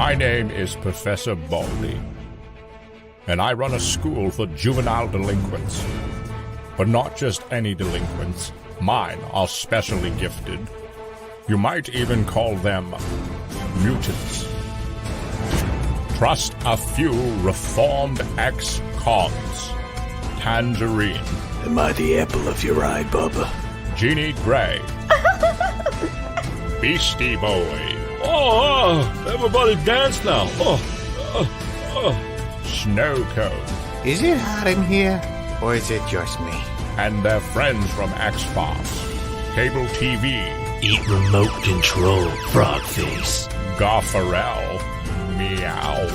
My name is Professor Baldy, and I run a school for juvenile delinquents. But not just any delinquents. Mine are specially gifted. You might even call them mutants. Trust a few reformed ex-cons. Tangerine. Am I the apple of your eye, Bubba? Jeannie Gray. Beastie Boy. Everybody dance now. Snow Cone. Is it hot in here, or is it just me? And their friends from X-FARCE. Cable TV. Eat remote control, frog face. Garfarel. Meow.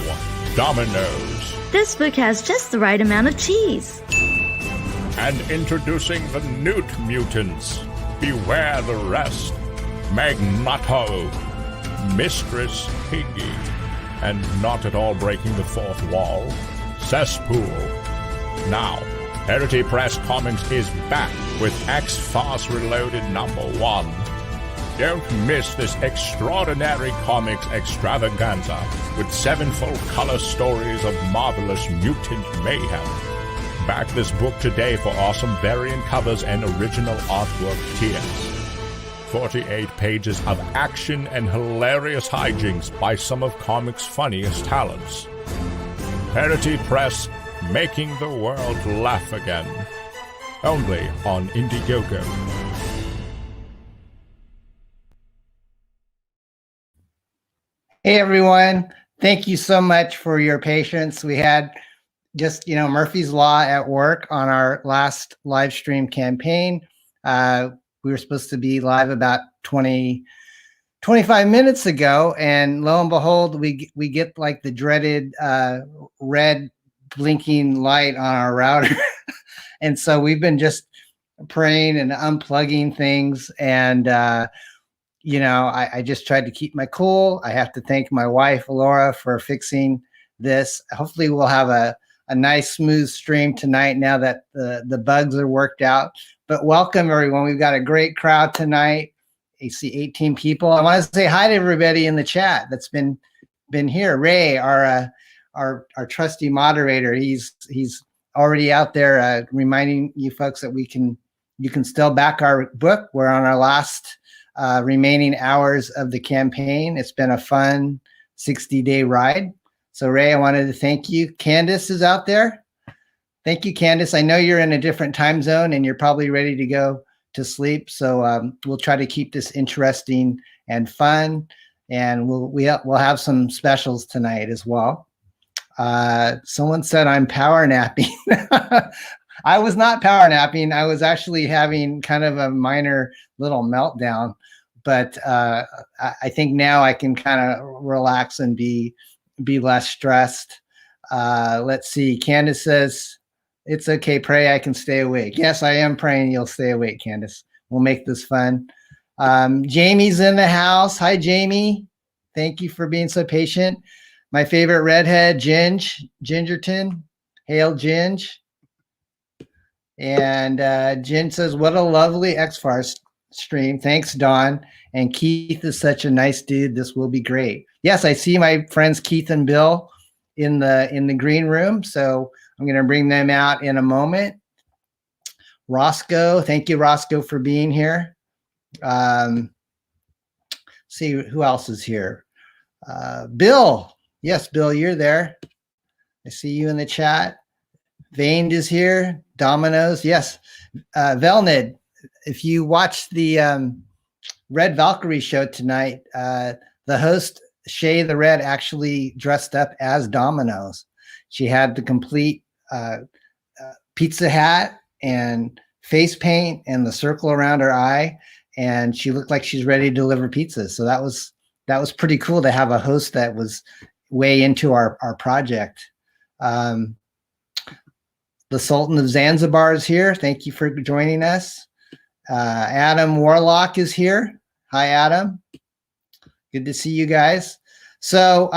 Dominoes. This book has just the right amount of cheese. And introducing the Newt Mutants. Beware the rest. Magneto. Mistress Piggy. And not at all breaking the fourth wall. Cesspool. Now, Heritage Press Comics is back with X-FARCE Reloaded #1. Don't miss this extraordinary comics extravaganza with 7 full color stories of marvelous mutant mayhem. Back this book today for awesome variant covers and original artwork tiers. 48 pages of action and hilarious hijinks by some of comics' funniest talents. Heritage Press, making the world laugh again. Only on Indiegogo. Hey everyone, thank you so much for your patience. We had just, Murphy's Law at work on our last live stream campaign. We were supposed to be live about 25 minutes ago, and lo and behold, we get like the dreaded red blinking light on our router. And so we've been just praying and unplugging things, and I just tried to keep my cool. I have to thank my wife, Laura, for fixing this. Hopefully we'll have a nice, smooth stream tonight now that the bugs are worked out. But welcome, everyone. We've got a great crowd tonight. You see 18 people. I want to say hi to everybody in the chat that's been here. Ray, our trusty moderator, he's already out there reminding you folks that you can still back our book. We're on our last remaining hours of the campaign. It's been a fun 60-day ride. So Ray, I wanted to thank you. Candace is out there. Thank you, Candace. I know you're in a different time zone and you're probably ready to go to sleep. So we'll try to keep this interesting and fun. And we'll have some specials tonight as well. Someone said I'm power napping. I was not power napping. I was actually having kind of a minor little meltdown. But I think now I can kind of relax and be less stressed. Let's see. Candace says, it's okay, pray I can stay awake. Yes, I am praying you'll stay awake, Candace. We'll make this fun. Jamie's in the house. Hi, Jamie. Thank you for being so patient. My favorite redhead, Gingerton. Hail, Ginge. And Jen says, what a lovely X-FARCE stream. Thanks, Don. And Keith is such a nice dude. This will be great. Yes, I see my friends Keith and Bill in the green room. So I'm going to bring them out in a moment. Roscoe, thank you, Roscoe, for being here. See who else is here. Bill. Yes, Bill, you're there. I see you in the chat. Vaned is here. Dominoes. Yes. Velnid, if you watched the Red Valkyrie show tonight, the host, Shay the Red, actually dressed up as Dominoes. She had the complete pizza hat and face paint and the circle around her eye, and she looked like she's ready to deliver pizzas. So that was pretty cool to have a host that was way into our project. The Sultan of Zanzibar is here. Thank you for joining us. Adam Warlock is here. Hi, Adam. Good to see you guys. So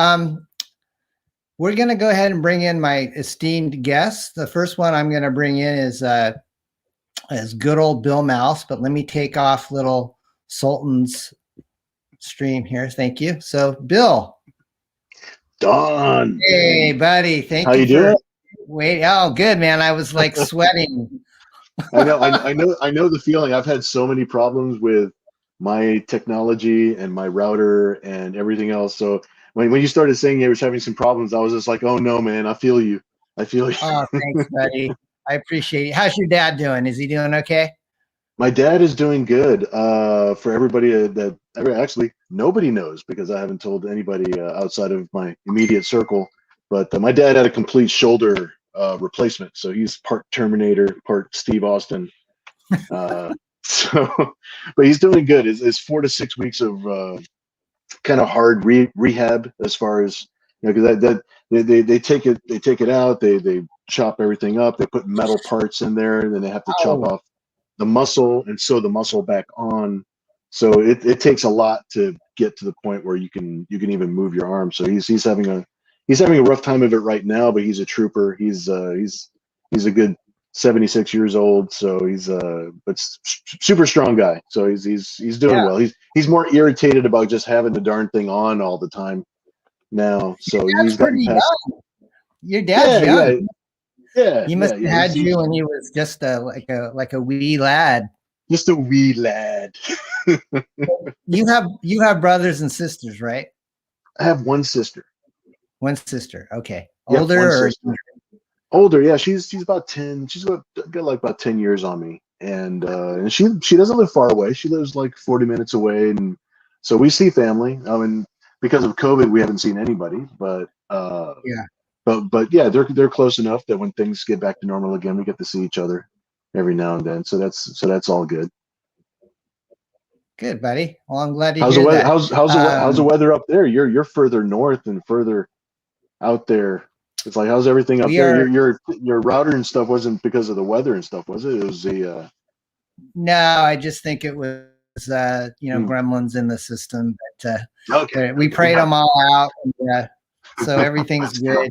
we're going to go ahead and bring in my esteemed guests. The first one I'm going to bring in is good old Bill Mouse, but let me take off little Sultan's stream here. Thank you. So, Bill. Don. Hey, buddy. Thank How you you for doing? wait. Oh, good, man. I was like sweating. I know the feeling. I've had so many problems with my technology and my router and everything else. So when you started saying you were having some problems, I was just like, oh no, man, I feel you. I feel you. Oh, thanks, buddy. I appreciate it. How's your dad doing? Is he doing okay? My dad is doing good. For everybody actually nobody knows because I haven't told anybody outside of my immediate circle. But my dad had a complete shoulder replacement, so he's part Terminator, part Steve Austin. So, but he's doing good. It's 4 to 6 weeks of kind of hard rehab as far as because they take it out, they chop everything up, they put metal parts in there, and then they have to chop off the muscle and sew the muscle back on. So it takes a lot to get to the point where you can even move your arm. So he's having a rough time of it right now, but he's a trooper. He's a good 76 years old, so he's but super strong guy. So he's doing well. He's more irritated about just having the darn thing on all the time now. So he's gotten past. Young. Your dad's young. Yeah, he must have had you when he was just like a wee lad. Just a wee lad. You have brothers and sisters, right? I have one sister. One sister. Okay. Yeah, Older or older? Yeah, she's about 10. She's got like about 10 years on me, and she doesn't live far away. She lives like 40 minutes away, and so we see family. I mean, because of COVID, we haven't seen anybody, but yeah. But yeah, they're close enough that when things get back to normal again, we get to see each other every now and then. So that's all good. Good, buddy. Well, I'm glad to hear the weather, that. How's the weather up there? You're further north and further out there. It's like, how's everything up there? Your router and stuff wasn't because of the weather and stuff, was it? It was the No, I just think it was gremlins in the system. But okay. We prayed them all out, and, so everything's good.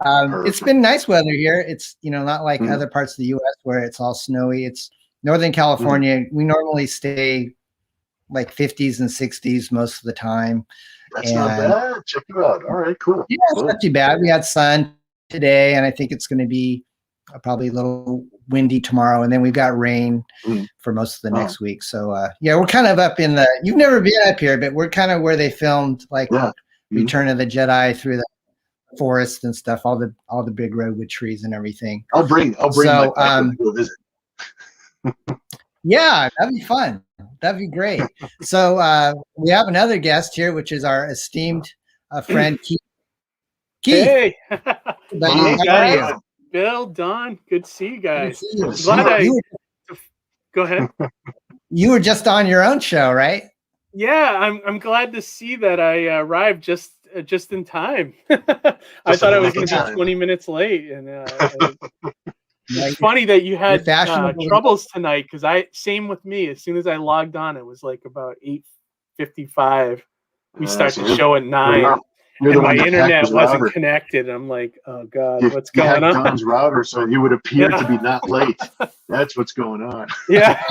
It's been nice weather here. It's not like other parts of the U.S. where it's all snowy. It's Northern California. We normally stay like 50s and 60s most of the time. That's not bad. Check it out. All right, cool. Yeah, it's not too bad. We had sun today, and I think it's going to be probably a little windy tomorrow, and then we've got rain for most of the next week. So we're kind of up in the. You've never been up here, but we're kind of where they filmed like Return of the Jedi through the forest and stuff, all the big redwood trees and everything. I'll bring my pet when we go visit. Yeah, that'd be fun. That'd be great. So we have another guest here, which is our esteemed friend Keith. Hey, how guys. are you? Bill, Don, good to see you guys. Good to see you. Go ahead. You were just on your own show, right? Yeah, I'm glad to see that I arrived just in time. I thought I was going to be 20 minutes late, and it's funny that you had troubles tonight because same with me. As soon as I logged on, it was like about 8:55. We start the show at 9. And my internet wasn't connected. I'm like, oh God, what's going on? Don's router, so you would appear to be not late. That's what's going on. Yeah.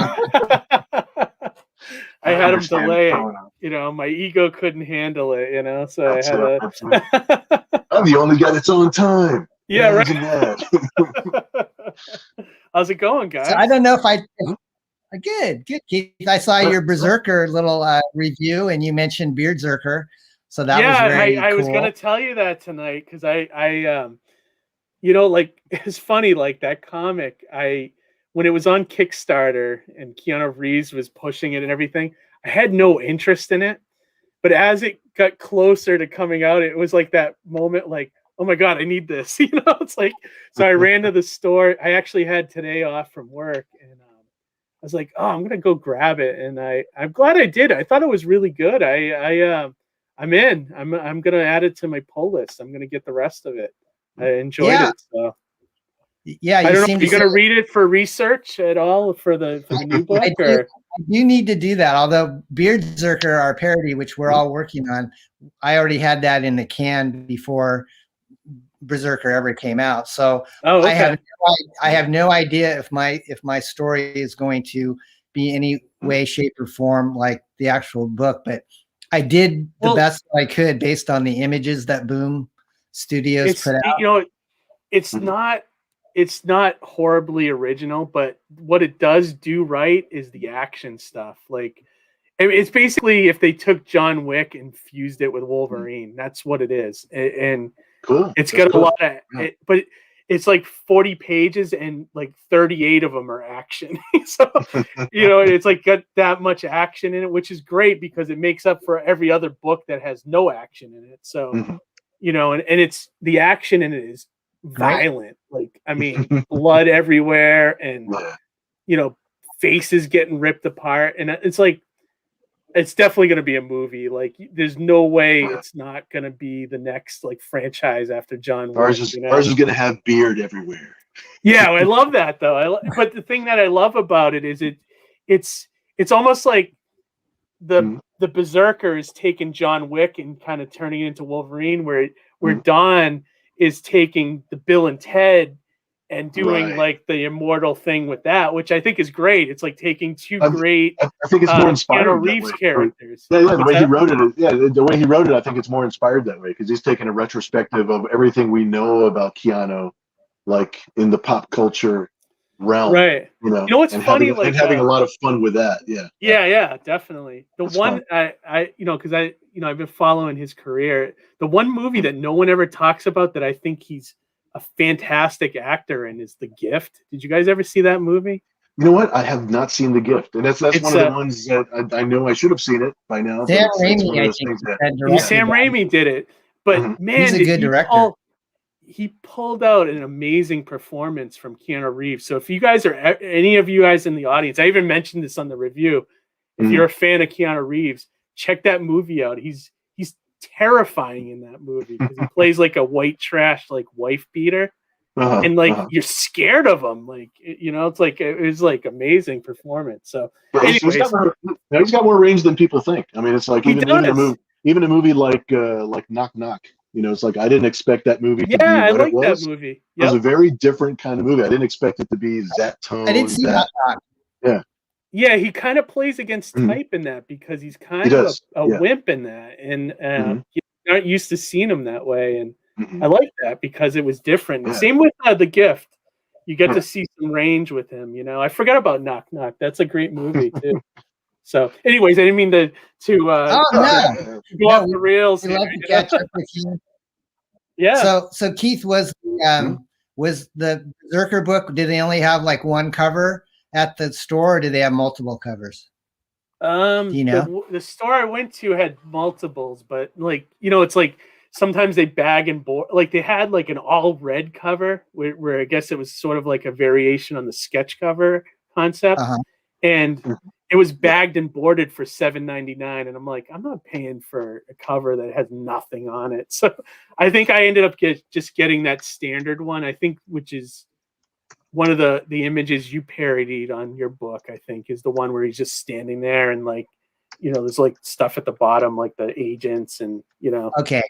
I had him delay it. My ego couldn't handle it, so that's I had to. I'm the only guy that's on time. Yeah, right. How's it going, guys? So I don't know if good, Keith. I saw your Berserker little review, and you mentioned Beardzerker. So that was very cool. I was going to tell you that tonight because I like it's funny, like that comic. When it was on Kickstarter and Keanu Reeves was pushing it and everything, I had no interest in it. But as it got closer to coming out, it was like that moment, like, oh my God, I need this. It's like, so I ran to the store. I actually had today off from work, and I was like, oh, I'm gonna go grab it, and I'm glad I did. I thought it was really good. I'm in. I'm gonna add it to my pull list. I'm gonna get the rest of it. I enjoyed it. So. Yeah, I don't know. Are you gonna read it for research at all for the new book? You need to do that. Although Beardzerker, our parody, which we're all working on, I already had that in the can before Berserker ever came out. So I have no idea if my story is going to be any way, shape, or form like the actual book, but I did the Well, best I could based on the images that Boom Studios it's put out. you know it's not horribly original, but what it does do right is the action stuff. Like it's basically if they took John Wick and fused it with Wolverine. That's what it is, and Cool. it's That's got cool. a lot of but it's like 40 pages and like 38 of them are action. So, it's like got that much action in it, which is great because it makes up for every other book that has no action in it. So, and it's the action in it is violent. Like, I mean, blood everywhere and, faces getting ripped apart. And it's like, it's definitely going to be a movie. Like, there's no way it's not going to be the next like franchise after John Wick. Ours is going to have beard everywhere. Yeah, I love that though. But the thing that I love about it is it's almost like the Berserker is taking John Wick and kind of turning it into Wolverine, where Don is taking the Bill and Ted and doing like the immortal thing with that, which I think is great. It's like taking two great I think it's more inspired Keanu Reeves characters. Yeah, the way he wrote it. Yeah, the way he wrote it, I think it's more inspired that way because he's taking a retrospective of everything we know about Keanu, like in the pop culture realm. Right. You know what's funny? Having a lot of fun with that. Yeah. Yeah, definitely. That's one fun. Because I've been following his career. The one movie that no one ever talks about that I think he's a fantastic actor in is The Gift. Did you guys ever see that movie? You know what? I have not seen The Gift, and that's one of the ones that I know I should have seen it by now. Sam Raimi, I think. Sam Raimi did it, but man, he's a good director. He pulled out an amazing performance from Keanu Reeves. So if you guys are any of you guys in the audience, I even mentioned this on the review. If you're a fan of Keanu Reeves, check that movie out. He's terrifying in that movie because he plays like a white trash like wife beater, and like you're scared of him. Like it's like it was like amazing performance. So he's got more range than people think. I mean, it's like even a movie like Knock Knock. It's like I didn't expect that movie to be what I like it was. That movie. It was a very different kind of movie. I didn't expect it to be that tone. I didn't see that. Yeah, he kind of plays against type in that because he's kind of a wimp in that, and you're not used to seeing him that way. And I like that because it was different. Yeah. Same with The Gift. You get to see some range with him. I forgot about Knock Knock. That's a great movie too. So, anyways, I didn't mean to go off the rails. We love to catch up with you. Yeah. So Keith, was the Berserker book? Did they only have like one cover at the store, or did they have multiple covers? The store I went to had multiples, but it's like sometimes they bag and board. Like they had like an all red cover where I guess it was sort of like a variation on the sketch cover concept, and it was bagged and boarded for $7.99, and I'm like, I'm not paying for a cover that has nothing on it. So I think I ended up just getting that standard one. I think, which is one of the images you parodied on your book, I think, is the one where he's just standing there and like, there's like stuff at the bottom, like the agents and, Okay.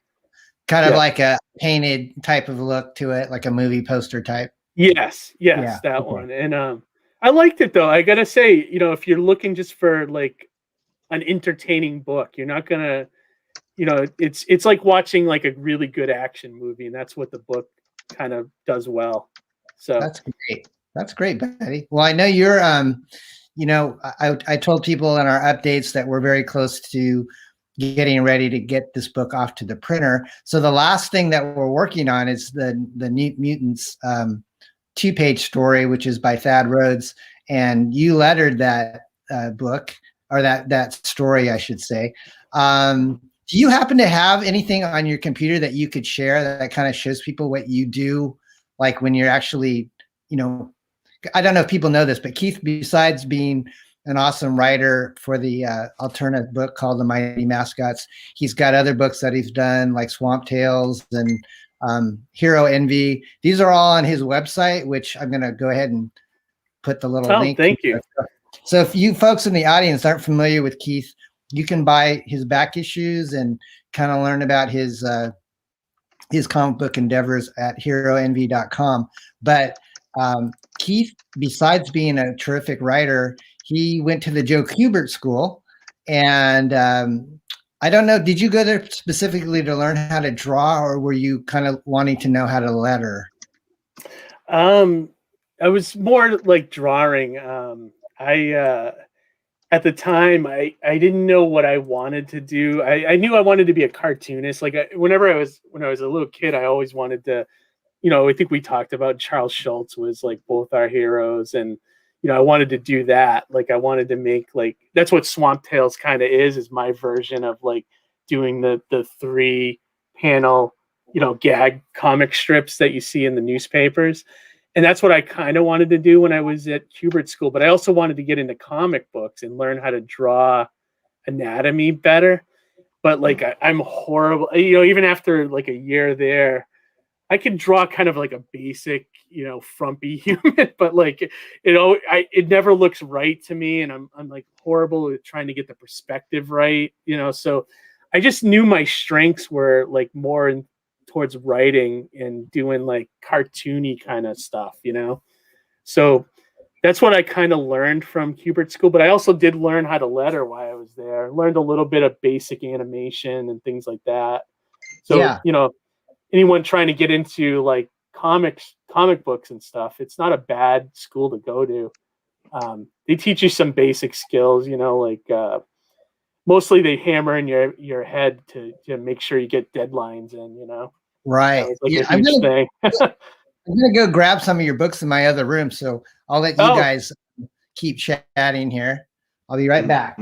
Kind of like a painted type of look to it, like a movie poster type. Yes, that one. And I liked it though. I gotta say, if you're looking just for like an entertaining book, you're not gonna, it's like watching like a really good action movie, and that's what the book kind of does well. So that's great, Betty. Well, I know you're I told people in our updates that we're very close to getting ready to get this book off to the printer. So the last thing that we're working on is the New Mutants 2-page story, which is by Thad Rhodes, and you lettered that book, or that story, I should say. Do you happen to have anything on your computer that you could share that kind of shows people what you do, like when you're actually, I don't know if people know this, but Keith, besides being an awesome writer for the alternative book called The Mighty Mascots, he's got other books that he's done, like Swamp Tales and Hero Envy. These are all on his website, which I'm going to go ahead and put the little link. Thank you. So if you folks in the audience aren't familiar with Keith, you can buy his back issues and kind of learn about his comic book endeavors at heroenvy.com. But Keith, besides being a terrific writer, he went to the Joe Kubert School, and I don't know. Did you go there specifically to learn how to draw, or were you kind of wanting to know how to letter? I was more like drawing. I at the time I didn't know what I wanted to do. I knew I wanted to be a cartoonist. Like when I was a little kid, I always wanted to, I think we talked about Charles Schultz was like both our heroes, and I wanted to do that. Like I wanted to make that's what Swamp Tales kind of is my version of like doing the 3-panel, gag comic strips that you see in the newspapers. And that's what I kind of wanted to do when I was at Kubert School. But I also wanted to get into comic books and learn how to draw anatomy better. But like I'm horrible, even after like a year there, I can draw kind of like a basic, frumpy human, but like, it never looks right to me. And I'm like horrible at trying to get the perspective right, so I just knew my strengths were like more towards writing and doing like cartoony kind of stuff, so that's what I kind of learned from Kubert School. But I also did learn how to letter while I was there. I learned a little bit of basic animation and things like that. So, Yeah. Anyone trying to get into like comic books and stuff, it's not a bad school to go to. They teach you some basic skills, like mostly they hammer in your head to make sure you get deadlines in, Right. Like Yeah, a huge thing. I'm gonna go grab some of your books in my other room, so I'll let you guys keep chatting here. I'll be right back.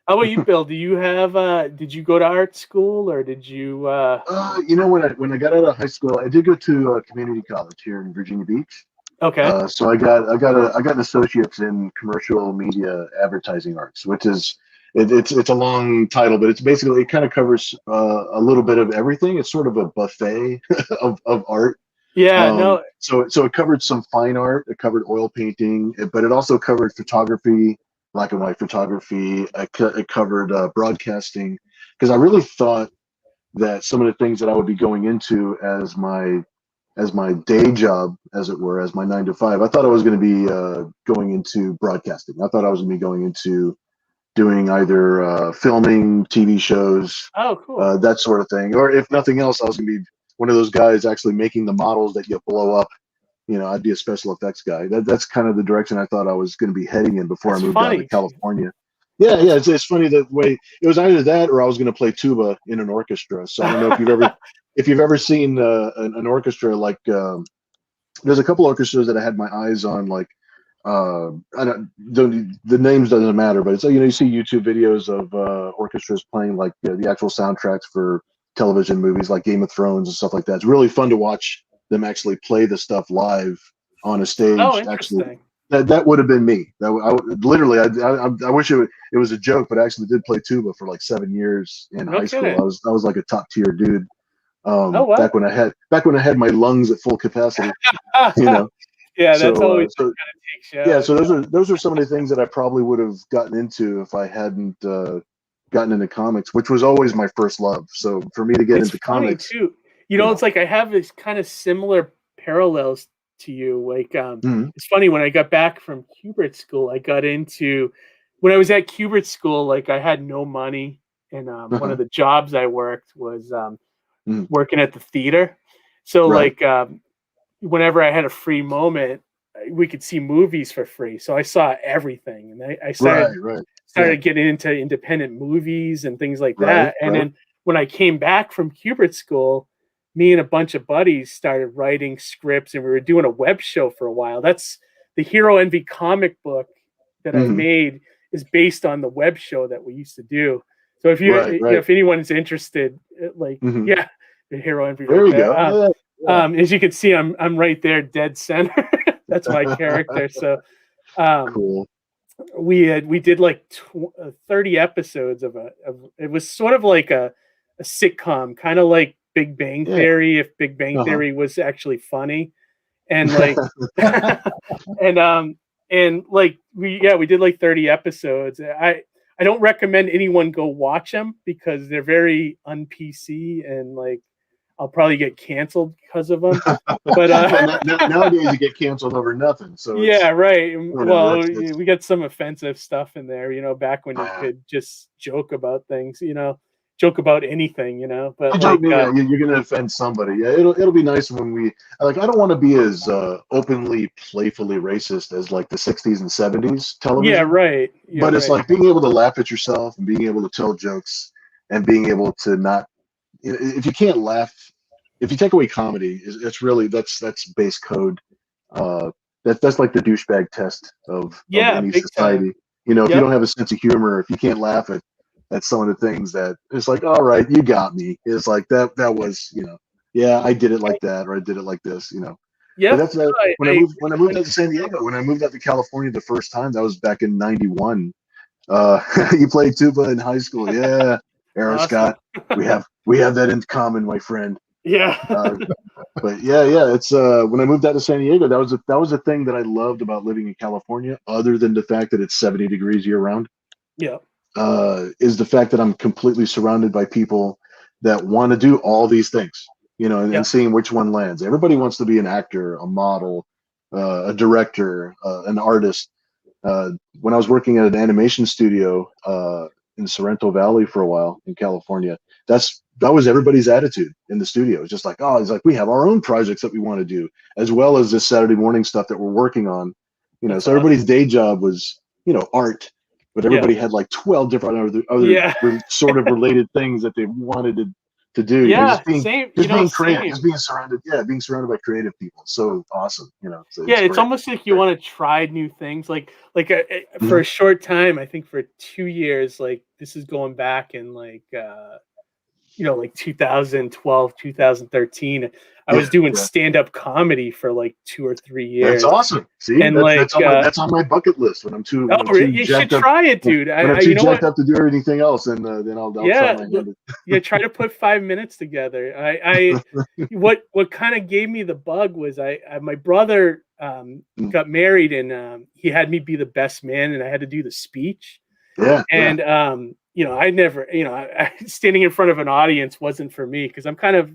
How about you, Bill? Do you have did you go to art school, or did you when I got out of high school, I did go to community college here in Virginia Beach. Okay. So I got an associate's in commercial media advertising arts, which is it's a long title, but it kind of covers a little bit of everything. It's sort of a buffet of art. Yeah, no. So it covered some fine art. It covered oil painting, but it also covered photography, black and white photography. It covered broadcasting, because I really thought that some of the things that I would be going into as my day job, as it were, as my 9 to 5, I thought I was going to be going into broadcasting. I thought I was going to be going into doing either filming, TV shows, Oh, cool. that sort of thing, or if nothing else, I was going to be one of those guys actually making the models that you blow up. I'd be a special effects guy. That's kind of the direction I thought I was going to be heading in before I moved out to California. Yeah. It's funny that way. It was either that or I was going to play tuba in an orchestra. So I don't know if you've ever seen an orchestra, like there's a couple orchestras that I had my eyes on, like the names doesn't matter, but it's you see YouTube videos of orchestras playing like the actual soundtracks for television movies like Game of Thrones and stuff like that. It's really fun to watch them actually play the stuff live on a stage. Oh, interesting. That would have been me. I wish it was a joke, but I actually did play tuba for like 7 years in high school. I was like a top tier dude. Wow. Back when I had my lungs at full capacity. Yeah, that's always kind of takes you. Yeah, so those are some of the things that I probably would have gotten into if I hadn't gotten into comics, which was always my first love. So for me to get into comics too. It's like I have this kind of similar parallels to you. Like it's funny, when I got back from Kubert School, when I was at Kubert School, like I had no money, and one of the jobs I worked was working at the theater. So like whenever I had a free moment, we could see movies for free. So I saw everything, and I started getting into independent movies and things like that. And then when I came back from Kubert School, me and a bunch of buddies started writing scripts, and we were doing a web show for a while. That's the Hero Envy comic book that I made is based on the web show that we used to do. So if if anyone's interested, the Hero Envy. There we go. As you can see, I'm right there, dead center. That's my character. So cool. We did like 30 episodes of it was sort of like a sitcom, kind of like Big Bang Theory, if Big Bang Theory was actually funny. And like and like we did like 30 episodes. I don't recommend anyone go watch them because they're very un-PC, and like I'll probably get canceled because of them. But nowadays you get canceled over nothing. So yeah, right. Well, we got some offensive stuff in there, back when you could just joke about things, joke about anything, you know. But you're going to offend somebody. Yeah, it'll be nice when we like. I don't want to be as openly, playfully racist as like the '60s and '70s television. Yeah, right. Yeah, but it's right. like being able to laugh at yourself and being able to tell jokes and being able to not. If you can't laugh, if you take away comedy, it's really that's base code. That's like the douchebag test of any society. Time. You know, if you don't have a sense of humor, if you can't laugh at some of the things that it's like, all right, you got me. It's like that was, you know, yeah, I did it like that, or I did it like this, you know. Yeah, that's when I moved out to San Diego, when I moved out to California the first time, that was back in '91. You played tuba in high school, yeah. Aaron awesome. Scott, we have that in common, my friend. Yeah. But yeah, it's when I moved out to San Diego, that was a thing that I loved about living in California, other than the fact that it's 70 degrees year round. Yeah. Is the fact that I'm completely surrounded by people that want to do all these things, you know, and seeing which one lands. Everybody wants to be an actor, a model, a director, an artist. When I was working at an animation studio in Sorrento Valley for a while in California, that was everybody's attitude in the studio. It's just like, oh, it's like we have our own projects that we want to do, as well as this Saturday morning stuff that we're working on. You know, so everybody's day job was, you know, art, but everybody had like 12 different other sort of related things that they wanted to do. Yeah, you know, same. Being creative, just being surrounded by creative people. So awesome, you know. So it's almost like you want to try new things. Like for a short time, I think for 2 years, like this is going back in like you know, like 2012, 2013. I was doing stand-up comedy for like 2 or 3 years. That's awesome. See, and that's on my bucket list when I'm too. You should try it, dude. When I'm too jacked up to do anything else, and then I'll try my hand. Try to put 5 minutes together. What kind of gave me the bug was my brother got married, and he had me be the best man, and I had to do the speech. You know, I never, you know, standing in front of an audience wasn't for me, because I'm kind of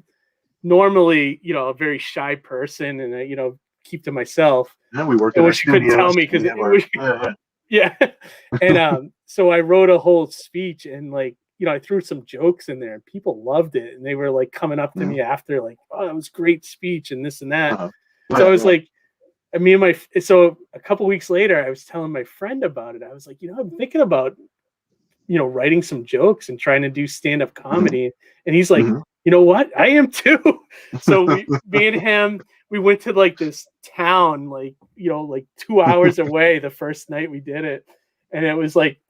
normally, you know, a very shy person, and I, you know, keep to myself. Yeah, we worked. I wish you couldn't tell me, because and so I wrote a whole speech, and like, you know, I threw some jokes in there, and people loved it, and they were like coming up to me after, like, oh, that was a great speech, and this and that. So I was like, so a couple weeks later, I was telling my friend about it. I was like, you know, I'm thinking about, you know, writing some jokes and trying to do stand-up comedy. And he's like, you know what? I am too. So me and him, we went to like this town, like, you know, like 2 hours away the first night we did it. And it was like,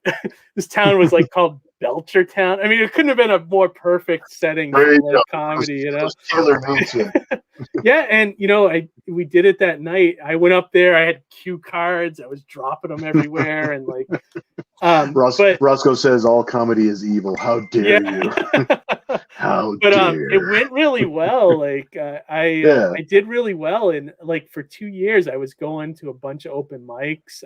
this town was like called Belchertown. I mean, it couldn't have been a more perfect setting for like comedy, you know? Yeah. And, you know, we did it that night. I went up there, I had cue cards, I was dropping them everywhere. And like, Roscoe says all comedy is evil. How dare you? How dare. It went really well. Like I did really well. And like for 2 years, I was going to a bunch of open mics.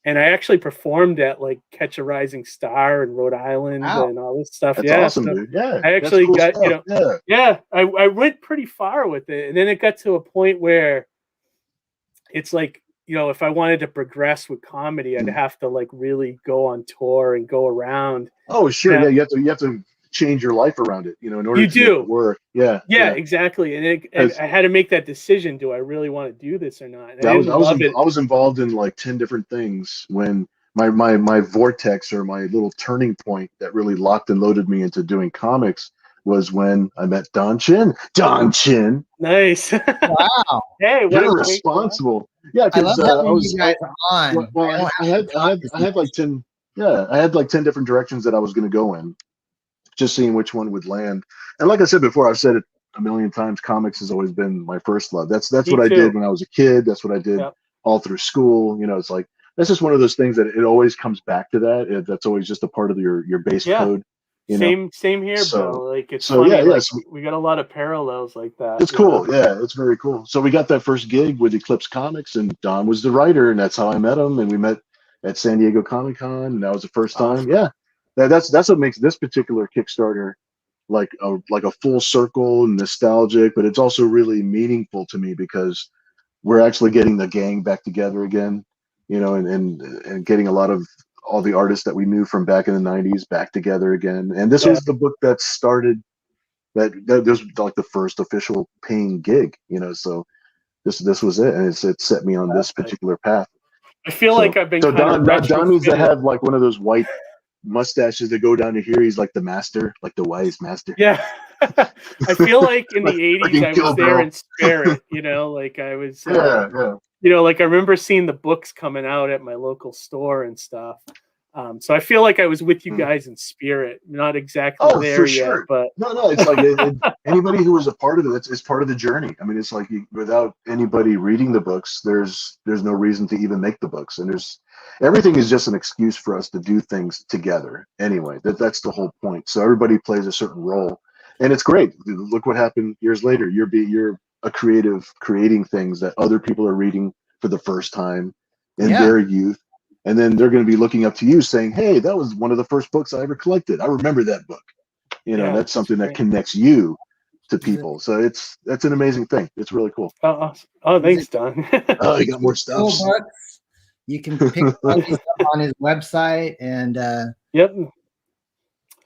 And I actually performed at like Catch a Rising Star in Rhode Island and all this stuff. That's awesome, dude. Yeah. I actually got, you know, I went pretty far with it. And then it got to a point where it's like, you know, if I wanted to progress with comedy, I'd have to like really go on tour and go around. Oh, sure. Yeah. You have to change your life around it, you know, in order to make it work. Yeah, exactly. And I had to make that decision. Do I really want to do this or not? And I was involved in like 10 different things when my vortex, or my little turning point that really locked and loaded me into doing comics, was when I met Don Chin. Nice. Wow. Hey, you're responsible. Yeah, because I was you guys on. Well, I had like 10. Yeah, I had like 10 different directions that I was going to go in, just seeing which one would land. And like I said before, I've said it a million times, comics has always been my first love. That's what I did when I was a kid. That's what I did all through school. You know, it's like, that's just one of those things that it always comes back to that. That's always just a part of your base code. Same here, bro. Like it's funny. Like, we got a lot of parallels like that. It's cool. Yeah, it's very cool. So we got that first gig with Eclipse Comics, and Don was the writer, and that's how I met him. And we met at San Diego Comic-Con, and that was the first time. Yeah. That's what makes this particular Kickstarter like a full circle and nostalgic, but it's also really meaningful to me because we're actually getting the gang back together again, you know, and getting a lot of all the artists that we knew from back in the 90s back together again. And this was the book that started that was like the first official paying gig, you know. So this was it, and it set me on this particular path. I feel like I've been so kind Don needs to retrofitted. have like one of those white mustaches that go down to here. He's like the master, like the wise master. Yeah. I feel like in the 80s I was there Bill. in spirit, you know, like I was Yeah. you know, like I remember seeing the books coming out at my local store and stuff. So I feel like I was with you guys in spirit, not exactly there for yet, sure. but No, it's like anybody who was a part of it, it's part of the journey. I mean, it's like without anybody reading the books, there's no reason to even make the books, and everything is just an excuse for us to do things together. Anyway, that's the whole point. So everybody plays a certain role, and it's great. Look what happened years later. You're a creative, creating things that other people are reading for the first time in their youth. And then they're going to be looking up to you saying, hey, that was one of the first books I ever collected. I remember that book. You know, that's something that connects you to people. So that's an amazing thing. It's really cool. Oh, thanks, Don. Oh, you got more stuff. You can pick up on his website. And yep.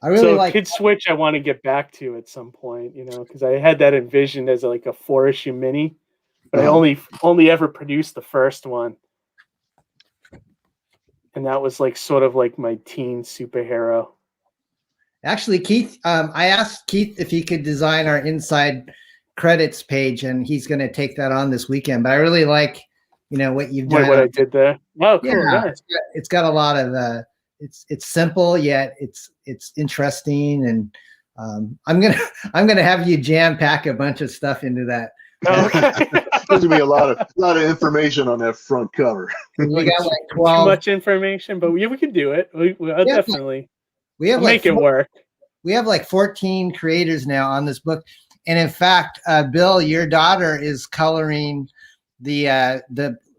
I really like Kid Switch I want to get back to at some point, you know, because I had that envisioned as like a 4-issue mini, but I only ever produced the first one. And that was like sort of like my teen superhero. Actually, Keith, I asked Keith if he could design our inside credits page, and he's going to take that on this weekend. But I really like, you know, what you've done. What I did there. Oh, cool. Yeah, it's got a lot of it's simple yet it's interesting, and I'm gonna have you jam pack a bunch of stuff into that. There's gonna be a lot of information on that front cover. We got like 12. Too much information, but we can do it. I'll definitely. We have make it work. We have like 14 creators now on this book, and in fact, Bill, your daughter is coloring the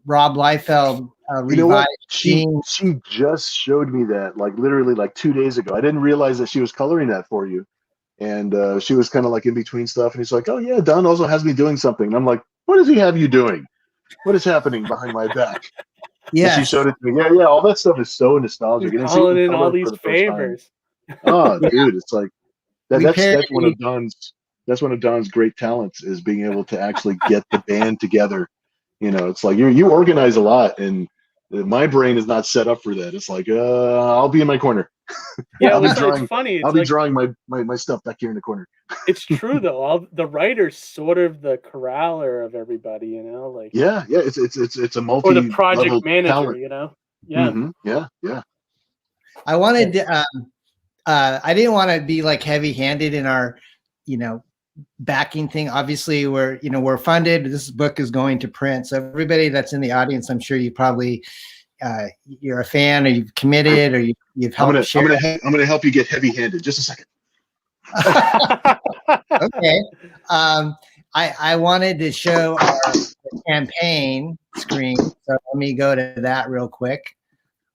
Rob Liefeld You know what? revised. She just showed me that like literally like 2 days ago. I didn't realize that she was coloring that for you. And she was kind of like in between stuff, and he's like, "Oh yeah, Don also has me doing something." And I'm like, "What does he have you doing? What is happening behind my back?" Yeah, she showed it to me. Yeah, all that stuff is so nostalgic. You're calling in all these favors. Oh, dude, it's like that's one of Don's great talents, is being able to actually get the band together. You know, it's like you organize a lot, and my brain is not set up for that. It's like I'll be in my corner. Yeah, it's funny. It's I'll be drawing my stuff back here in the corner. It's true though. All the writer's sort of the corraller of everybody, you know. Like it's a multi or the project manager, talent. you know. Yeah, yeah. I wanted to, I didn't want to be like heavy-handed in our, you know, backing thing. Obviously, we're funded. This book is going to print, so everybody that's in the audience, I'm sure you probably you're a fan, or you've committed, or you've helped share. I'm gonna help you get heavy-handed. Just a second. Okay. I wanted to show our campaign screen, so let me go to that real quick.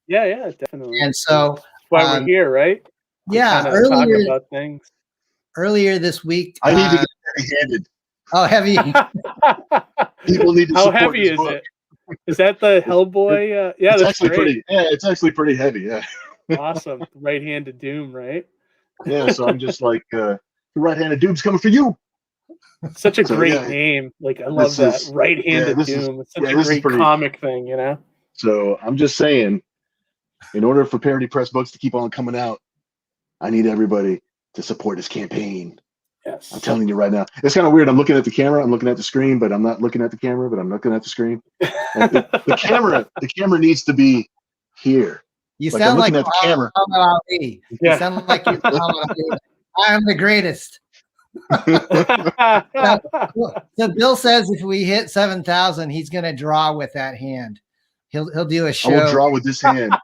Yeah, definitely. And so that's why we're here, right? Yeah, talk about things. Earlier this week, I need to get heavy-handed. Oh, heavy! People need to. How heavy is book. it? Is that the Hellboy? Yeah, it's that's actually great. pretty. Yeah, it's actually pretty heavy. Yeah. Awesome. Right-handed Doom, right? Yeah. So I'm just like, the right-handed Doom's coming for you. Such a great name. Like I love that. Right-handed Doom. It's such a great comic thing, you know. So I'm just saying, in order for Parody Press books to keep on coming out, I need everybody to support this campaign. Yes. I'm telling you right now. It's kind of weird. I'm looking at the camera. I'm looking at the screen, but I'm not looking at the camera. But I'm looking at the screen. The camera needs to be here. You sound like the camera. Ali. You sound like you're I am the greatest. So Bill says if we hit 7,000, he's going to draw with that hand. He'll do a show. I will draw with this hand,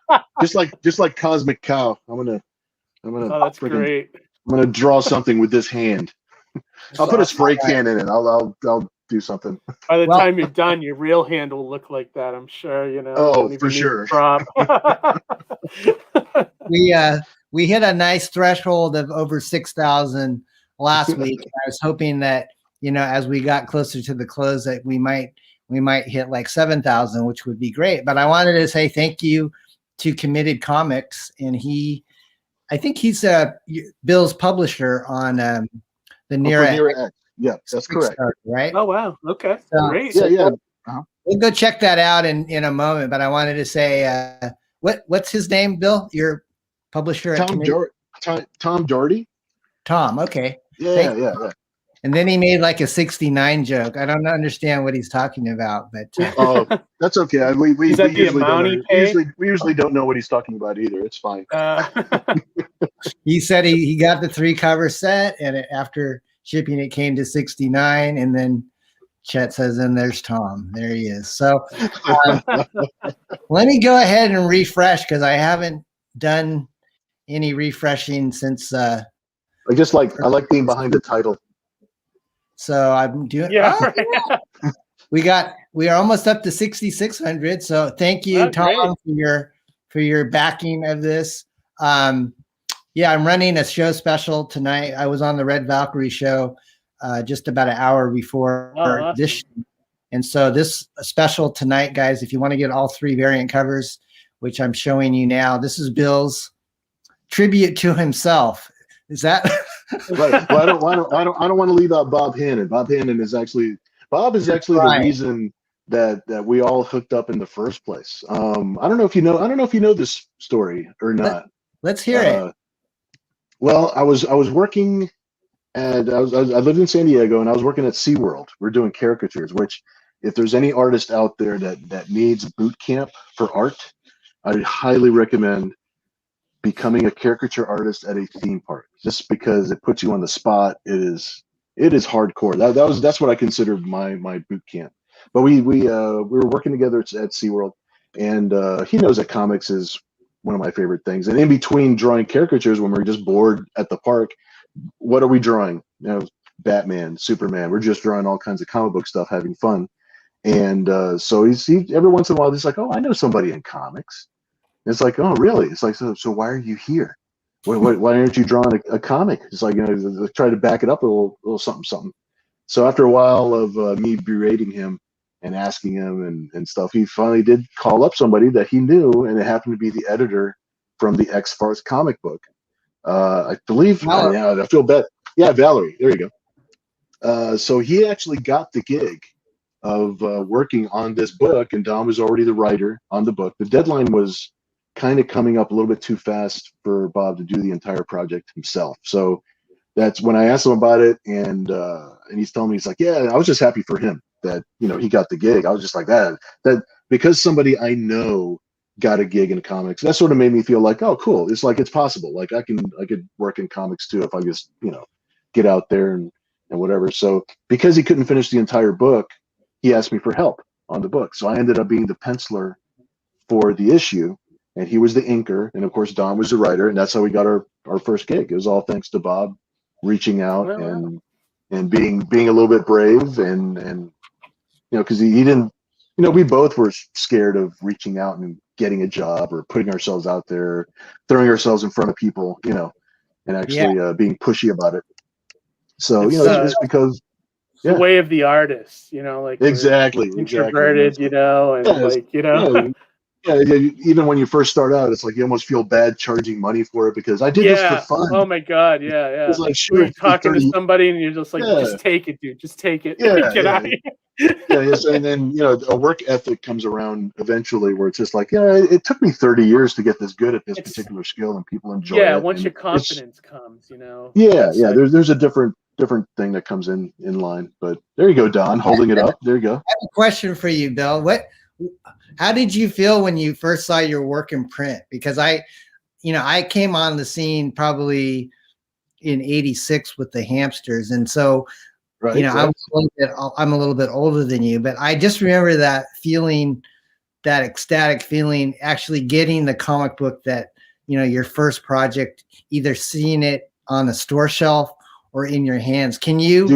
just like Cosmic Cow. I'm gonna. Oh, that's great. I'm gonna draw something with this hand. I'll put a spray can in it. I'll do something. By the time you're done, your real hand will look like that. I'm sure. You know. Oh, for sure. We hit a nice threshold of over 6,000 last week. I was hoping that, you know, as we got closer to the close, that we might hit like 7,000, which would be great. But I wanted to say thank you to Committed Comics, and I think he's Bill's publisher on the Nira Nira X. Yeah, that's correct. Right? Oh wow. Okay. So, Great. Yeah. We'll go check that out in a moment. But I wanted to say, what's his name, Bill? Your publisher at Tom Doherty. Tom. Okay. Yeah. And then he made like a 69 joke. I don't understand what he's talking about, but that's okay. We usually don't know what he's talking about either. It's fine. He said he got the 3 cover set, and after shipping it came to 69, and then Chet says, and there's Tom. There he is. So let me go ahead and refresh, because I haven't done any refreshing since I like being behind the title. So I'm doing. Yeah, we are almost up to 6,600. So thank you, Tom, for your backing of this. I'm running a show special tonight. I was on the Red Valkyrie show just about an hour before this show. And so this special tonight, guys, if you want to get all 3 variant covers, which I'm showing you now, this is Bill's tribute to himself. Is that right? Well, I don't want to leave out Bob Hannon. Bob is actually the reason that we all hooked up in the first place. I don't know if you know this story or not. Let's hear it. Well, I was working and I lived in San Diego, and I was working at SeaWorld. We're doing caricatures, which if there's any artist out there that needs boot camp for art, I highly recommend becoming a caricature artist at a theme park, just because it puts you on the spot. It is hardcore. That's what I considered my boot camp. But we were working together at SeaWorld, and he knows that comics is one of my favorite things. And in between drawing caricatures, when we're just bored at the park, what are we drawing? Batman, Superman. We're just drawing all kinds of comic book stuff, having fun. And so he every once in a while he's like, "Oh, I know somebody in comics." It's like, oh, really? It's like, so why are you here? Why aren't you drawing a comic? It's like, try to back it up a little something. So after a while of me berating him and asking him and stuff, he finally did call up somebody that he knew, and it happened to be the editor from the X-FARCE comic book. I believe, yeah, I feel bad. Yeah, Valerie, there you go. So he actually got the gig of working on this book, and Don was already the writer on the book. The deadline was kind of coming up a little bit too fast for Bob to do the entire project himself. So that's when I asked him about it, and he's telling me, he's like, yeah, I was just happy for him that he got the gig. I was just like that because somebody I know got a gig in comics. That sort of made me feel like, oh, cool. It's like, it's possible. Like I could work in comics too if I just get out there and whatever. So because he couldn't finish the entire book, he asked me for help on the book. So I ended up being the penciler for the issue, and he was the inker, and of course Don was the writer, and that's how we got our first gig. It was all thanks to Bob reaching out and being a little bit brave, and because he didn't, we both were scared of reaching out and getting a job or putting ourselves out there, throwing ourselves in front of people, and actually being pushy about it. So it's because the way of the artist, like exactly introverted, and Yeah, even when you first start out, it's like you almost feel bad charging money for it because I did this for fun. Oh my god, yeah. It's like, sure, you're talking to somebody and you're just like, just take it, dude. Just take it. Get out of here. Yes, and then a work ethic comes around eventually where it's just like, it took me 30 years to get this good at this particular skill, and people enjoy it. Yeah, once your confidence comes, There's a different thing that comes in line. But there you go, Don, holding it up. There you go. I have a question for you, Bill. How did you feel when you first saw your work in print? Because I came on the scene probably in '86 with the Hamsters, and so I'm a little bit older than you, but I just remember that feeling, that ecstatic feeling, actually getting the comic book that your first project, either seeing it on the store shelf or in your hands. Can you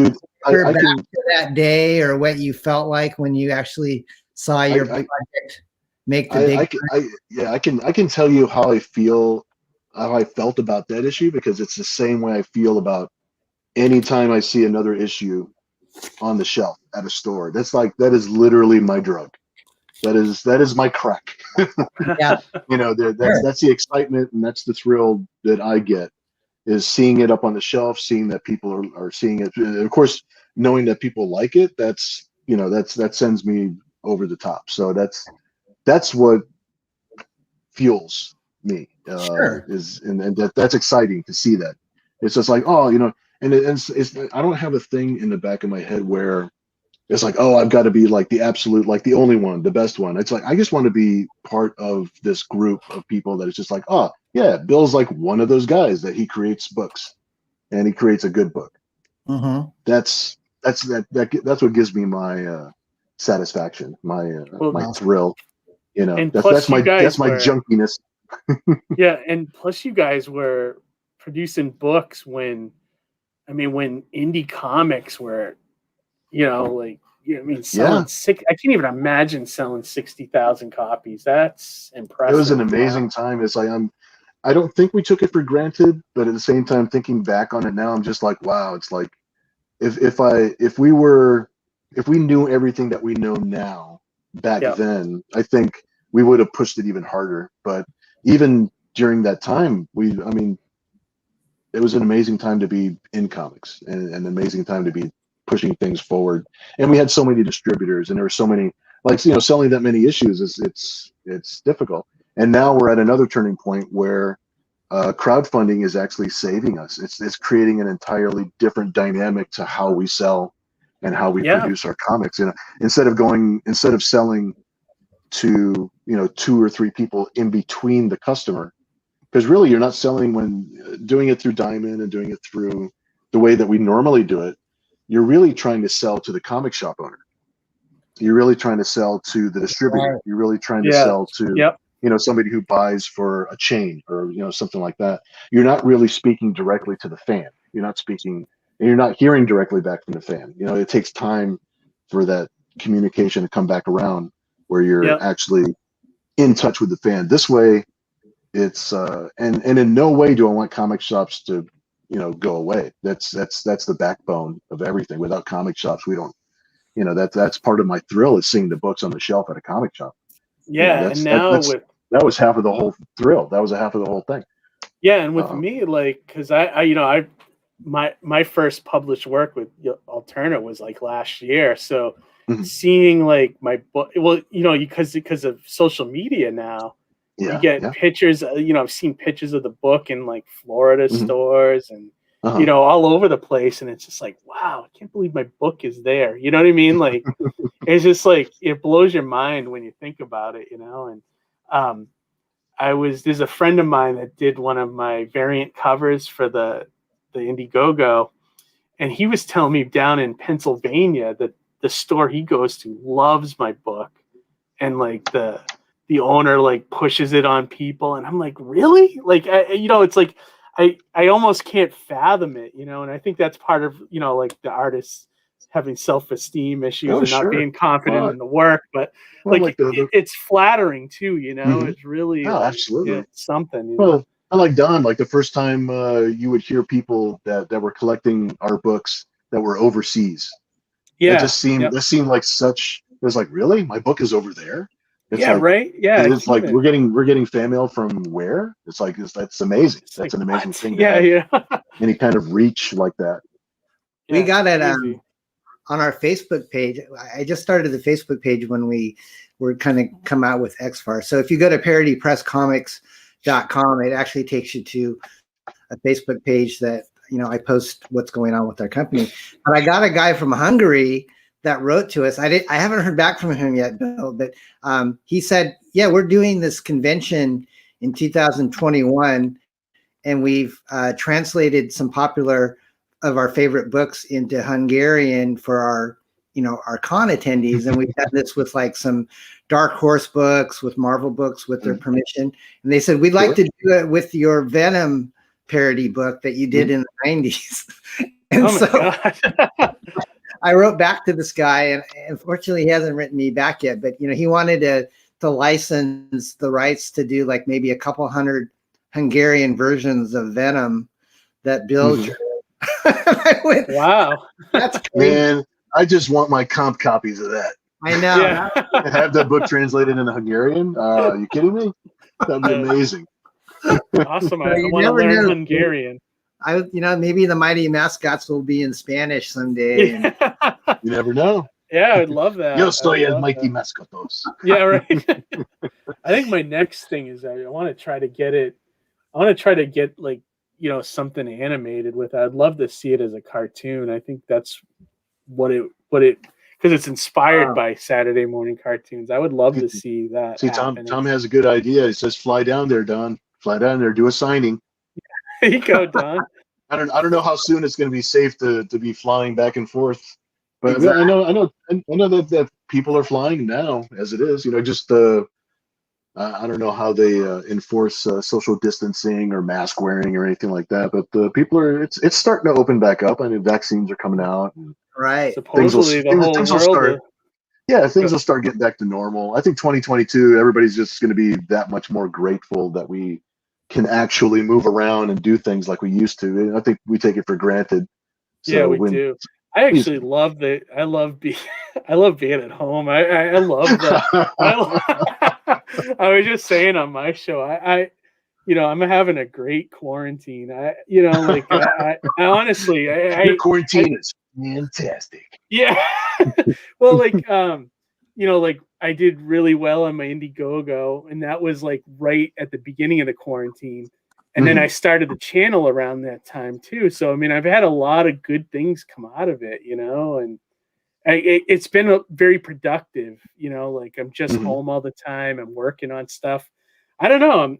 remember back to that day, or what you felt like when you actually saw your project make the big? I can tell you how I felt about that issue, because it's the same way I feel about any time I see another issue on the shelf at a store. That is literally my drug. That is my crack. Yeah. That's the excitement and that's the thrill that I get, is seeing it up on the shelf, seeing that people are seeing it. And of course, knowing that people like it, that sends me over the top. So that's what fuels me. Sure. That's exciting to see that. It's just like, oh, and it's I don't have a thing in the back of my head where it's like, oh, I've got to be like the absolute, like the only one, the best one. It's like, I just want to be part of this group of people that is just like, oh yeah, Bill's like one of those guys that he creates books and he creates a good book. Mm-hmm. That's what gives me my satisfaction, my thrill. And that's my were, junkiness. Yeah, and plus you guys were producing books when indie comics were, selling six. I can't even imagine selling 60,000 copies. That's impressive. It was an amazing time. It's like I don't think we took it for granted, but at the same time, thinking back on it now, I'm just like, wow. It's like if we knew everything that we know now back then, I think we would have pushed it even harder. But even during that time, it was an amazing time to be in comics and an amazing time to be pushing things forward. And we had so many distributors and there were so many, selling that many issues it's difficult. And now we're at another turning point where crowdfunding is actually saving us. It's creating an entirely different dynamic to how we sell and how we produce our comics. Instead of selling to 2 or 3 people in between the customer, because really you're not selling when doing it through Diamond and doing it through the way that we normally do it. You're really trying to sell to the comic shop owner. You're really trying to sell to the distributor. Right. You're really trying to sell to somebody who buys for a chain or something like that. You're not really speaking directly to the fan. You're not hearing directly back from the fan. It takes time for that communication to come back around where you're actually in touch with the fan. This way, it's and in no way do I want comic shops to go away. That's the backbone of everything. Without comic shops, we don't. That's part of my thrill, is seeing the books on the shelf at a comic shop. Yeah, and now that was half of the whole thrill. That was half of the whole thing. Yeah, and with me, because my first published work with Alterna was like last year. So seeing like my book, because of social media now, you get pictures. I've seen pictures of the book in like Florida stores and all over the place, and it's just like, wow, I can't believe my book is there. You know what I mean? Like, it's just like, it blows your mind when you think about it. And there's a friend of mine that did one of my variant covers for the Indiegogo, and he was telling me down in Pennsylvania that the store he goes to loves my book, and like the owner like pushes it on people, and I'm like, really? Like, it's like I almost can't fathom it, and I think that's part of like the artists having self-esteem issues and not being confident in the work, but it's flattering too, it's really absolutely it's something. Well, I like Don, like the first time you would hear people that were collecting our books that were overseas. It just seemed like such. It was like, really, my book is over there. It's like, right. Yeah, it's like we're getting fan mail from where? It's like that's amazing. That's an amazing thing. Yeah. Any kind of reach like that. We got it on our Facebook page. I just started the Facebook page when we were kind of come out with X-FARCE. So if you go to parodypresscomics.com, it actually takes you to a Facebook page that I post what's going on with our company. But I got a guy from Hungary that wrote to us. I haven't heard back from him yet, Bill, but he said, yeah, we're doing this convention in 2021, and we've translated some popular of our favorite books into Hungarian for our con attendees. And we've done this with like some Dark Horse books, with Marvel books, with their permission. And they said, we'd like to do it with your Venom parody book that you did in the 90s. And God. I wrote back to this guy, and unfortunately he hasn't written me back yet, but he wanted to license the rights to do like maybe a couple hundred Hungarian versions of Venom that Bill drew. I went, wow, that's crazy. Man, I just want my comp copies of that. I know. Yeah. And have that book translated into Hungarian? Are you kidding me? That'd be amazing. Awesome. Well, I you want to never learn know. Hungarian. Maybe the Mighty Mascots will be in Spanish someday. And You never know. Yeah, I'd love that. Yo I estoy would el love Mikey that. Mascotos. Yeah, right. I think my next thing is I want to try to get it. I want to try to get like, something animated with it. I'd love to see it as a cartoon. I think that's what it because it's inspired by Saturday morning cartoons. I would love to see that. See, Tom has a good idea. He says, "Fly down there, Don. Fly down there, do a signing." There you go, Don. I don't know how soon it's going to be safe to be flying back and forth, but Exactly. I know that people are flying now as it is. Just I don't know how they enforce social distancing or mask wearing or anything like that, but people are. It's starting to open back up. I mean, vaccines are coming out. right. Supposedly the whole things will world. start. Yeah, things will start getting back to normal. I think 2022, everybody's just going to be that much more grateful that we can actually move around and do things like we used to. And I think we take it for granted. So Yeah, we do. I actually love that. I love being at home. I love the. I was just saying on my show. I'm having a great quarantine. I honestly, your quarantine is fantastic. Yeah. Well, like I did really well on my Indiegogo, and that was like right at the beginning of the quarantine. And then I started the channel around that time too. So, I mean, I've had a lot of good things come out of it, and it's been very productive, like I'm just home all the time. I'm working on stuff. I don't know.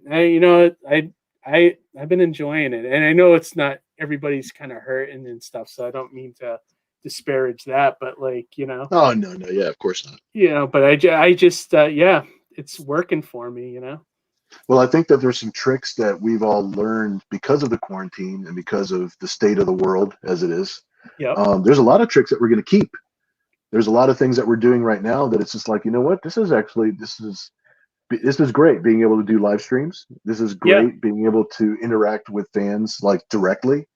I've been enjoying it, and I know it's not everybody's kind of hurting and stuff. So I don't mean to disparage that, but like, Oh, no. Yeah, of course not. But I just, it's working for me, Well, I think that there's some tricks that we've all learned because of the quarantine and because of the state of the world as it is. Yep. There's a lot of tricks that we're going to keep. There's a lot of things that we're doing right now that it's just like, you know what? This is great being able to do live streams. This is great being able to interact with fans like directly.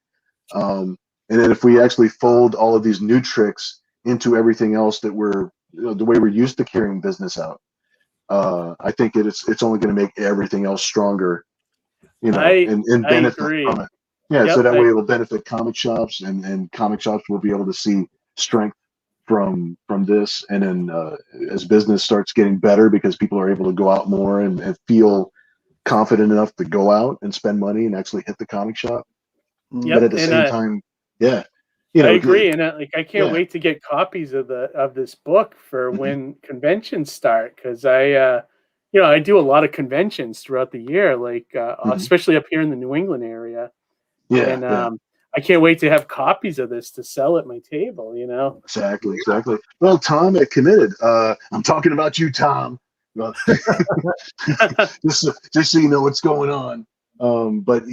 And then if we actually fold all of these new tricks into everything else that we're, the way we're used to carrying business out, I think it's only going to make everything else stronger, and benefit from it. Yeah, so that way it will benefit comic shops, and comic shops will be able to see strength from this, and then as business starts getting better because people are able to go out more and feel confident enough to go out and spend money and actually hit the comic shop. But at the same time, I agree, and I can't wait to get copies of this book for when conventions start, because I do a lot of conventions throughout the year, like especially up here in the New England area. I can't wait to have copies of this to sell at my table. Exactly. Well, Tom at Committed, I'm talking about you, Tom. Well, just so you know what's going on. But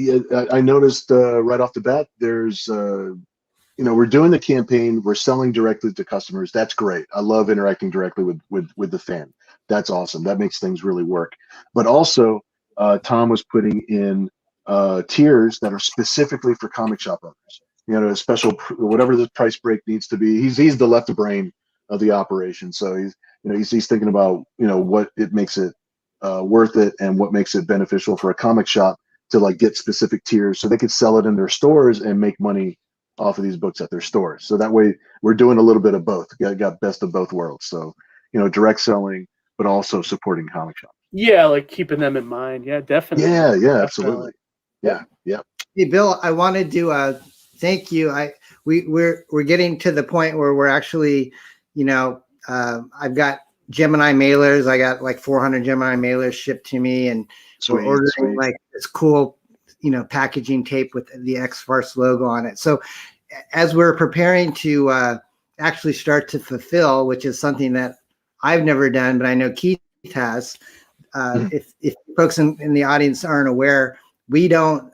I noticed right off the bat, there's we're doing the campaign. We're selling directly to customers. That's great. I love interacting directly with the fan. That's awesome. That makes things really work. But also, Tom was putting in tiers that are specifically for comic shop owners. A special, whatever the price break needs to be. He's the left brain of the operation. So he's thinking about what it makes it worth it and what makes it beneficial for a comic shop to like get specific tiers so they could sell it in their stores and make money off of these books at their stores. So that way we're doing a little bit of both. Got best of both worlds. So, direct selling, but also supporting comic shops. Yeah, like keeping them in mind. Yeah, definitely. Yeah, definitely. Absolutely. Yeah. Hey, Bill, I wanted to thank you. We're getting to the point where we're actually, I've got Gemini mailers. I got like 400 Gemini mailers shipped to me, and we're ordering like this cool, packaging tape with the X-FARCE logo on it. So as we're preparing to actually start to fulfill, which is something that I've never done, but I know Keith has. If folks in the audience aren't aware, we don't.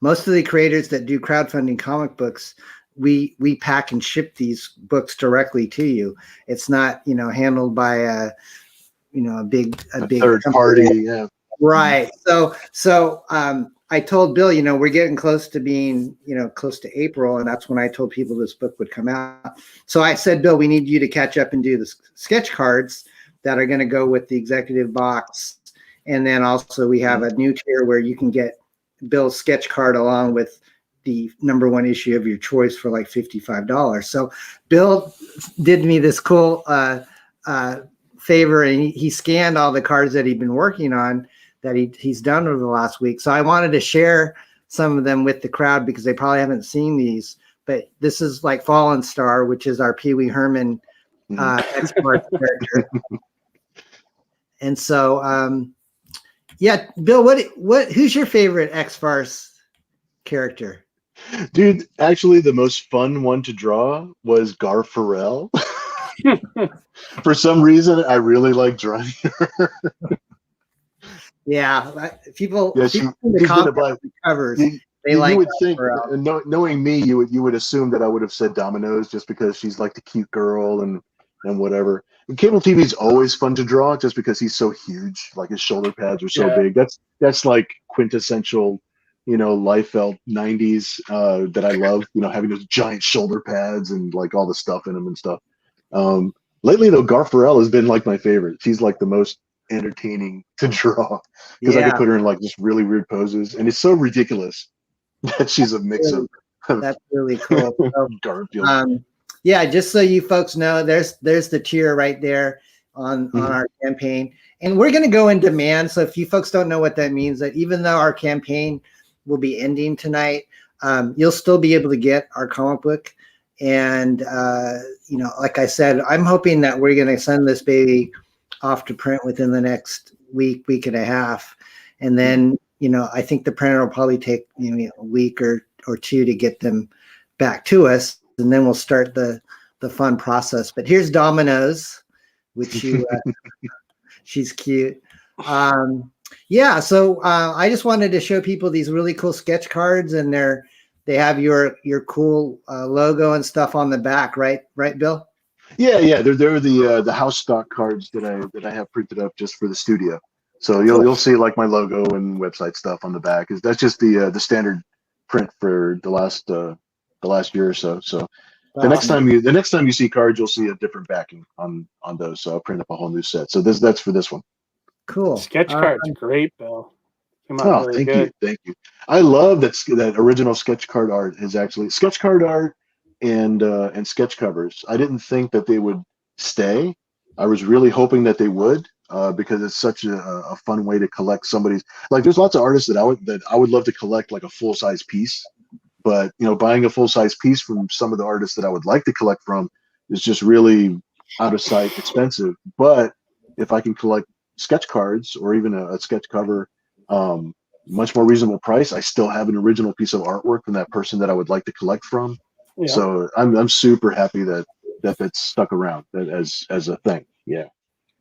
Most of the creators that do crowdfunding comic books, we pack and ship these books directly to you. It's not handled by a big third party. Yeah. Right. So I told Bill, we're getting close to being, close to April, and that's when I told people this book would come out. So I said, Bill, we need you to catch up and do the sketch cards that are going to go with the executive box. And then also we have a new tier where you can get Bill's sketch card along with the #1 issue of your choice for like $55. So Bill did me this cool favor, and he scanned all the cards that he'd been working on that he's done over the last week. So I wanted to share some of them with the crowd because they probably haven't seen these. But this is like Fallen Star, which is our Pee Wee Herman X-FARCE character. And so, yeah, Bill, who's your favorite X-FARCE character? Dude, actually, the most fun one to draw was Gar Farrell. For some reason, I really like drawing her. Yeah, people. Yeah, people in the comic covers. You would think, knowing me, you would assume that I would have said Dominoes just because she's like the cute girl and whatever. And Cable TV is always fun to draw just because he's so huge. Like his shoulder pads are so big. That's like quintessential, Liefeld 90s that I love. Having those giant shoulder pads and like all the stuff in them and stuff. Lately though, Gar Farrell has been like my favorite. She's like the most entertaining to draw because I could put her in like just really weird poses, and it's so ridiculous that she's a mix of. That's really cool. So, Garfield. Yeah, just so you folks know, there's the tier right there on our campaign, and we're going to go in demand. So if you folks don't know what that means, that even though our campaign will be ending tonight, you'll still be able to get our comic book. And like I said, I'm hoping that we're going to send this baby off to print within the next week and a half, and then I think the printer will probably take a week or two to get them back to us, and then we'll start the fun process. But here's Dominoes, which she's cute. Yeah, so I just wanted to show people these really cool sketch cards, and they have your cool logo and stuff on the back, right, Bill? Yeah, they're the house stock cards that I have printed up just for the studio. So you'll see like my logo and website stuff on the back. That's just the standard print for the last year or so. So the next time you see cards, you'll see a different backing on those. So I'll print up a whole new set. So that's for this one. Cool. Sketch cards, great, Bill. Thank you. I love that original sketch card art is actually sketch card art and sketch covers. I didn't think that they would stay. I was really hoping that they would because it's such a fun way to collect somebody's. Like, there's lots of artists that I would love to collect like a full size piece, but buying a full size piece from some of the artists that I would like to collect from is just really out of sight expensive. But if I can collect sketch cards or even a sketch cover, much more reasonable price, I still have an original piece of artwork from that person that I would like to collect from. Yeah. So I'm super happy that that's stuck around as a thing.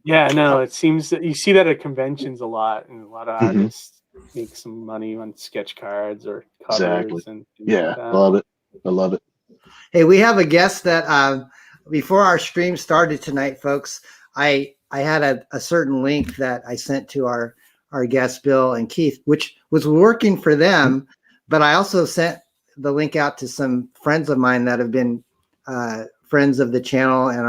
Yeah, no, it seems that you see that at conventions a lot, and a lot of artists make some money on sketch cards or covers. Exactly. And like I love it. Hey, we have a guest that before our stream started tonight, folks, I had a certain link that I sent to our guests, Bill and Keith, which was working for them, but I also sent the link out to some friends of mine that have been friends of the channel and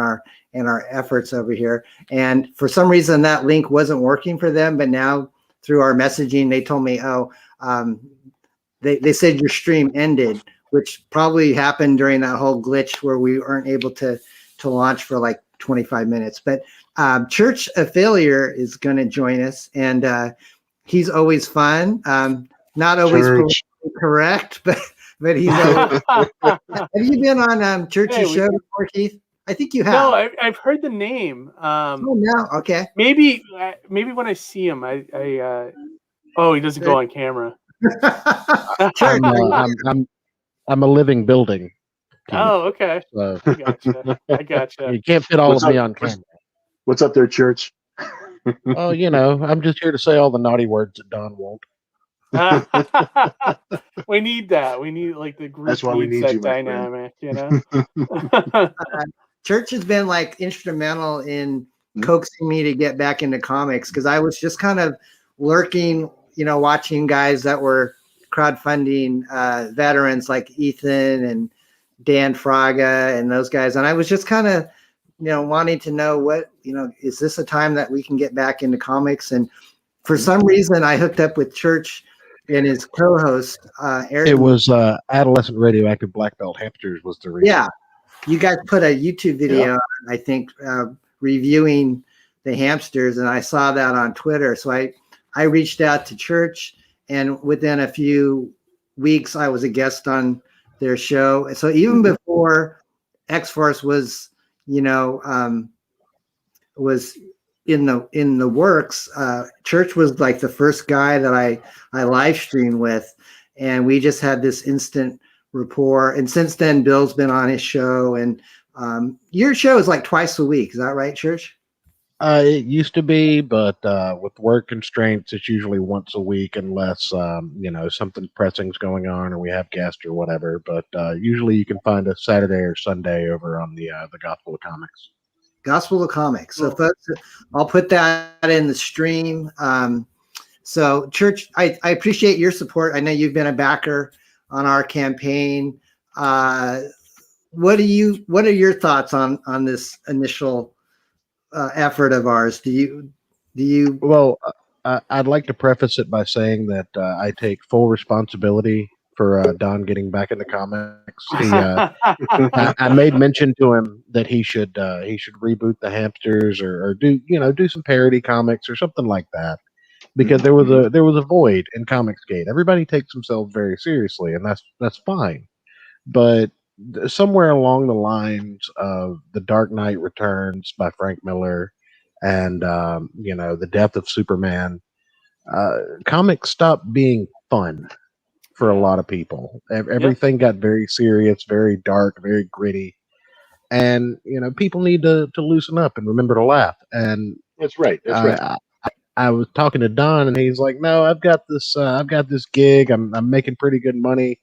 our efforts over here. And for some reason that link wasn't working for them, but now through our messaging, they told me, they said your stream ended, which probably happened during that whole glitch where we weren't able to launch for like 25 minutes. But Church of Failure is going to join us, and he's always fun. Not always correct, but he's always. Have you been on Church's show before, Keith? I think you have. No, I've heard the name. No, okay. Maybe when I see him, he doesn't go on camera. I'm a living building. Oh, okay. So, I gotcha. You can't fit all of me on camera. What's up there, Church? Oh, I'm just here to say all the naughty words that Don won't. We need that. We need like the group. That's why we need that you, dynamic, Church has been like instrumental in coaxing me to get back into comics, because I was just kind of lurking, watching guys that were crowdfunding veterans like Ethan and Dan Fraga and those guys. And I was just kind of, wanting to know what, is this a time that we can get back into comics? And for some reason, I hooked up with Church and his co-host, Eric. It was Adolescent Radioactive Black Belt Hamsters was the reason. Yeah. You guys put a YouTube video on, I think, reviewing the hamsters, and I saw that on Twitter. So I reached out to Church, and within a few weeks, I was a guest on their show. So even before X-FARCE was, was in the works, Church was like the first guy that I live streamed with, and we just had this instant rapport. And since then, Bill's been on his show, and your show is like twice a week. Is that right, Church? It used to be, but with work constraints, it's usually once a week unless, something pressing's going on or we have guests or whatever. But usually you can find us Saturday or Sunday over on the Gospel of Comics. Gospel of Comics. So folks, I'll put that in the stream. So Church, I appreciate your support. I know you've been a backer on our campaign. What are your thoughts on this initial effort of ours? Do you? Well, I'd like to preface it by saying that I take full responsibility for Don getting back into comics. I made mention to him that he should reboot the hamsters or do some parody comics or something like that, because there was a void in Comicsgate. Everybody takes themselves very seriously, and that's fine, but somewhere along the lines of The Dark Knight Returns by Frank Miller and the death of Superman, comics stopped being fun for a lot of people. Everything got very serious, very dark, very gritty, and people need to loosen up and remember to laugh. And that's right. I was talking to Don, and he's like, "No, I've got this gig. I'm making pretty good money,"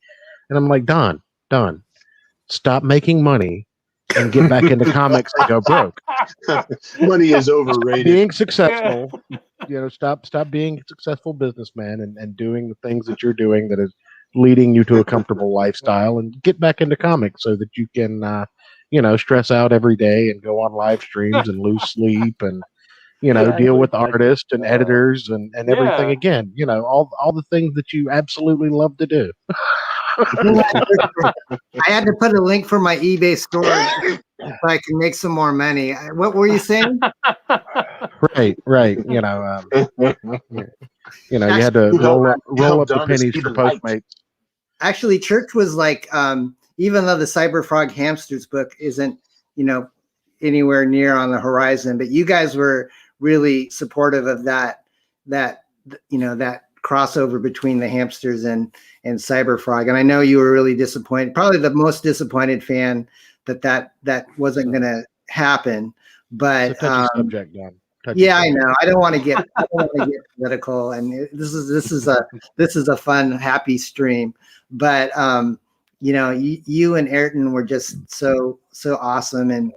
and I'm like, Don, stop making money and get back into comics and go broke. Money is overrated. Being successful, stop being a successful businessman and doing the things that you're doing that is leading you to a comfortable lifestyle, and get back into comics so that you can, stress out every day and go on live streams and lose sleep and, deal with artists and editors and everything again. All the things that you absolutely love to do. I had to put a link for my eBay store so I can make some more money. What were you saying? Right. You had to roll up the pennies for Postmates. Actually, Church was like, even though the Cyberfrog Hamsters book isn't, anywhere near on the horizon, but you guys were really supportive of that crossover between the hamsters and Cyberfrog. And I know you were really disappointed, probably the most disappointed fan that wasn't going to happen. But it's a touchy subject, Don. I know. I don't want to get political, and this is a fun, happy stream. But you and Ayrton were just so awesome, and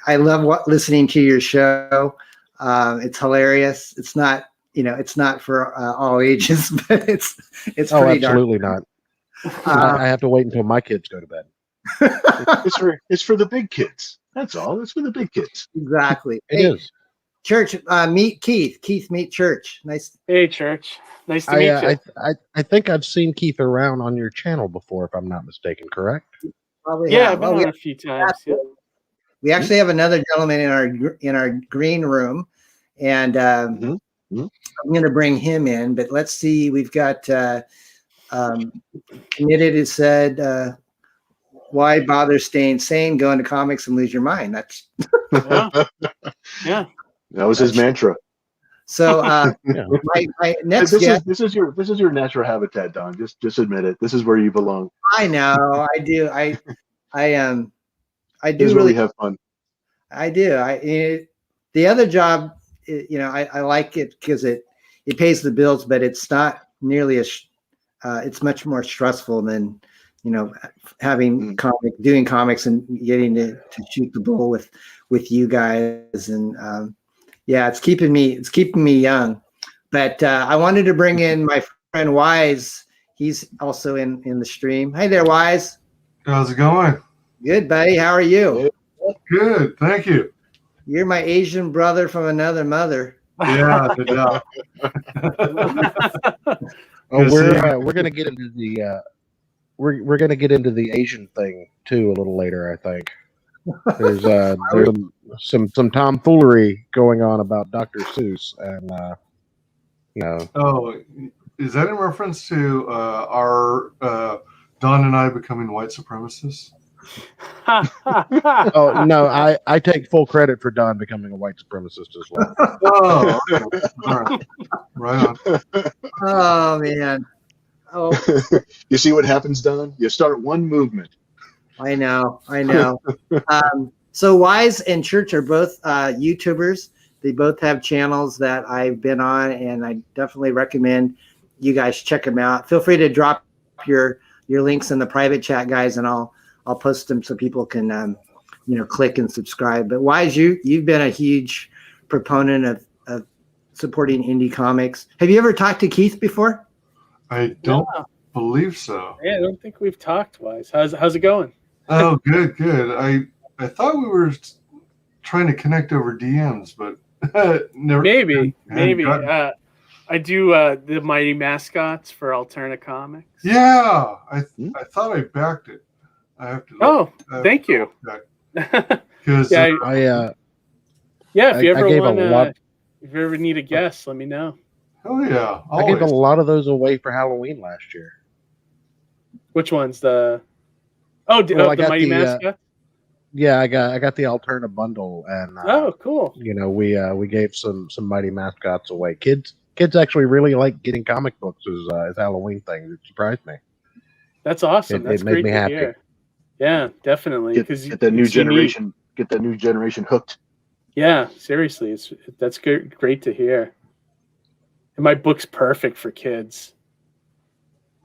I love listening to your show. It's hilarious. It's not for all ages, but it's pretty absolutely dark. Not. I have to wait until my kids go to bed. It's for the big kids. That's all. It's for the big kids. Exactly. It is. Church, meet Keith. Keith, meet Church. Nice. Hey, Church. Nice to meet you. I think I've seen Keith around on your channel before, if I'm not mistaken. Correct? Probably I've been on a few times. Yeah. We actually have another gentleman in our green room, and I'm going to bring him in. But let's see. We've got Committed has said, why bother staying sane? Go into comics and lose your mind. That's yeah. That was his mantra. So my next guest. This is your natural habitat, Don. Just admit it. This is where you belong. I know. I do. I do really have fun. I do. The other job, I like it because it pays the bills, but it's not nearly as. It's much more stressful than having doing comics and getting to shoot the bull with you guys, and it's keeping me young. But I wanted to bring in friend Wise, he's also in the stream. Hey there, Wise. How's it going? Good, buddy. How are you? Good, thank you. You're my Asian brother from another mother. Yeah, yeah. We're gonna get into the we're gonna get into the Asian thing too a little later. I think there's some tomfoolery going on about Dr. Seuss, and Oh, is that in reference to our Don and I becoming white supremacists? Oh no, I take full credit for Don becoming a white supremacist as well. Oh, okay. All right, right on. Oh man. Oh, You see what happens, Don? You start one movement. I know. So Wise and Church are both YouTubers. They both have channels that I've been on, and I definitely recommend you guys check them out. Feel free to drop your links in the private chat, guys, and I'll post them so people can click and subscribe. But Wise, you've been a huge proponent of supporting indie comics. Have you ever talked to Keith before? I don't believe so. Yeah, I don't think we've talked, Wise. How's it going? Oh, good. I thought we were trying to connect over DMs, but never. Maybe. I do the Mighty Mascots for Alterna Comics. Yeah, I thought I backed it. I have to. Thank you. Because if you ever need a guest, let me know. Oh yeah, I gave a lot of those away for Halloween last year. Which one's the? The Mighty Mascots. Yeah, I got the Alterna bundle, and cool. We gave some Mighty Mascots away. Kids actually really like getting comic books as Halloween things. It surprised me. That's awesome. That's made great me to happy. hear. Yeah, definitely. Get that new generation. Get that new generation hooked. Yeah, seriously, that's great to hear. And my book's perfect for kids.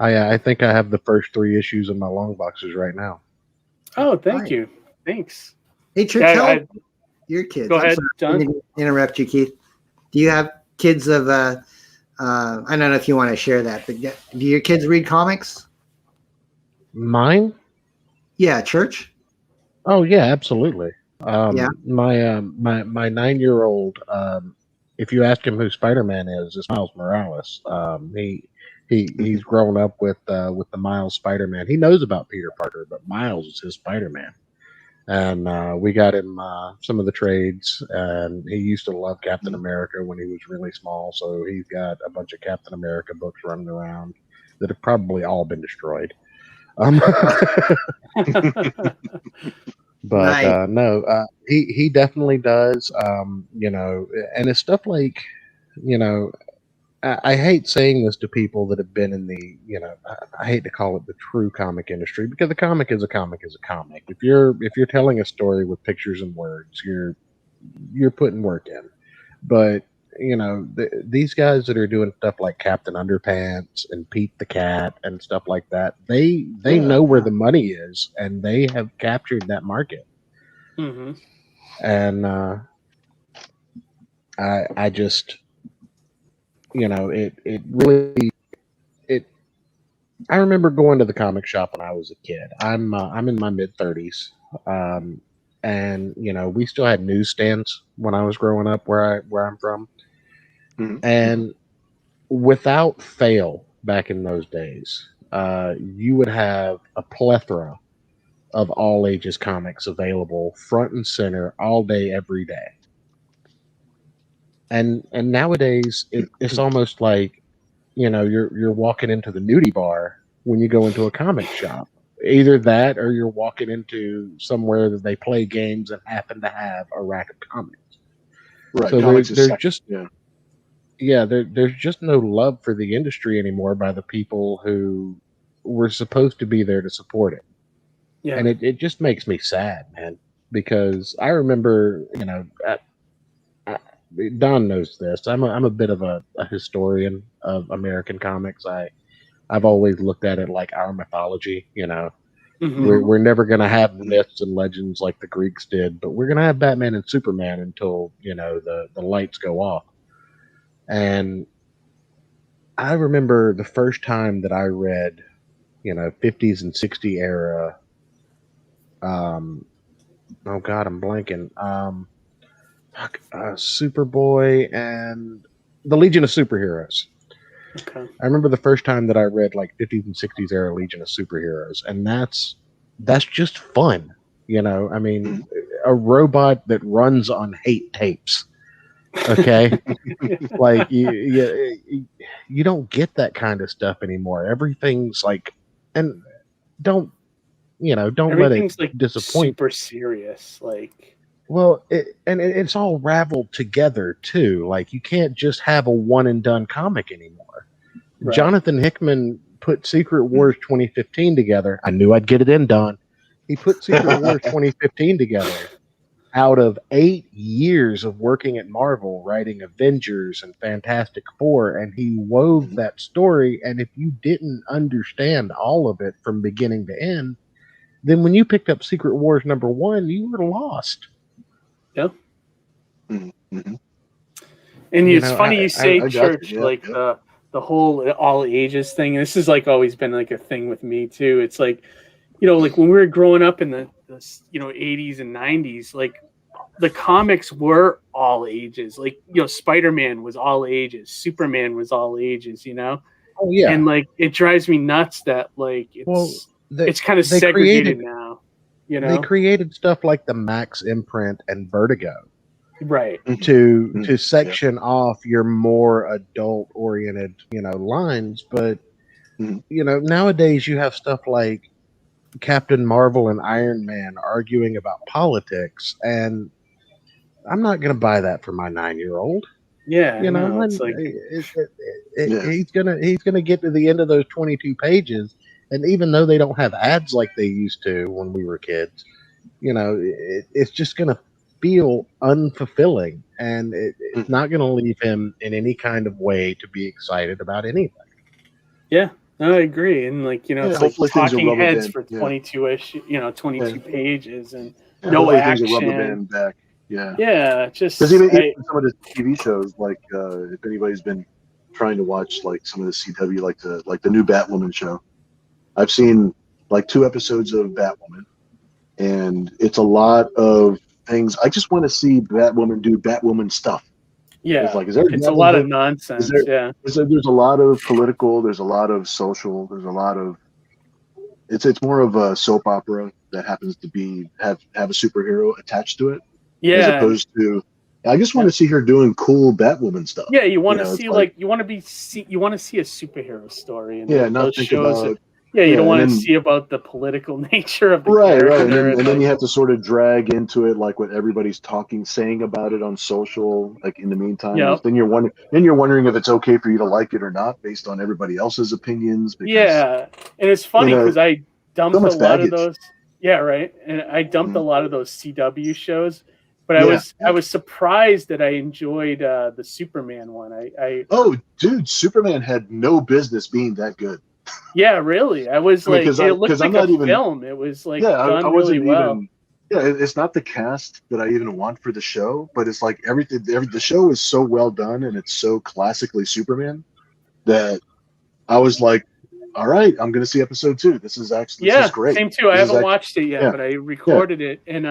I think I have the first 3 issues in my long boxes right now. Oh, thank you. Thanks. Hey, Church, your kids. Go ahead, John. Interrupt you, Keith. Do you have kids of? I don't know if you want to share that, but do your kids read comics? Mine? Yeah, Church. Oh yeah, absolutely. Yeah. My 9-year-old. If you ask him who Spider-Man is, it's Miles Morales. He's grown up with the Miles Spider-Man. He knows about Peter Parker, but Miles is his Spider-Man. And we got him some of the trades, and he used to love Captain America when he was really small. So he's got a bunch of Captain America books running around that have probably all been destroyed. But no, he definitely does. And it's stuff like, I hate saying this to people that have been in the, I hate to call it the true comic industry, because a comic is a comic is a comic. If you're telling a story with pictures and words, you're putting work in. But these guys that are doing stuff like Captain Underpants and Pete the Cat and stuff like that, they know where the money is, and they have captured that market. Mm-hmm. And I just, it really. I remember going to the comic shop when I was a kid. I'm in my mid-30s, and we still had newsstands when I was growing up where I'm from. Mm-hmm. And without fail, back in those days, you would have a plethora of all ages comics available front and center all day, every day. And nowadays, it's almost like, you're walking into the nudie bar when you go into a comic shop. Either that, or you're walking into somewhere that they play games and happen to have a rack of comics. Right. So Comics there's is just there's just no love for the industry anymore by the people who were supposed to be there to support it. Yeah. And it just makes me sad, man, because I remember, Don knows this. I'm a bit of a historian of American comics. I've always looked at it like our mythology. Mm-hmm. We're never going to have myths and legends like the Greeks did, but we're going to have Batman and Superman until the lights go off. And I remember the first time that I read, 50s and 60s era. Oh God, I'm blanking. Superboy and the Legion of Superheroes. Okay. I remember the first time that I read like 50s and 60s era Legion of Superheroes, and that's just fun. I mean, a robot that runs on hate tapes. Okay, like you don't get that kind of stuff anymore. Everything's like, and don't let it Everything's like disappoint. super serious. Like, Well, it's all raveled together too. Like you can't just have a one and done comic anymore. Right. Jonathan Hickman put Secret Wars 2015 together. I knew I'd get it in, Don. He put Secret Wars 2015 together out of 8 years of working at Marvel, writing Avengers and Fantastic Four, and he wove that story. And if you didn't understand all of it from beginning to end, then when you picked up Secret Wars #1, you were lost. yeah. Mm-hmm. And it's funny you say, I got Church, you. like the whole all ages thing. This has like always been like a thing with me too. It's like, like when we were growing up in the 80s and 90s, like the comics were all ages. Like, Spider-Man was all ages, Superman was all ages, Oh yeah. And like it drives me nuts that like it's kind of segregated now. They created stuff like the Max imprint and Vertigo, right? To section off your more adult oriented, lines. But nowadays you have stuff like Captain Marvel and Iron Man arguing about politics, and I'm not going to buy that for my 9-year-old. Yeah, it's like he's gonna get to the end of those 22 pages, and even though they don't have ads like they used to when we were kids, it's just gonna feel unfulfilling, and it's not gonna leave him in any kind of way to be excited about anything. Yeah, no, I agree, and like it's like talking heads for 22-ish, 22 pages, and no action. Things are rubber band back. Yeah, just because even some of the TV shows, like if anybody's been trying to watch like some of the CW, like the new Batwoman show, I've seen like 2 episodes of Batwoman, and it's a lot of things. I just want to see Batwoman do Batwoman stuff. Yeah, it's like, it's a lot of nonsense. There's a lot of political. There's a lot of social. There's a lot of. It's more of a soap opera that happens to have a superhero attached to it. Yeah. As opposed to, I just want to see her doing cool Batwoman stuff. Yeah, you want to see you want to see a superhero story. And not think about. You don't want to see about the political nature of the character. Right, and then you have to sort of drag into it like what everybody's saying about it on social. Like in the meantime, then you're wondering if it's okay for you to like it or not based on everybody else's opinions. Because, and it's funny because I dumped a lot of those. Yeah, right. And I dumped a lot of those CW shows. But I was surprised that I enjoyed the Superman one. Dude, Superman had no business being that good. Yeah, really. I was like, it looked like a film. It was like done really well. It's not the cast that I even want for the show, but it's like everything. The show is so well done and it's so classically Superman that I was like, all right, I'm going to see episode 2. This is great. Same too. I haven't watched it yet, but I recorded it and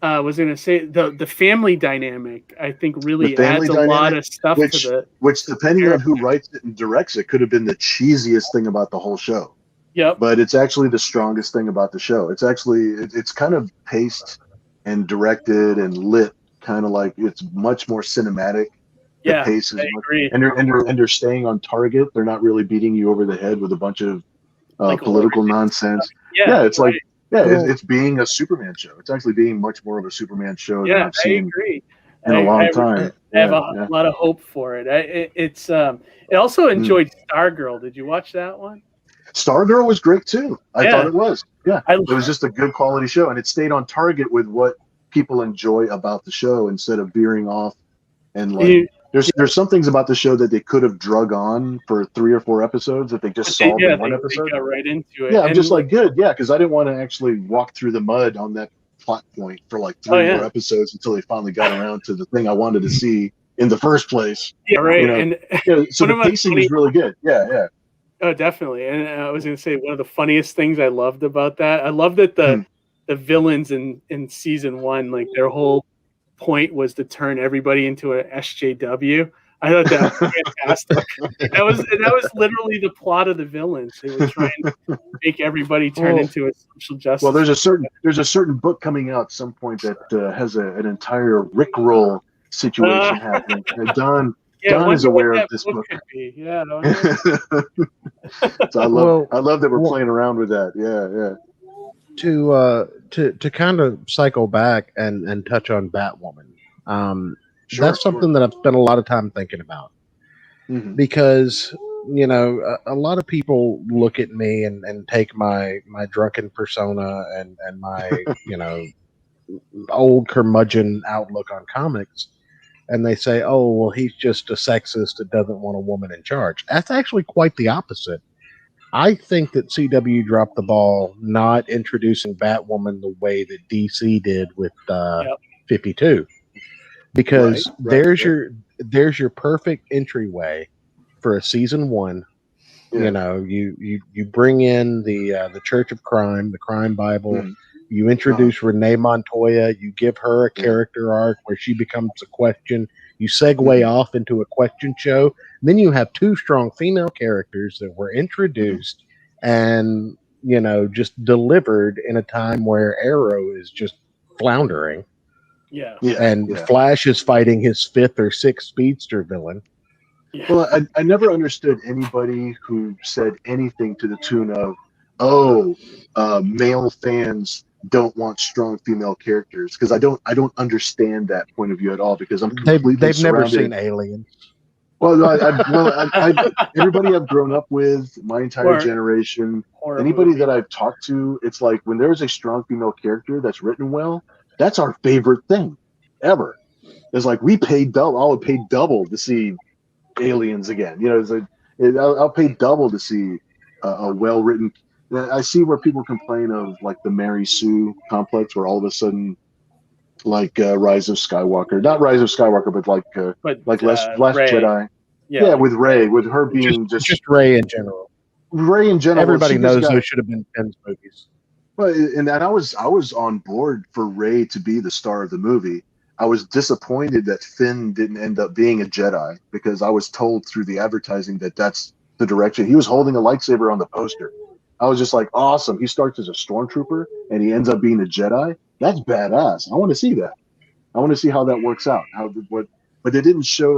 I was going to say the family dynamic, I think, really adds a lot of stuff which depending on who writes it and directs it, could have been the cheesiest thing about the whole show. Yep. But it's actually the strongest thing about the show. It's actually, it's kind of paced and directed and lit, kind of like it's much more cinematic. Yeah, the pace is I agree. And they're staying on target. They're not really beating you over the head with a bunch of political nonsense. Yeah, it's like. Yeah, it's being a Superman show. It's actually being much more of a Superman show than I've seen in a long time. I have a lot of hope for it. It also enjoyed Stargirl. Did you watch that one? Stargirl was great too. I thought it was. Yeah, it was just a good quality show, and it stayed on target with what people enjoy about the show instead of veering off and like. There's some things about the show that they could have drug on for 3 or 4 episodes that they just solved in one episode. They got right into it. Yeah, I'm just like, good. Yeah, because I didn't want to actually walk through the mud on that plot point for like 3 more episodes until they finally got around to the thing I wanted to see in the first place. Yeah, right. You know? And So the pacing is really good. Yeah. Oh, definitely. And I was going to say one of the funniest things I loved about that. I love that the villains in season 1, like their whole point was to turn everybody into a SJW. I thought that was fantastic. that was literally the plot of the villains. They were trying to make everybody turn into a social justice. Well, there's a certain book coming out at some point that has an entire Rickroll situation happening. And Don is aware of this book. Yeah. So I love that we're playing around with that. Yeah. To kind of cycle back and touch on Batwoman. That's something that I've spent a lot of time thinking about, because a lot of people look at me and take my drunken persona and my old curmudgeon outlook on comics, and they say, oh, well, he's just a sexist that doesn't want a woman in charge. That's actually quite the opposite. I think that CW dropped the ball not introducing Batwoman the way that DC did with 52. Because there's your perfect entryway for a season 1. Yeah. You bring in the Church of Crime, the Crime Bible. You introduce Renee Montoya. You give her a character arc where she becomes a question. You segue off into a question show. Then you have 2 strong female characters that were introduced and just delivered in a time where Arrow is just floundering. Yeah. Flash is fighting his 5th or 6th speedster villain. Yeah. Well, I never understood anybody who said anything to the tune of, male fans don't want strong female characters, because I don't understand that point of view at all, because I'm completely they've never seen Aliens. Well, everybody I've grown up with, my entire generation, anybody that I've talked to, it's like when there's a strong female character that's written well, that's our favorite thing ever. It's like I would pay double to see Aliens again. It's like I'll pay double to see a well-written. I see where people complain of like the Mary Sue complex, where all of a sudden, like Rise of Skywalker, not Rise of Skywalker, but Last Jedi. Yeah, with Rey, with her being just Rey in general. Everybody knows those should have been Penn's movies. Well, and I was on board for Rey to be the star of the movie. I was disappointed that Finn didn't end up being a Jedi, because I was told through the advertising that that's the direction. He was holding a lightsaber on the poster. I was just like, awesome. He starts as a stormtrooper and he ends up being a Jedi. That's badass. I want to see that. I want to see how that works out. But they didn't show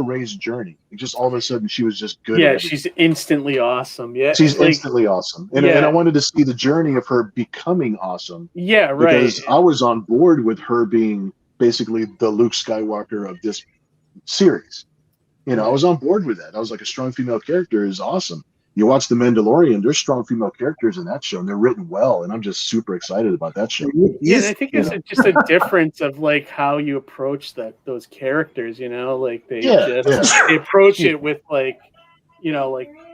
Rey's journey. It just all of a sudden she was just good. Yeah, she's instantly awesome. Yeah, she's instantly awesome, and I wanted to see the journey of her becoming awesome. Yeah, right. Because I was on board with her being basically the Luke Skywalker of this series. I was on board with that. I was like, a strong female character is awesome. You watch The Mandalorian, there's strong female characters in that show, and they're written well, and I'm just super excited about that show. Yeah, and I think there's just a difference of like how you approach those characters, like they approach it with like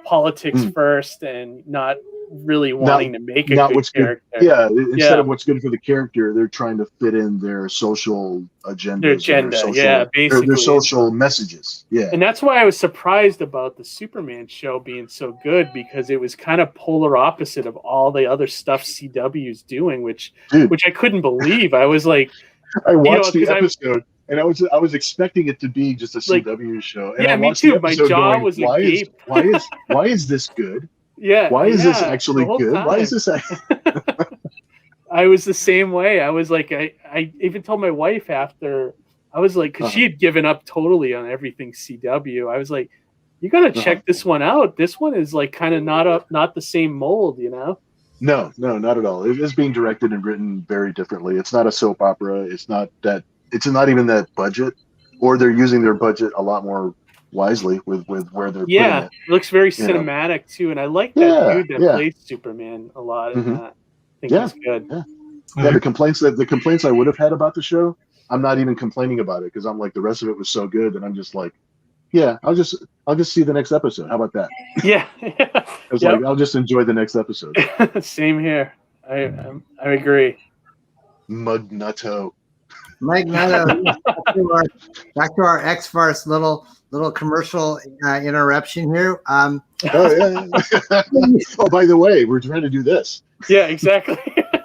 politics first, and not really wanting to make a good character. Yeah, instead of what's good for the character, they're trying to fit in their social agenda. Basically. Their social messages. Yeah. And that's why I was surprised about the Superman show being so good, because it was kind of polar opposite of all the other stuff CW's doing, which I couldn't believe. I was like, I watched the episode. And I was expecting it to be just a CW show. And me too. My jaw was agape. Why is this good? Yeah. Why is this actually good? Time. Why is this? I was the same way. I was like, I even told my wife after, I was like, because she had given up totally on everything CW. I was like, you got to check this one out. This one is like kind of not the same mold, No, not at all. It's being directed and written very differently. It's not a soap opera. It's not even that budget, or they're using their budget a lot more wisely with where they're putting it. It looks very cinematic too, and I like that dude that plays Superman a lot in that. I think it's good. Yeah, the complaints I would have had about the show, I'm not even complaining about it, because I'm like, the rest of it was so good, and I'm just like, I'll just see the next episode. How about that? Yeah. I was like, I'll just enjoy the next episode. Same here. I agree. Mugnutto. Mike Meadow, back to our X-FARCE little commercial interruption here. Oh, yeah. Oh, by the way, we're trying to do this. Yeah, exactly.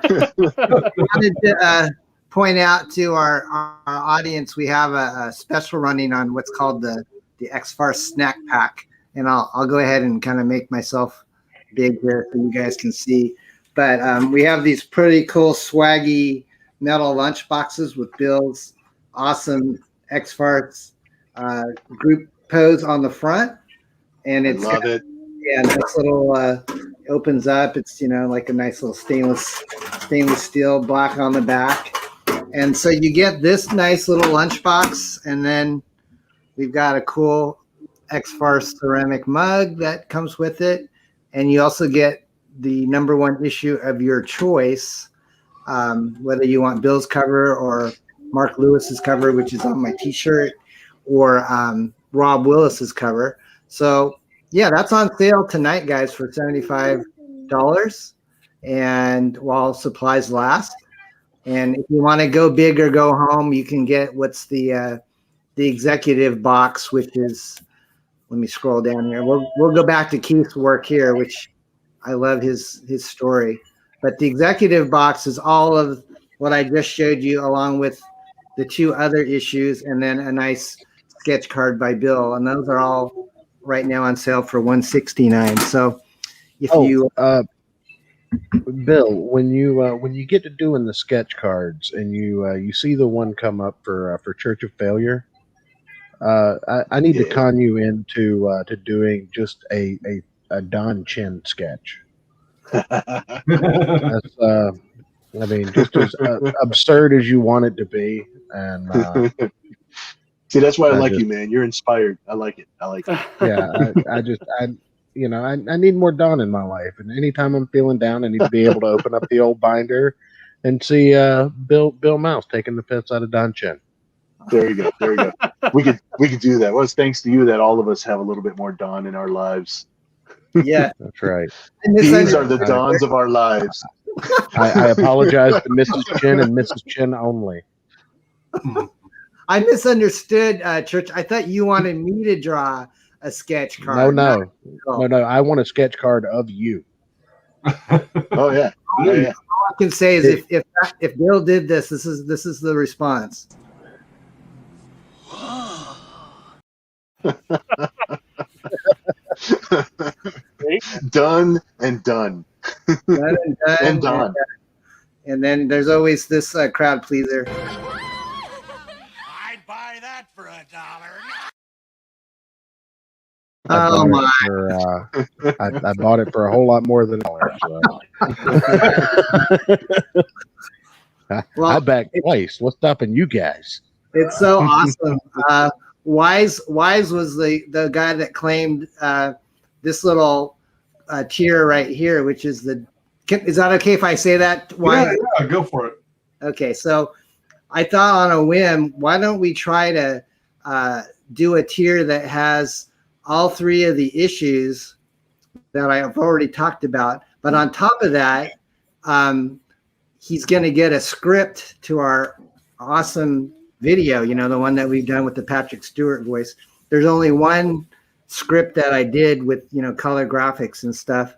I wanted to point out to our audience, we have a special running on what's called the X-FARCE snack pack. And I'll go ahead and kind of make myself big here so you guys can see. But we have these pretty cool swaggy metal lunch boxes with Bill's awesome X-FARCE group pose on the front. And it's love it. Yeah, nice little opens up. It's like a nice little stainless steel block on the back. And so you get this nice little lunchbox, and then we've got a cool X-FARCE ceramic mug that comes with it. And you also get the #1 issue of your choice, whether you want Bill's cover or Mark Lewis's cover, which is on my t-shirt, or Rob Willis's cover. So yeah, that's on sale tonight, guys, for $75, and while supplies last. And if you want to go big or go home, you can get what's the executive box, which is, let me scroll down here. We'll go back to Keith's work here, which I love his story. But the executive box is all of what I just showed you, along with the 2 other issues, and then a nice sketch card by Bill. And those are all right now on sale for $169. So if Bill, when you get to doing the sketch cards and you see the one come up for Church of Failure, I need to con you into to doing just a Don Chen sketch. That's I mean, just as absurd as you want it to be, and see, that's why I like you, man. You're inspired. I like it. Yeah, I need more Don in my life, and anytime I'm feeling down, I need to be able to open up the old binder and see Bill Mouse taking the piss out of Don Chen. There you go. We could do that. Well, it's thanks to you that all of us have a little bit more Don in our lives. Yeah, that's right. These are the Dons of our lives. I apologize to Mrs. Chen and Mrs. Chen only. I misunderstood, Church. I thought you wanted me to draw a sketch card. No. I want a sketch card of you. Oh yeah. All I can say is if Bill did this is the response. Done and done. Done and done. And done. And then there's always this crowd pleaser. I'd buy that for $1. Oh my! I bought it for a whole lot more than $1. So. Well, I backed twice. What's stopping you guys? It's so awesome. Wise was the guy that claimed this little tier right here, which is the. Is that okay if I say that? Yeah, go for it. Okay, so I thought on a whim, why don't we try to do a tier that has all 3 of the issues that I've already talked about, but on top of that, he's going to get a script to our awesome video, the one that we've done with the Patrick Stewart voice. There's only one script that I did with, color graphics and stuff,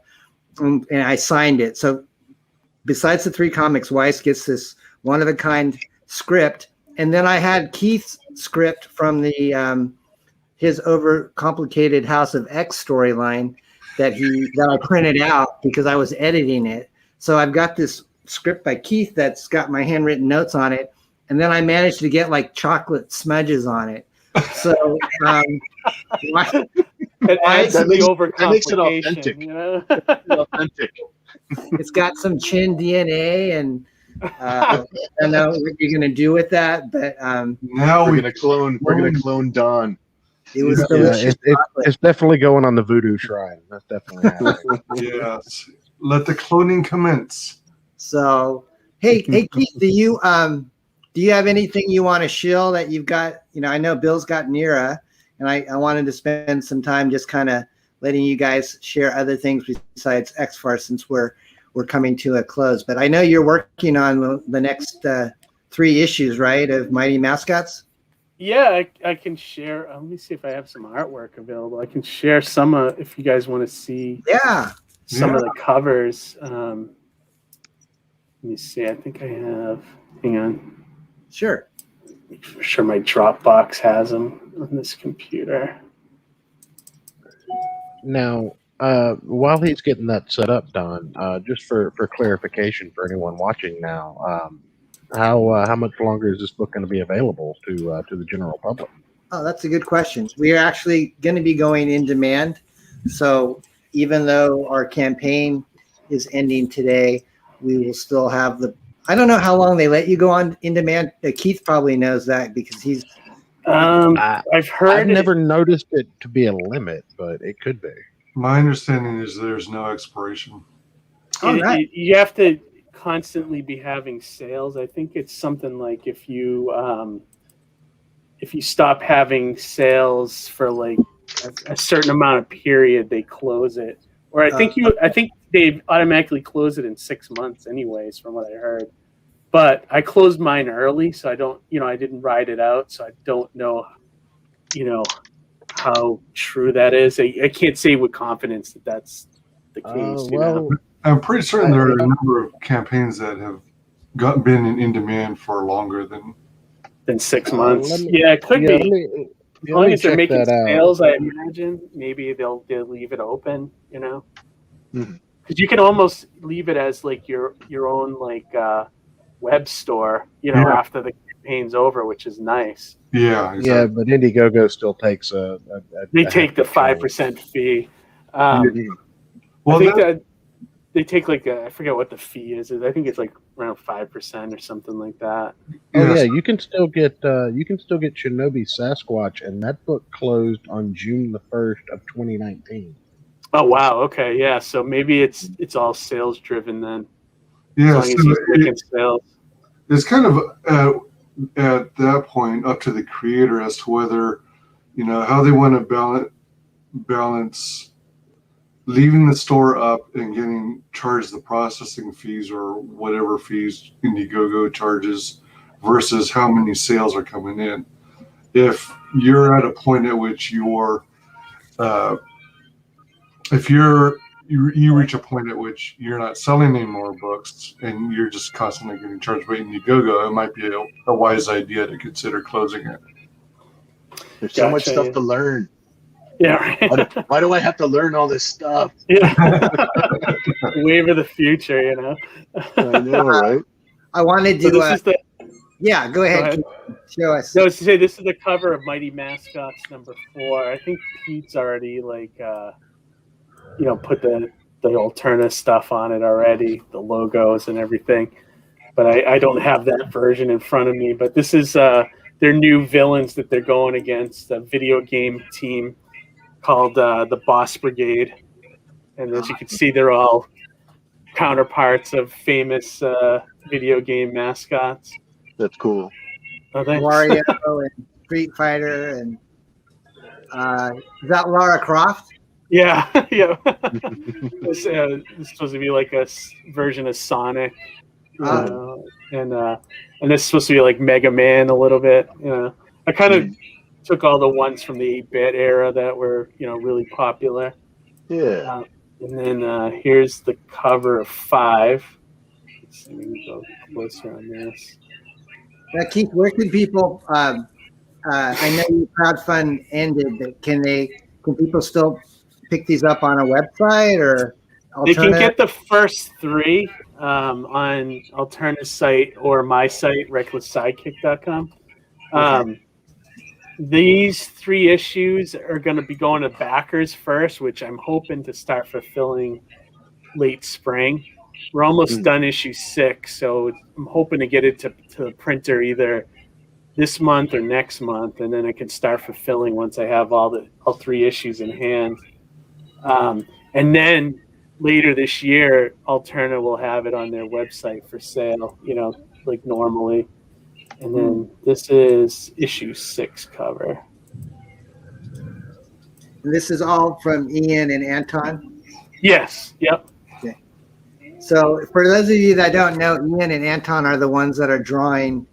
and I signed it. So besides the 3 comics, Weiss gets this one-of-a-kind script, and then I had Keith's script from the his overcomplicated House of X storyline that I printed out because I was editing it. So I've got this script by Keith that's got my handwritten notes on it, and then I managed to get like chocolate smudges on it. So that makes it authentic. Authentic. It's got some Chin DNA, and I don't know what you're gonna do with that, but now we're gonna clone Don. It was delicious. It's definitely going on the voodoo shrine. That's definitely happening. Yes. Let the cloning commence. So, hey Keith, do you have anything you want to shill that you've got? I know Bill's got Nira, and I wanted to spend some time just kind of letting you guys share other things besides X-FARCE since we're coming to a close. But I know you're working on the next 3 issues, right, of Mighty Mascots? Yeah, I can share. Let me see if I have some artwork available. I can share some if you guys want to see. Yeah. Some of the covers. Let me see. I think I have. Hang on. Sure. I'm sure my Dropbox has them on this computer. Now, while he's getting that set up, Don, just for clarification for anyone watching now, how much longer is this book going to be available to the general public? Oh, that's a good question. We are actually going to be going in demand. So even though our campaign is ending today, we will still have the. I don't know how long they let you go on in demand. Keith probably knows that because he's. I've heard. I've never noticed it to be a limit, but it could be. My understanding is there's no expiration. You have to constantly be having sales. I think it's something like if you stop having sales for like a certain amount of period, they close it. Or I think they automatically close it in 6 months anyways, from what I heard. But I closed mine early, so I don't, I didn't ride it out, so I don't know, how true that is. I can't say with confidence that that's the case. I'm pretty certain there are a number of campaigns that have been in demand for longer than 6 months. It could be. As long as they're making sales, I imagine maybe they'll leave it open. Because you can almost leave it as like your own like web store. After the campaign's over, which is nice. Yeah. Exactly. Yeah, but Indiegogo still takes They take the 5% fee. Well, I think that they take like I forget what the fee is. I think it's like around 5% or something like that. Oh yeah, you can still get Shinobi Sasquatch, and that book closed on June 1st of 2019. Oh wow, okay, yeah. So maybe it's all sales driven then. Yeah, as long as he's making sales. It's kind of at that point up to the creator as to whether how they want to balance leaving the store up and getting charged the processing fees or whatever fees Indiegogo charges versus how many sales are coming in. If you're at a point at which you reach a point at which you're not selling any more books and you're just constantly getting charged by Indiegogo, it might be a wise idea to consider closing it. There's so much stuff to learn. Yeah. Right. Why do I have to learn all this stuff? Yeah. Wave of the future, I know, right? I wanted to. So go ahead. Show us. No, to say this is the cover of Mighty Mascots #4. I think Pete's already put the Alterna stuff on it already, the logos and everything. But I don't have that version in front of me. But this is their new villains that they're going against, a video game team called the Boss Brigade. And as you can see, they're all counterparts of famous video game mascots. That's cool. Oh, thanks. Wario and Street Fighter and is that Lara Croft? Yeah. This is supposed to be like a version of Sonic, and this is supposed to be like Mega Man a little bit. I kind of took all the ones from the 8-bit era that were really popular. Yeah. And then here's the cover of 5. Let's see, let me go closer on this. Now, Keith, where can people? I know your crowdfund ended, but can people still pick these up on a website or? They can get the first 3 on Alterna's site or my site, recklesssidekick.com. These 3 issues are going to be going to backers first, which I'm hoping to start fulfilling late spring. We're almost done issue 6, so I'm hoping to get it to the printer either this month or next month, and then I can start fulfilling once I have all 3 issues in hand. And then later this year, Alterna will have it on their website for sale, like normally. And then this is issue 6 cover. And this is all from Ian and Anton? Yes. Yep. Okay. So for those of you that don't know, Ian and Anton are the ones that are drawing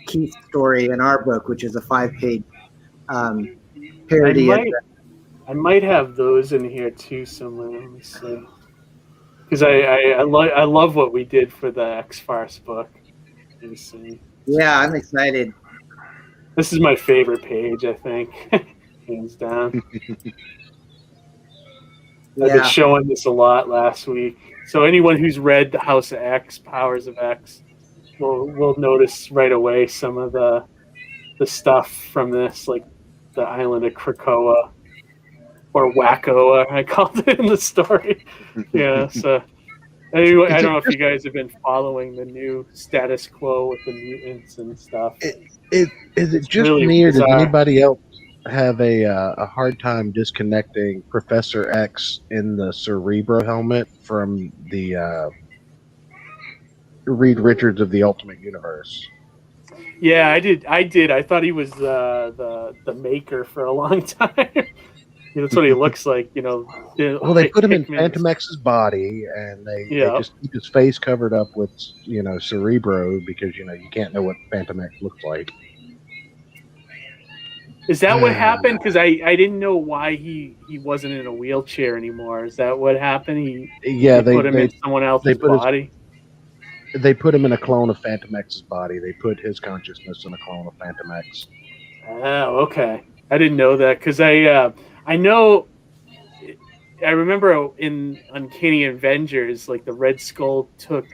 Keith's story in our book, which is a 5-page parody. I might have those in here too somewhere. Let me see. Because I love what we did for the X-FARCE book. Let me see. Yeah, I'm excited. This is my favorite page, I think, hands down. I've been showing this a lot last week. So anyone who's read the House of X, Powers of X, will notice right away some of the stuff from this, like the island of Krakoa, or Wackoa, I called it in the story. Yeah, so anyway, I don't know if you guys have been following the new status quo with the mutants and stuff. Is it just really me, or bizarre. does anybody else have a hard time disconnecting Professor X in the Cerebro helmet from the Reed Richards of the Ultimate Universe? Yeah, I did. I thought he was the maker for a long time. That's what he looks like, Well, they put him in Phantom X's body, and they just keep his face covered up with, Cerebro, because, you can't know what Phantom X looks like. Is that what happened? Because I didn't know why he wasn't in a wheelchair anymore. Is that what happened? They put him in someone else's body? They put him in a clone of Phantom X's body. They put his consciousness in a clone of Phantom X. Oh, okay. I didn't know that, because I remember in Uncanny Avengers, like the Red Skull took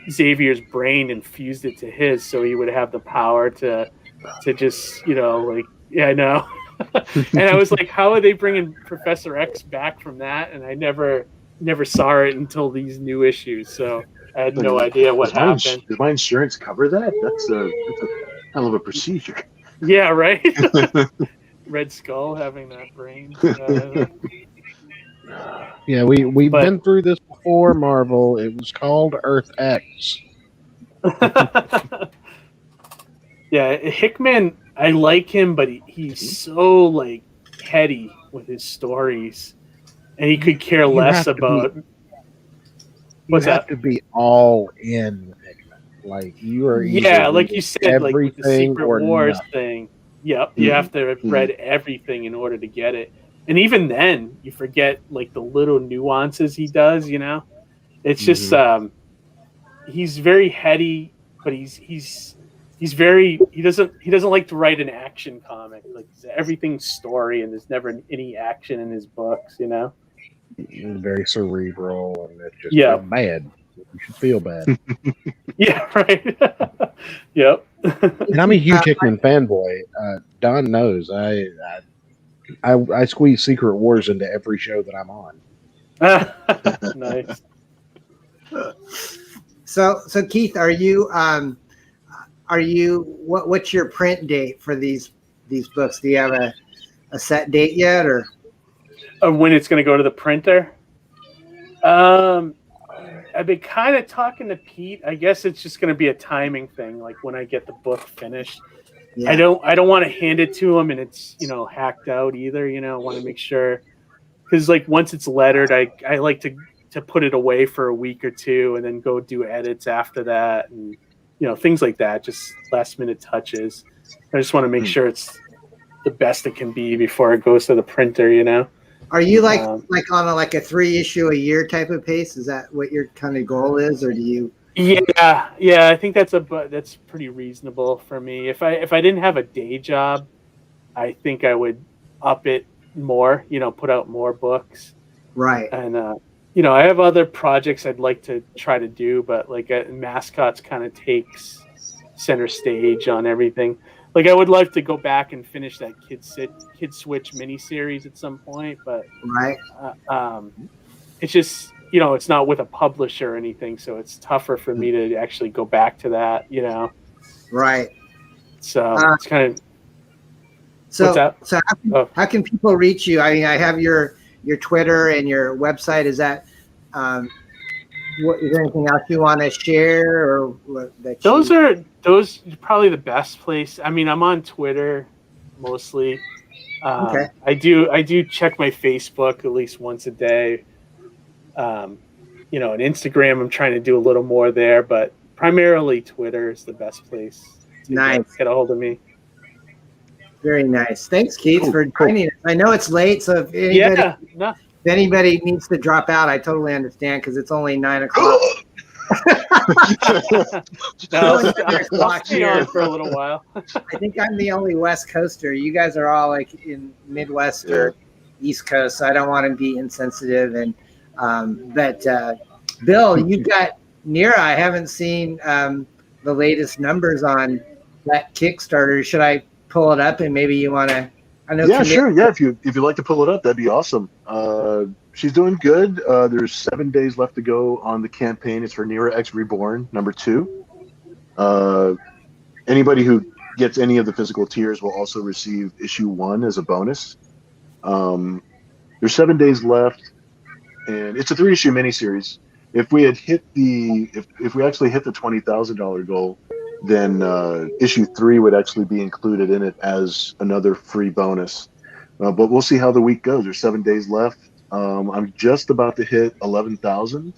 Xavier's brain and fused it to his, so he would have the power to just, I know. And I was like, how are they bringing Professor X back from that? And I never saw it until these new issues, so I had no idea what happened. Does my insurance cover that? That's a hell of a procedure. Yeah, right? Red Skull having that brain. Yeah, we've been through this before, Marvel. It was called Earth X. Yeah, Hickman, I like him, but he's so heady with his stories, and he could care less about. You have to be all in with Hickman. Like you are. Yeah, like you said, like with the Secret Wars nothing. thing. Yep, you have to have read everything in order to get it, and even then, you forget the little nuances he does. It's just he's very heady, but he's very he doesn't like to write an action comic. Like everything's story, and there's never any action in his books. He's very cerebral, and it's just bad. You should feel bad. Yeah, right. Yep. And I'm a huge Hickman fanboy. Don knows. I squeeze Secret Wars into every show that I'm on. Nice. So Keith, are you what's your print date for these books? Do you have a set date yet, or when it's going to go to the printer? I've been kind of talking to Pete. I guess it's just going to be a timing thing, like when I get the book finished. Yeah. I don't want to hand it to him and it's hacked out either. I want to make sure, because once it's lettered, I like to put it away for a week or two and then go do edits after that, and things like that, just last minute touches. I just want to make sure it's the best it can be before it goes to the printer. Are you on a 3-issue a year type of pace? Is that what your kind of goal is, or do you? Yeah. I think that's pretty reasonable for me. If I didn't have a day job, I think I would up it more. Put out more books. Right. And I have other projects I'd like to try to do, but Mascots kind of takes center stage on everything. I would like to go back and finish that Kid Switch miniseries at some point, but right. It's just it's not with a publisher or anything, so it's tougher for me to actually go back to that. Right. So it's kind of. So how can people reach you? I mean, I have your Twitter and your website. Is that is there anything else you want to share, or that those are probably the best place? I mean, I'm on Twitter mostly. Okay. I do check my Facebook at least once a day. And Instagram, I'm trying to do a little more there, but primarily Twitter is the best place Nice. get a hold of me. Very nice. Thanks, Keith, Cool, for cool. joining us. I know it's late, so if anybody needs to drop out, I totally understand because it's only 9 o'clock. No, Only 9 I'll o'clock stay here. on for a little while. I think I'm the only West Coaster. You guys are all like in Midwest or East Coast, so I don't want to be insensitive. And but Bill, you've got Nira. I haven't seen the latest numbers on that Kickstarter. Should I pull it up and maybe you want to? I know. Yeah, sure. Yeah, if you'd like to pull it up, that'd be awesome. She's doing good. There's 7 days left to go on the campaign. It's for Nira X Reborn #2. Anybody who gets any of the physical tiers will also receive issue 1 as a bonus. There's 7 days left, and it's a 3-issue miniseries. If we had hit if we actually hit the $20,000 goal, then issue 3 would actually be included in it as another free bonus. But we'll see how the week goes. There's 7 days left. I'm just about to hit 11,000.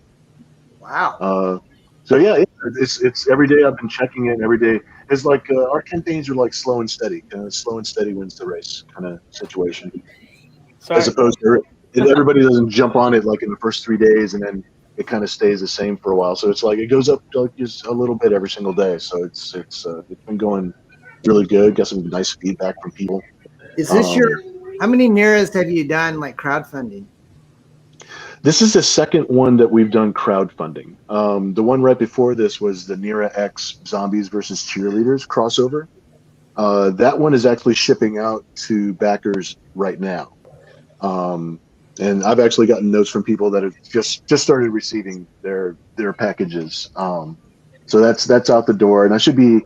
Wow. So yeah, it's every day. I've been checking it every day. It's like our campaigns are like slow and steady. Slow and steady wins the race kind of situation. Sorry. As opposed to everybody doesn't jump on it like in the first 3 days and then it kind of stays the same for a while. So it's like it goes up like just a little bit every single day. So it's been going really good. Got some nice feedback from people. Is this how many Niras have you done like crowdfunding? This is the second one that we've done crowdfunding. The one right before this was the Nira X Zombies versus Cheerleaders crossover. That one is actually shipping out to backers right now. And I've actually gotten notes from people that have just started receiving their packages. So that's out the door. And I should be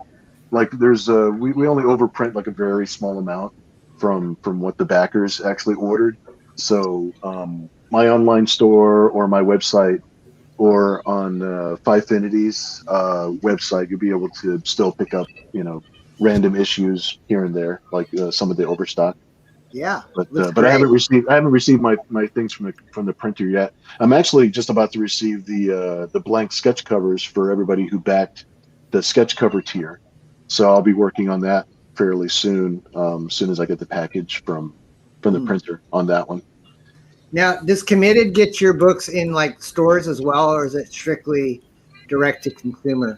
like, there's we only overprint like a very small amount from what the backers actually ordered. So my online store or my website or on Fivefinity's website, you'll be able to still pick up, random issues here and there, like some of the overstock. Yeah, but I haven't received my things from the printer yet. I'm actually just about to receive the blank sketch covers for everybody who backed the sketch cover tier. So I'll be working on that fairly soon. As soon as I get the package from the printer on that one. Now, does Committed get your books in like stores as well, or is it strictly direct to consumer?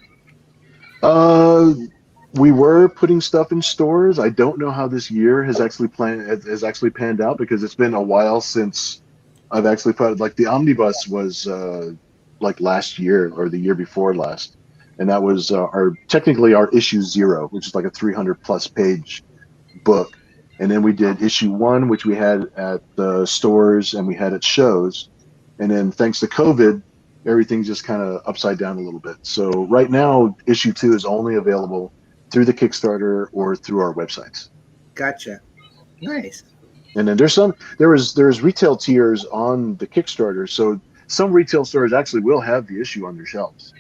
We were putting stuff in stores. I don't know how this year has actually panned out because it's been a while since I've actually put like the omnibus was like last year or the year before last, and that was technically our issue 0, which is like a 300+ page book. And then we did issue 1, which we had at the stores and we had at shows. And then thanks to COVID, everything just kind of upside down a little bit. So right now, issue 2 is only available through the Kickstarter or through our websites. Gotcha. Nice. And then there's retail tiers on the Kickstarter. So some retail stores actually will have the issue on their shelves,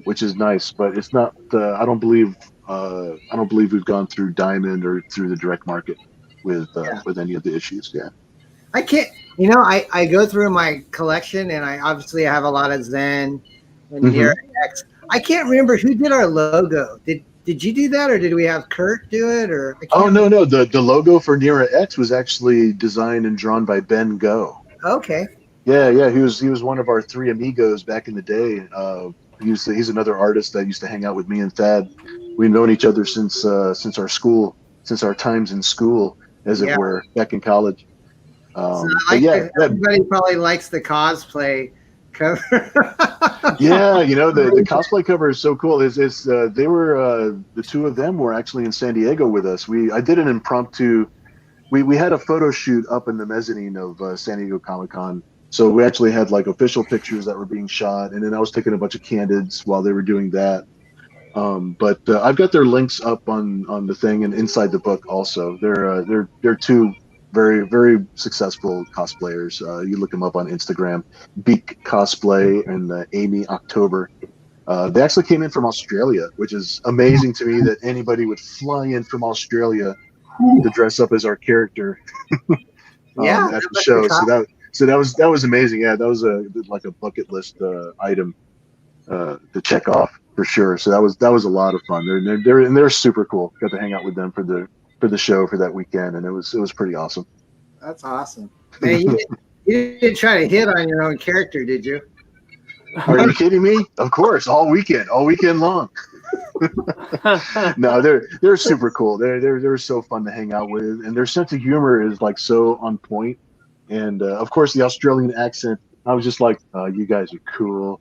which is nice. But it's not. I don't believe we've gone through Diamond or through the direct market with any of the issues. Yeah. I can't. I go through my collection and I obviously have a lot of Zen and Nira X. I can't remember who did our logo. Did you do that, or did we have Kurt do it? Or no. The logo for Nira X was actually designed and drawn by Ben Go. Okay. Yeah. He was one of our 3 amigos back in the day. He's another artist that used to hang out with me and Thad. We've known each other since our times in school, as it were, back in college. Everybody probably likes the cosplay cover. Yeah, the cosplay cover is so cool. They were the 2 of them were actually in San Diego with us. I did an impromptu. We had a photo shoot up in the mezzanine of San Diego Comic-Con. So we actually had like official pictures that were being shot, and then I was taking a bunch of candids while they were doing that. But I've got their links up on the thing and inside the book also. They're 2 very, very successful cosplayers. You look them up on Instagram, Beak Cosplay and Amy October. They actually came in from Australia, which is amazing to me that anybody would fly in from Australia to dress up as our character at the show. So that was amazing. Yeah, that was like a bucket list item to check off. for sure. So that was a lot of fun. They're super cool. Got to hang out with them for the show for that weekend, and it was pretty awesome. That's awesome. Hey, you didn't try to hit on your own character, did you? Are you kidding me? Of course, all weekend long. No, they're super cool. They're so fun to hang out with, and their sense of humor is like so on point. And of course, the Australian accent. I was just like, "You guys are cool,"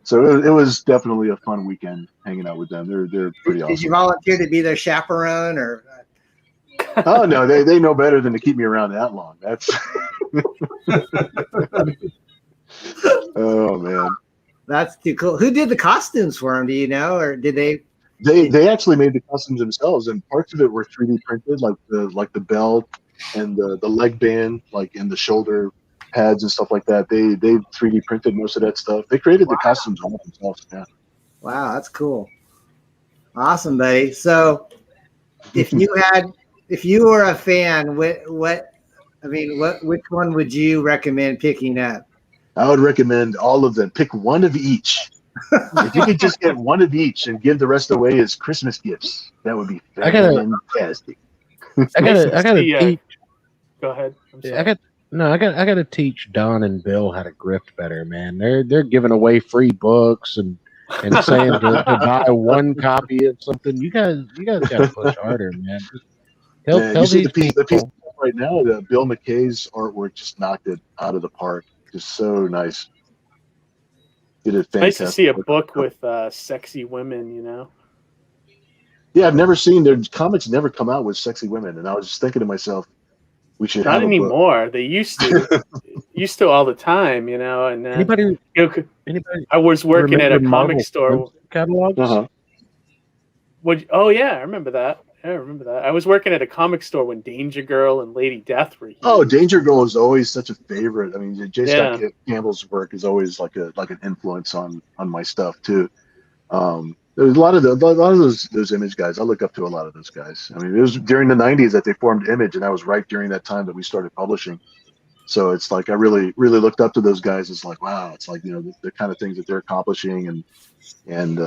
So it was definitely a fun weekend hanging out with them. They're pretty awesome. Did you volunteer to be their chaperone, or? Oh no, they know better than to keep me around that long. That's. Oh man, that's too cool. Who did the costumes for them? Do you know, or did they? They actually made the costumes themselves, and parts of it were 3D printed, like the belt and the leg band, like in the shoulder pads and stuff like that. They 3D printed most of that stuff. They created the costumes all themselves. Yeah. Wow, that's cool. Awesome, buddy. So, if you were a fan, which one would you recommend picking up? I would recommend all of them. Pick one of each. If you could just get one of each and give the rest away as Christmas gifts, that would be fantastic. I gotta teach. Go ahead. I'm sorry. I gotta teach Don and Bill how to grift better, man. They're giving away free books and saying to buy one copy of something. You guys gotta push harder, man. Tell these people. The piece right now, Bill McKay's artwork just knocked it out of the park. Just so nice. It's nice to see a book with sexy women, you know. Yeah, I've never seen their comics never come out with sexy women, and I was just thinking to myself, we should not have anymore. They used to all the time, you know. And anybody I was working at a comic store catalogs. Oh yeah, I remember that. I was working at a comic store when Danger Girl and Lady Death were here. Oh, Danger Girl is always such a favorite. I mean, J. Scott Campbell's work is always like an influence on my stuff too. There's a lot of those Image guys. I look up to a lot of those guys. I mean, it was during the '90s that they formed Image, and that was right during that time that we started publishing. So it's like I really looked up to those guys. It's like, wow, it's like, you know, the kind of things that they're accomplishing and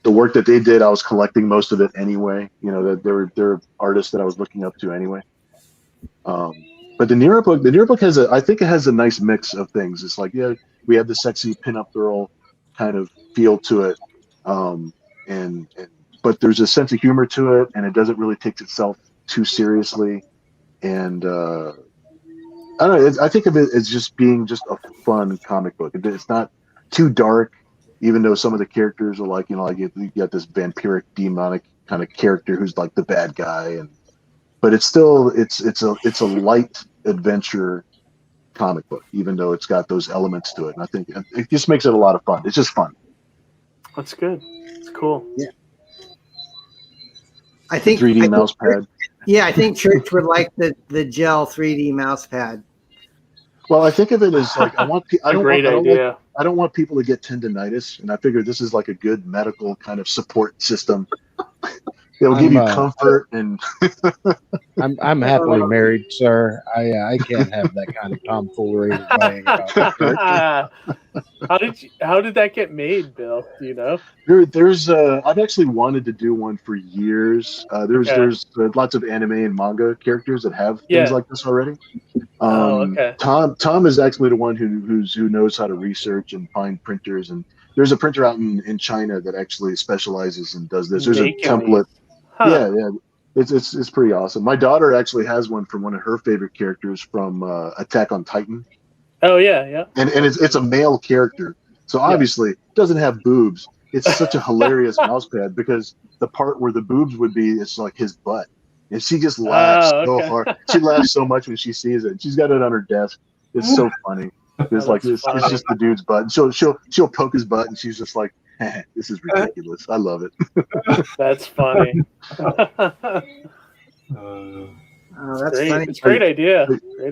the work that they did, I was collecting most of it anyway. You know, that they're artists that I was looking up to anyway. But the Nero book has I think it has a nice mix of things. It's like, yeah, we have the sexy pinup girl kind of feel to it, but there's a sense of humor to it, and it doesn't really take itself too seriously. And I don't know. I think of it as just being just a fun comic book. It's not too dark. Even though some of the characters are like, you know, like you got this vampiric, demonic kind of character who's like the bad guy, but it's still it's a light adventure comic book, even though it's got those elements to it. And I think it just makes it a lot of fun. It's just fun. That's good. It's cool. Yeah. I think 3D mouse pad. Yeah, I think Church would like the gel 3D mouse pad. Well, I think of it as like I don't want people to get tendinitis, and I figure this is like a good medical kind of support system. It'll give you comfort, and I'm happily married, sir. I can't have that kind of tomfoolery. How did that get made, Bill? Do you know? There's I've actually wanted to do one for years. There's lots of anime and manga characters that have things like this already. Tom is actually the one who knows how to research and find printers, and there's a printer out in China that actually specializes and does this. There's a template. Huh. Yeah, it's pretty awesome. My daughter actually has one from one of her favorite characters from Attack on Titan. Oh yeah. And it's a male character, so obviously it doesn't have boobs. It's such a hilarious mouse pad because the part where the boobs would be, it's like his butt, and she just laughs so hard. She laughs so much when she sees it. She's got it on her desk. It's so funny. It's like it's just the dude's butt. And she'll poke his butt, and she's just like, this is ridiculous. I love it. That's funny. That's funny. It's a great idea.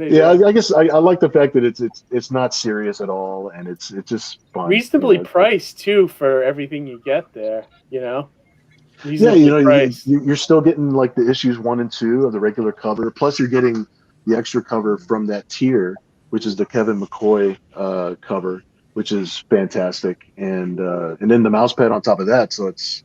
Yeah, I guess I like the fact that it's not serious at all, and it's just fun. Reasonably priced too for everything you get there. You know. You're still getting like the issues 1 and 2 of the regular cover, plus you're getting the extra cover from that tier, which is the Kevin McCoy cover, which is fantastic, and then the mouse pad on top of that. So it's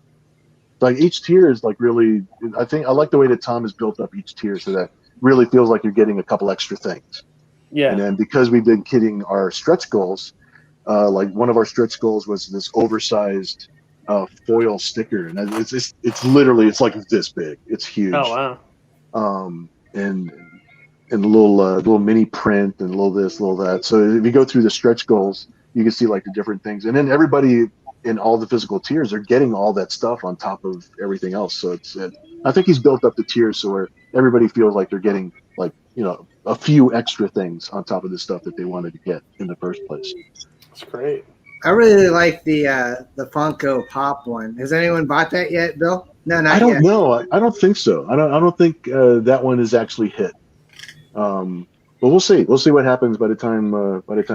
like each tier is like really. I think I like the way that Tom has built up each tier so that really feels like you're getting a couple extra things. Yeah. And then because we've been kidding our stretch goals, like one of our stretch goals was this oversized foil sticker, and it's literally it's like this big. It's huge. Oh wow. And a little mini print and a little this, a little that. So if you go through the stretch goals, you can see like the different things, and then everybody in all the physical tiers are getting all that stuff on top of everything else. So I think he's built up the tiers so where everybody feels like they're getting like a few extra things on top of the stuff that they wanted to get in the first place. That's great. I really like the Funko Pop one. Has anyone bought that yet, Bill? No, not yet. I don't know. I don't think so. I don't think that one is actually hit. But we'll see. We'll see what happens by the time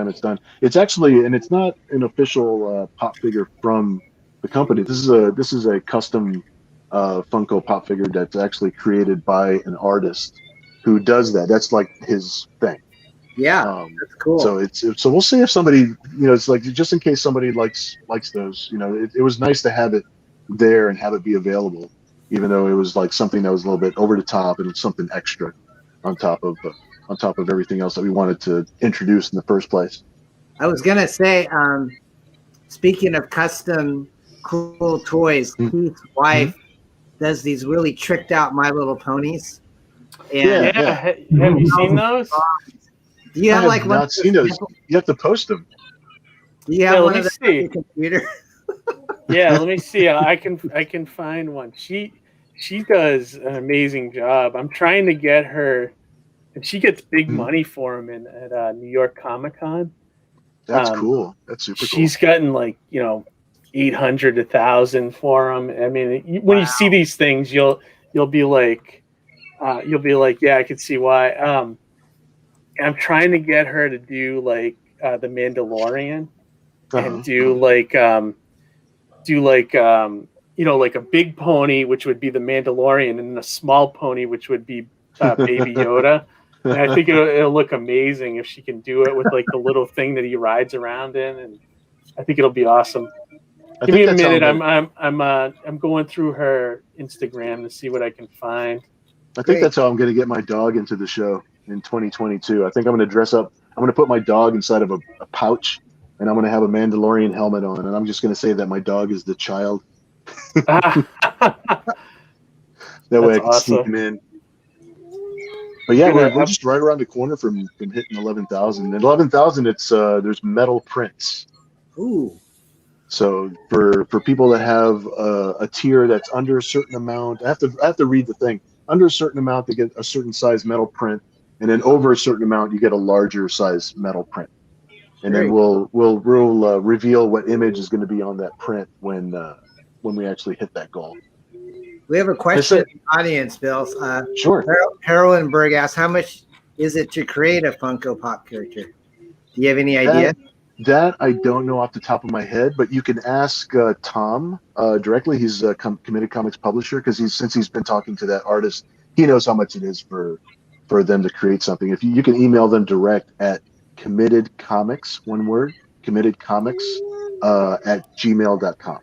it's done. It's actually, and it's not an official pop figure from the company. This is a custom Funko Pop figure that's actually created by an artist who does that. That's like his thing. Yeah, that's cool. So we'll see if somebody, it's like just in case somebody likes those. It was nice to have it there and have it be available, even though it was like something that was a little bit over the top and it's something extra on top of everything else that we wanted to introduce in the first place. I was gonna say, speaking of custom cool toys, Keith's wife does these really tricked out My Little Ponies. And Yeah. Have you seen those? Do you have like one? Not seen those. You have to post them. Do you have one let of me those on see. your computer? Yeah, let me see. I can find one. She does an amazing job. I'm trying to get her, and she gets big money for them at New York Comic Con. That's cool. That's super cool. She's gotten like 800 to 1,000 for them. I mean, when you see these things, you'll be like, yeah, I can see why. I'm trying to get her to do like the Mandalorian and do like a big pony, which would be the Mandalorian, and a small pony, which would be Baby Yoda. And I think it'll look amazing if she can do it with like the little thing that he rides around in, and I think it'll be awesome. Give me a minute. I'm going through her Instagram to see what I can find. I think that's how I'm going to get my dog into the show in 2022. I think I'm going to dress up. I'm going to put my dog inside of a pouch, and I'm going to have a Mandalorian helmet on, and I'm just going to say that my dog is the child. That way I can sneak him in. But yeah, we're just right around the corner from hitting 11,000. At 11,000, it's there's metal prints. Ooh. So for people that have a tier that's under a certain amount, I have to read the thing. Under a certain amount, they get a certain size metal print, and then over a certain amount, you get a larger size metal print. And then we'll reveal what image is going to be on that print when we actually hit that goal. We have a question in the audience, Bill. Sure. Harrowinberg asks, how much is it to create a Funko Pop character? Do you have any idea? That I don't know off the top of my head, but you can ask Tom directly. He's a Committed Comics publisher, because since he's been talking to that artist, he knows how much it is for them to create something. If you can email them direct at Committed Comics, one word, Committed Comics at gmail.com.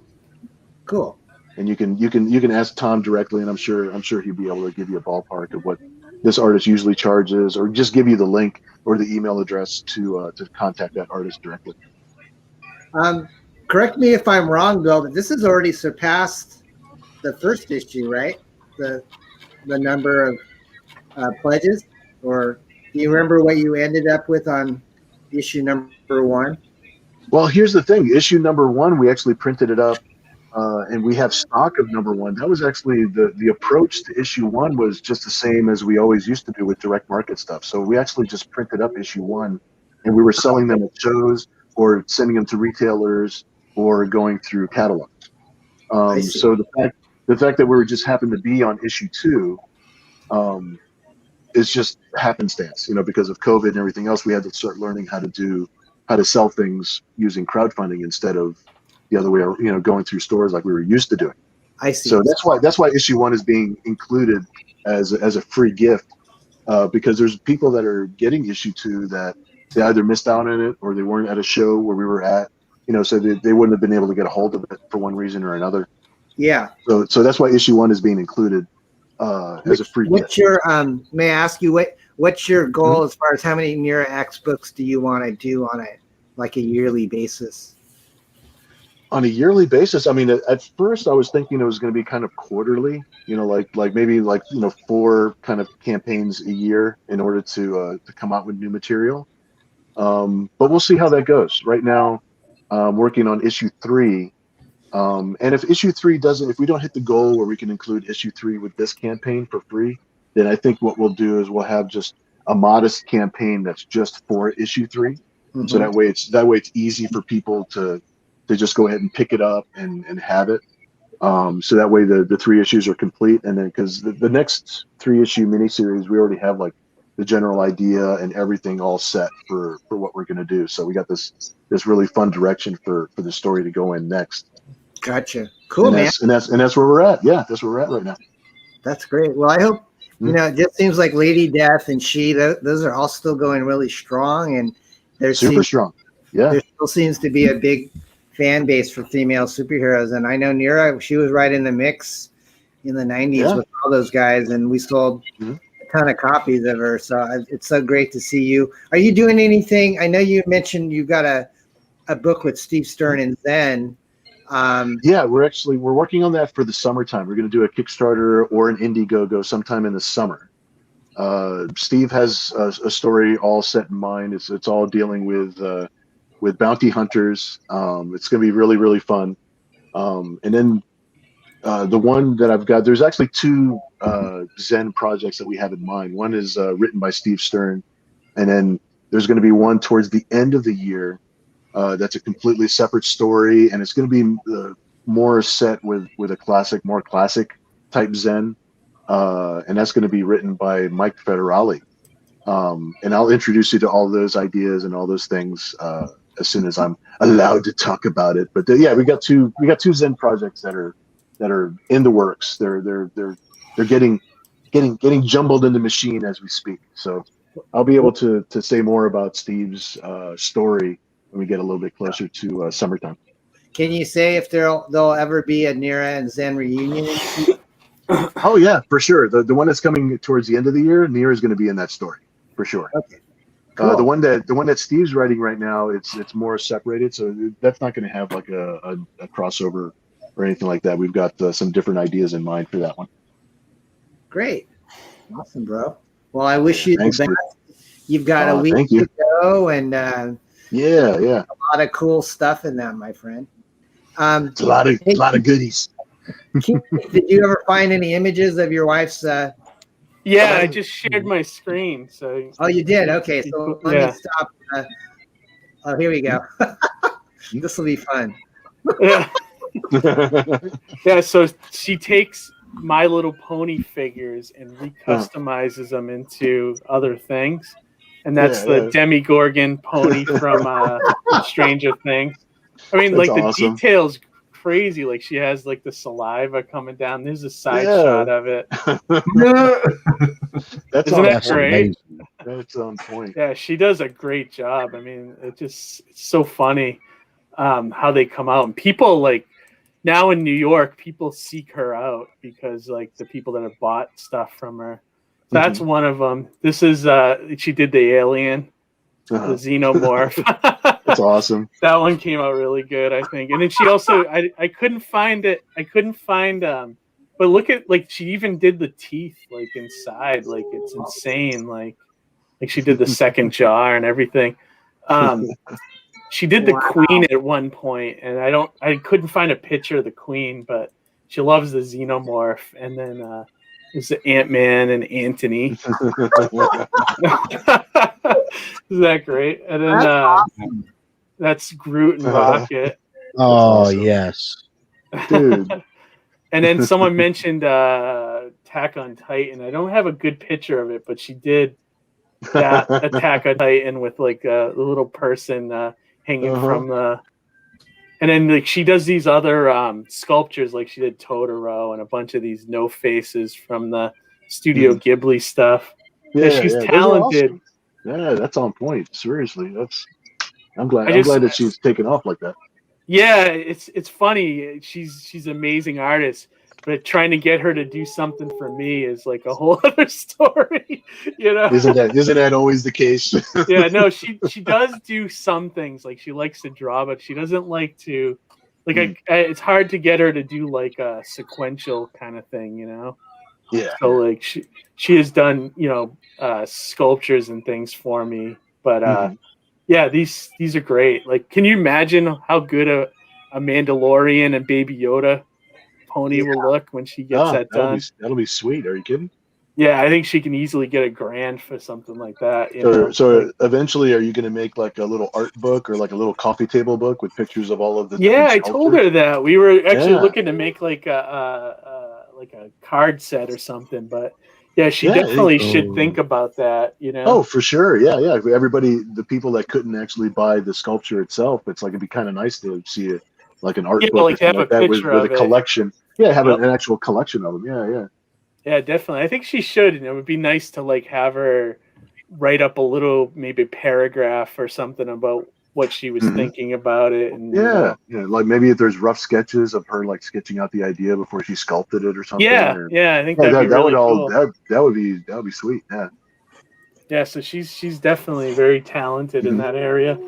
Cool. And you can ask Tom directly, and I'm sure he'll be able to give you a ballpark of what this artist usually charges, or just give you the link or the email address to contact that artist directly. Correct me if I'm wrong, Bill, but this has already surpassed the first issue, right? The number of pledges, or do you remember what you ended up with on issue number 1? Well, here's the thing. Issue number 1, we actually printed it up, and we have stock of number 1. That was actually the approach to issue 1 was just the same as we always used to do with direct market stuff. So we actually just printed up issue 1, and we were selling them at shows or sending them to retailers or going through catalogs. So the fact that we were just happened to be on issue 2 is just happenstance, because of COVID and everything else. We had to start learning how to sell things using crowdfunding instead of the other way, going through stores like we were used to doing. I see. So that's why issue 1 is being included as a free gift, because there's people that are getting issue 2 that they either missed out on it or they weren't at a show where we were at, so they wouldn't have been able to get a hold of it for one reason or another. Yeah. So that's why issue 1 is being included as a free What's gift. your may I ask you what's your goal as far as how many Nira X books do you want to do on a yearly basis? On a yearly basis, I mean, at first I was thinking it was going to be kind of quarterly, like maybe 4 kind of campaigns a year in order to come out with new material. But we'll see how that goes. Right now, I'm working on issue 3. And if issue 3 if we don't hit the goal where we can include issue 3 with this campaign for free, then I think what we'll do is we'll have just a modest campaign that's just for issue 3. Mm-hmm. So that way it's easy for people to just go ahead and pick it up and have it. So that way the 3 issues are complete. And then because the next 3-issue miniseries, we already have the general idea and everything all set for what we're going to do. So we got this really fun direction for the story to go in next. Gotcha. Cool, man. And that's where we're at. Yeah, that's where we're at right now. That's great. Well, I hope, it just seems like Lady Death and those are all still going really strong, and they're super strong. Yeah. There still seems to be a big fan base for female superheroes. And I know Nira, she was right in the mix in the 90s with all those guys, and we sold a ton of copies of her. So it's so great to see you. Are you doing anything? I know you mentioned you got a book with Steve Stern and Zen. Yeah, we're working on that for the summertime. We're going to do a Kickstarter or an Indiegogo sometime in the summer. Steve has a story all set in mind. It's all dealing with bounty hunters. It's going to be really, really fun. And then the one that I've got, there's actually 2 Zen projects that we have in mind. One is written by Steve Stern, and then there's going to be one towards the end of the year that's a completely separate story, and it's going to be more set with a more classic type Zen, and that's going to be written by Mike Federale. And I'll introduce you to all those ideas and all those things as soon as I'm allowed to talk about it. But we got two Zen projects that are in the works. They're getting jumbled in the machine as we speak. So I'll be able to say more about Steve's story when we get a little bit closer to summertime. Can you say if there'll ever be a Nira and Zen reunion? Oh yeah, for sure. The one that's coming towards the end of the year, Nira is going to be in that story for sure. Okay. Cool. The one that Steve's writing right now, it's more separated, so that's not going to have like a crossover or anything like that. We've got some different ideas in mind for that one. Great, awesome, bro. Well, I wish you the best. You've got a week thank you. to go, and yeah, a lot of cool stuff in that, my friend. It's a lot of goodies. Did you ever find any images of your wife's? Yeah, I just shared my screen. So. Oh, you did? Okay, so let me stop. Oh, here we go. This will be fun. Yeah. Yeah. So she takes My Little Pony figures and recustomizes them into other things, and that's the Demogorgon pony from Stranger Things. I mean, that's like awesome. The details. Crazy, like she has like the saliva coming down. There's a side shot of it. That's great? That's on point. Yeah, she does a great job. I mean, it's so funny how they come out, and people like now in New York, people seek her out because like the people that have bought stuff from her. So that's one of them. This is she did the alien, the xenomorph. That's awesome. That one came out really good, I think. And then she also, I couldn't find it. But look at, like, she even did the teeth, like, inside. Like, it's insane. Like she did the second jaw and everything. She did the queen at one point, and I couldn't find a picture of the queen, but she loves the xenomorph. And then there's the Ant-Man and Anthony. Is that great? And then that's Groot and Rocket. Oh, yes. Dude. And then someone mentioned Attack on Titan. I don't have a good picture of it, but she did that Attack on Titan with like a little person hanging from the... And then like she does these other sculptures, like she did Totoro and a bunch of these no faces from the Studio Ghibli stuff. Yeah, she's talented. Yeah, that's on point. Seriously, I'm glad that she's taken off like that. Yeah, it's funny. She's an amazing artist, but trying to get her to do something for me is like a whole other story. Isn't that always the case? Yeah, no, she does do some things. Like she likes to draw, but she doesn't like to. Like it's hard to get her to do like a sequential kind of thing, Yeah. So like she has done sculptures and things for me, but yeah, these are great. Like, can you imagine how good a Mandalorian and Baby Yoda pony will look when she gets that done? That'll be sweet. Are you kidding? Yeah, I think she can easily get $1,000 for something like that. So eventually, are you going to make like a little art book or like a little coffee table book with pictures of all of the? Yeah, I told her that we were actually looking to make like a card set or something, but yeah, she definitely should think about that. Oh, for sure. Yeah. Everybody, the people that couldn't actually buy the sculpture itself, it's like it'd be kind of nice to see it like an art book like have a that picture with of a collection. It. Yeah, have an actual collection of them. Yeah. Yeah, definitely. I think she should, and it would be nice to like have her write up a little maybe paragraph or something about what she was thinking about it. And like maybe if there's rough sketches of her like sketching out the idea before she sculpted it or something. Yeah, I think that would cool. that would be sweet. Yeah, so she's definitely very talented in that area,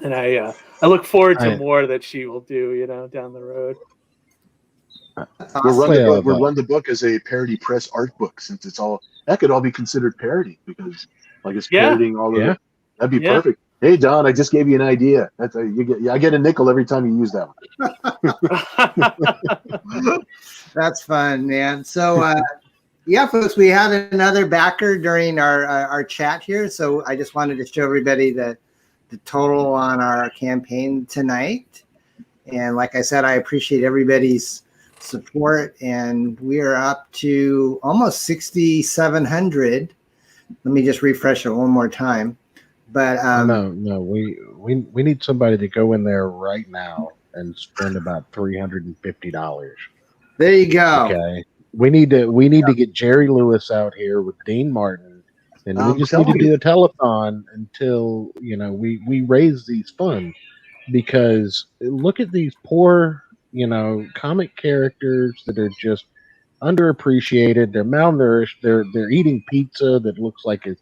and I look forward to more that she will do, down the road. We'll run the book as a parody press art book, since that could all be considered parody because like it's parodying all of it. That'd be perfect. Hey Don, I just gave you an idea. That's I get a nickel every time you use that one. That's fun, man. So yeah, folks, we had another backer during our chat here. So I just wanted to show everybody the total on our campaign tonight. And like I said, I appreciate everybody's support, and we are up to almost 6,700. Let me just refresh it one more time. But no, we need somebody to go in there right now and spend about $350. There you go. Okay, we need to get Jerry Lewis out here with Dean Martin, and we just need to do a telethon until we raise these funds, because look at these poor comic characters that are just underappreciated. They're malnourished. They're eating pizza that looks like it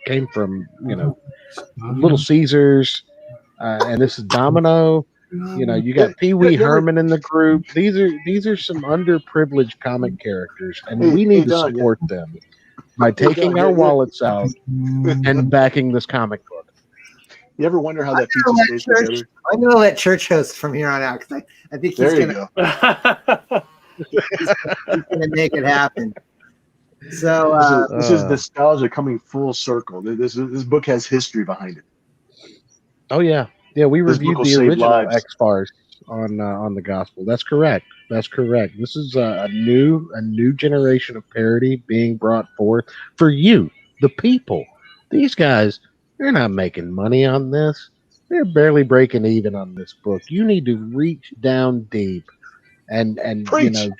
came from Little Caesars, and this is Domino. You got Pee Wee Herman in the group. These are some underprivileged comic characters, and we need to support them by taking our wallets out and backing this comic book. You ever wonder how that pizza stays together? I'm going to let Church host from here on out, because I think he's going to make it happen. So this is nostalgia coming full circle. This book has history behind it. Oh yeah, we reviewed the original X-FARCE on the Gospel. That's correct. This is a new generation of parody being brought forth for you, the people. These guys, they're not making money on this. They're barely breaking even on this book. You need to reach down deep and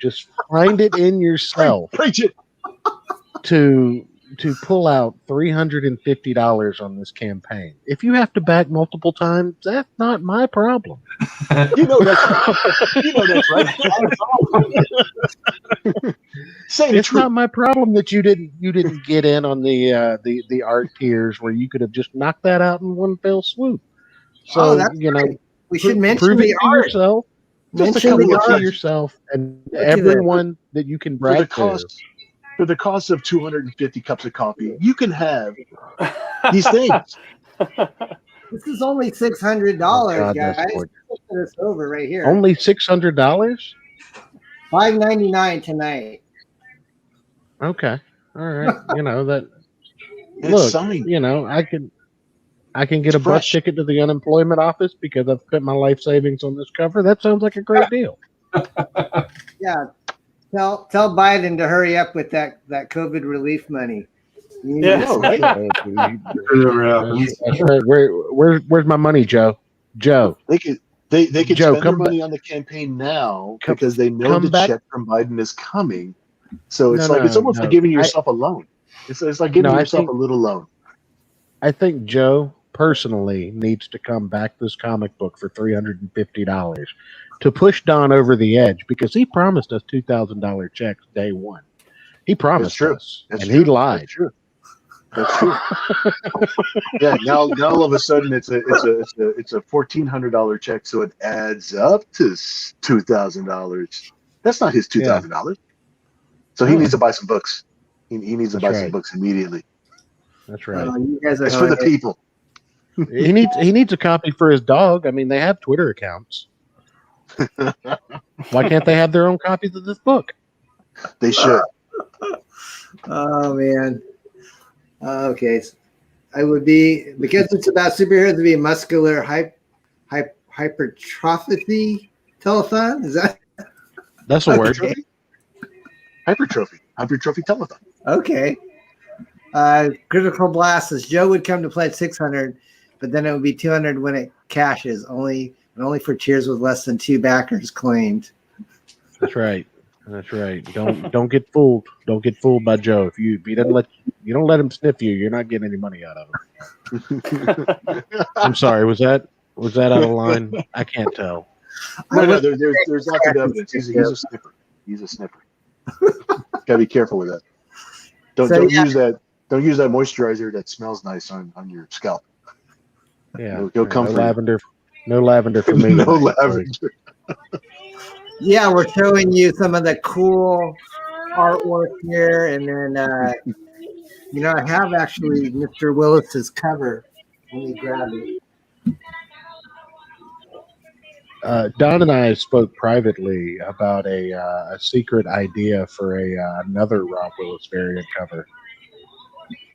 just find it in yourself. Preach it. To pull out $350 on this campaign. If you have to back multiple times, that's not my problem. That's right. It's not my problem that you didn't get in on the art tiers where you could have just knocked that out in one fell swoop. So we should mention the art. Yourself. Just to yourself and everyone that you can brag to. For the cost of 250 cups of coffee, you can have these things. This is only $600, guys. This over right here. Only $600? $5.99 tonight. Okay, all right. That. It's Look, signed. I can get a bus ticket to the unemployment office because I've spent my life savings on this cover. That sounds like a great deal. Yeah. Tell Biden to hurry up with that COVID relief money. That's right. Where's my money, Joe? They could spend their money on the campaign now because they know the check from Biden is coming. So it's almost like giving yourself a loan. It's like giving yourself a little loan. I think Joe personally needs to come back this comic book for $350 to push Don over the edge because he promised us $2,000 checks day one. He promised true. us, That's and true. he lied. That's true. That's true. Yeah. Now all of a sudden it's a $1,400 check, so it adds up to $2,000. That's not his $2,000. So he needs to buy some books. He needs to buy some books immediately. That's right. You guys are It's for the people. He needs a copy for his dog. I mean, they have Twitter accounts. Why can't they have their own copies of this book? They should. Oh man. Okay. I would be, because it's about superheroes, to be muscular hypertrophy telethon. Is that? That's a word. Hypertrophy telethon. Okay. Critical Blast says Joe would come to play at 600, but then it would be 200 when it cashes. Only for tiers with less than 2 backers claimed. That's right. That's right. Don't get fooled. Don't get fooled by Joe. If you don't let him sniff you, you're not getting any money out of him. I'm sorry. Was that out of line? I can't tell. No. There's lots of evidence. He's a sniffer. He's a sniffer. Gotta be careful with that. Don't use that. Don't use that moisturizer that smells nice on your scalp. Yeah. He'll come no for lavender. No lavender for me. No lavender. Yeah, we're showing you some of the cool artwork here, and then I have actually Mr. Willis's cover. Let me grab it. Don and I spoke privately about a secret idea for another Rob Willis variant cover,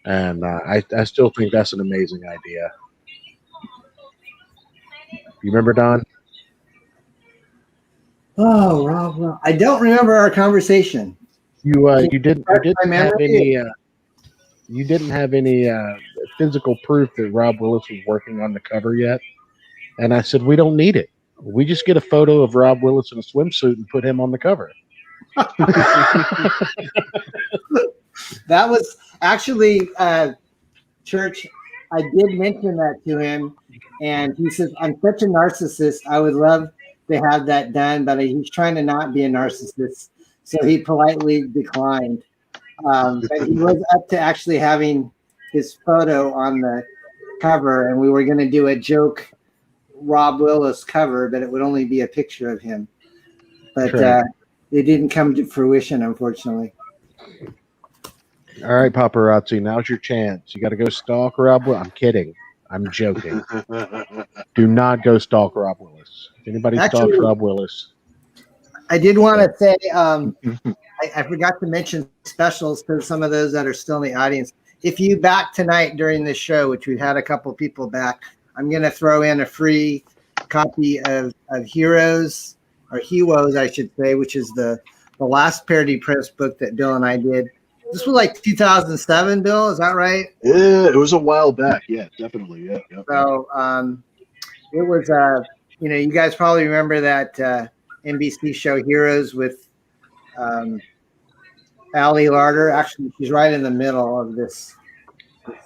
and I still think that's an amazing idea. You remember, Don? Oh, Rob, I don't remember our conversation. You didn't have any physical proof that Rob Willis was working on the cover yet, and I said we don't need it. We just get a photo of Rob Willis in a swimsuit and put him on the cover. That was actually Church. I did mention that to him, and he says, "I'm such a narcissist. I would love to have that done, but he's trying to not be a narcissist, so he politely declined." But he was up to actually having his photo on the cover, and we were going to do a joke Rob Willis cover, but it would only be a picture of him. But it didn't come to fruition, unfortunately. All right, paparazzi, now's your chance. You got to go stalk Rob Willis. I'm kidding. I'm joking. Do not go stalk Rob Willis. If anybody stalks Rob Willis. I did want to say, I forgot to mention specials for some of those that are still in the audience. If you back tonight during this show, which we've had a couple people back, I'm going to throw in a free copy of Heroes, or Heroes, I should say, which is the last parody press book that Bill and I did. This was like 2007, Bill. Is that right? Yeah, it was a while back. Yeah, definitely. Yeah. So it was, you guys probably remember that NBC show Heroes with Allie Larder. Actually, she's right in the middle of this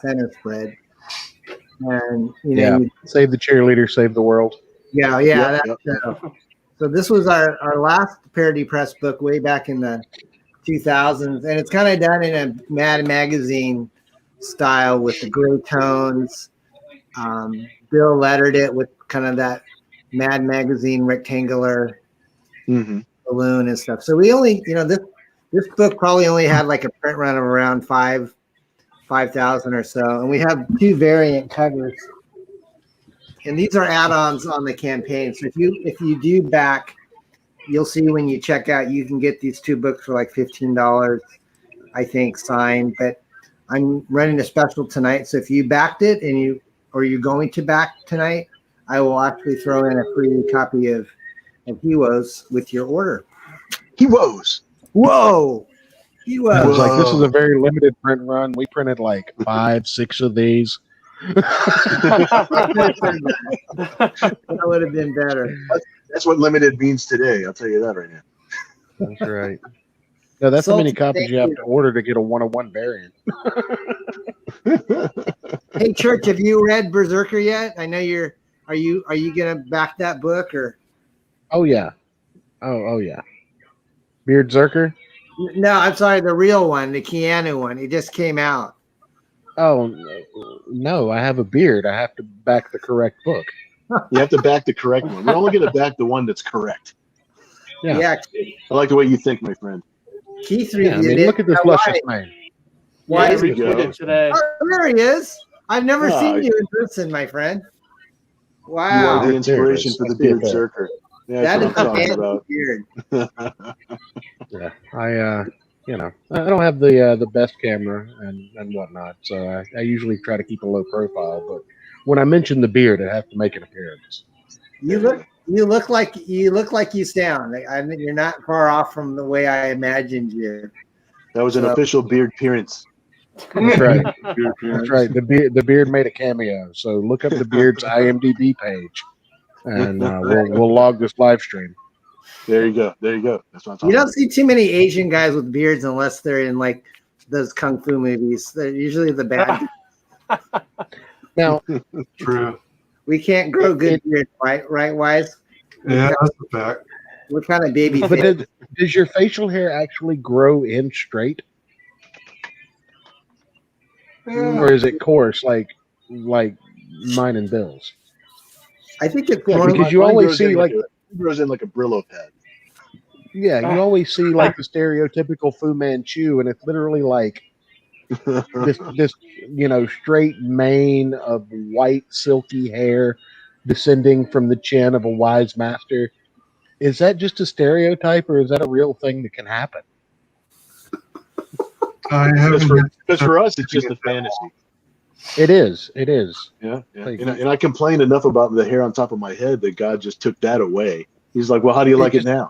center spread. And save the cheerleader, save the world. Yeah. So this was our last parody press book way back in the 2000s, and it's kind of done in a Mad Magazine style with the gray tones. Bill lettered it with kind of that Mad Magazine rectangular balloon and stuff. So we only, this book probably only had like a print run of around 5,000 or so, and we have 2 variant covers, and these are add-ons on the campaign. So if you do back, you'll see when you check out, you can get these 2 books for like $15, I think, signed. But I'm running a special tonight, so if you backed it and you're going to back tonight, I will actually throw in a free copy of Heroes with your order. Heroes. Whoa. It was like, this is a very limited print run. We printed like 5, 6 of these. That would have been better. That's what limited means today. I'll tell you that right now. That's right. No, that's how many Salty, copies thank you have you. to order to get a 101 variant. Hey, Church, have you read Berserker yet? I know you're. Are you gonna back that book or? Oh yeah. Oh yeah. Beard Zerker? No, I'm sorry, the real one, the Keanu one. It just came out. Oh no, I have a beard. I have to back the correct book. You have to back the correct one. We're only going to back the one that's correct. Yeah. I like the way you think, my friend. Keith Yeah, I reviewed mean, it. look at this Why? luscious man. Why Yeah, is we we it? go. did it today. Oh, there he is. I've never Ah, seen you in person, my friend. You are Wow, the inspiration for the beard zerker. Yeah, that is that's what a I'm talking fancy about. beard. Yeah. I don't have the best camera and whatnot, so I usually try to keep a low profile, but when I mention the beard, I have to make an appearance. You look like you sound. I mean, you're not far off from the way I imagined you. That was an So- official beard appearance. That's right. Beard That's right. The beard made a cameo. So look up the beard's IMDb page, and we'll log this live stream. There you go. There you go. That's what I'm talking You about. don't see too many Asian guys with beards unless they're in like those kung fu movies. They're usually the bad. Now, True. We can't grow good beards, right, Wise? Yeah, that's a fact. What kind of baby but face? does your facial hair actually grow in straight, Yeah. or is it coarse like mine and Bill's? I think it's Yeah, more because like, you mine always grows see in like it grows in like a Brillo pad. yeah, you always see like the stereotypical Fu Manchu, and it's literally like this straight mane of white silky hair descending from the chin of a wise master. Is that just a stereotype, or is that a real thing that can happen? I haven't. Because for us, it's just a fantasy. It is. It is. Yeah, yeah. Like- And I complained enough about the hair on top of my head that God just took that away. He's like, well, how do you like it now?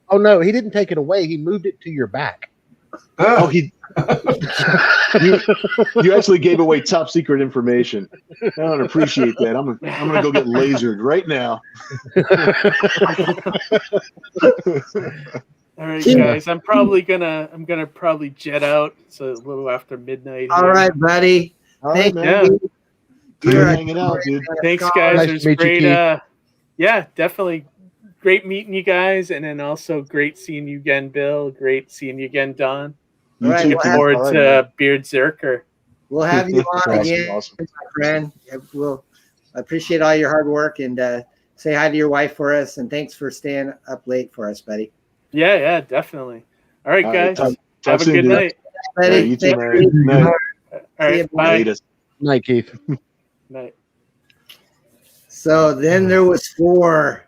Oh no, he didn't take it away. He moved it to your back. Oh, you actually gave away top secret information. I don't appreciate that. I'm gonna go get lasered right now. All right, guys. I'm gonna probably jet out. So a little after midnight. all here. right, buddy. All right, Thank man. you. You're You're a hanging out, dude. Thanks, guys. Nice it to was meet you, great. Keith. Yeah, definitely great meeting you guys, and then also great seeing you again, Bill. Great seeing you again, Don. All right, too. Looking we'll forward All right, to man. Beard Zerker. We'll have you on Awesome, again, awesome. my friend. I appreciate all your hard work, and say hi to your wife for us, and thanks for staying up late for us, buddy. Yeah, definitely. All right, All right, guys. talk Have a soon, good dude. night. Buddy, Yeah, you too, thank man. you. Night. All right, See you, bye. Latest. Night, Keith. Night. So then there was four.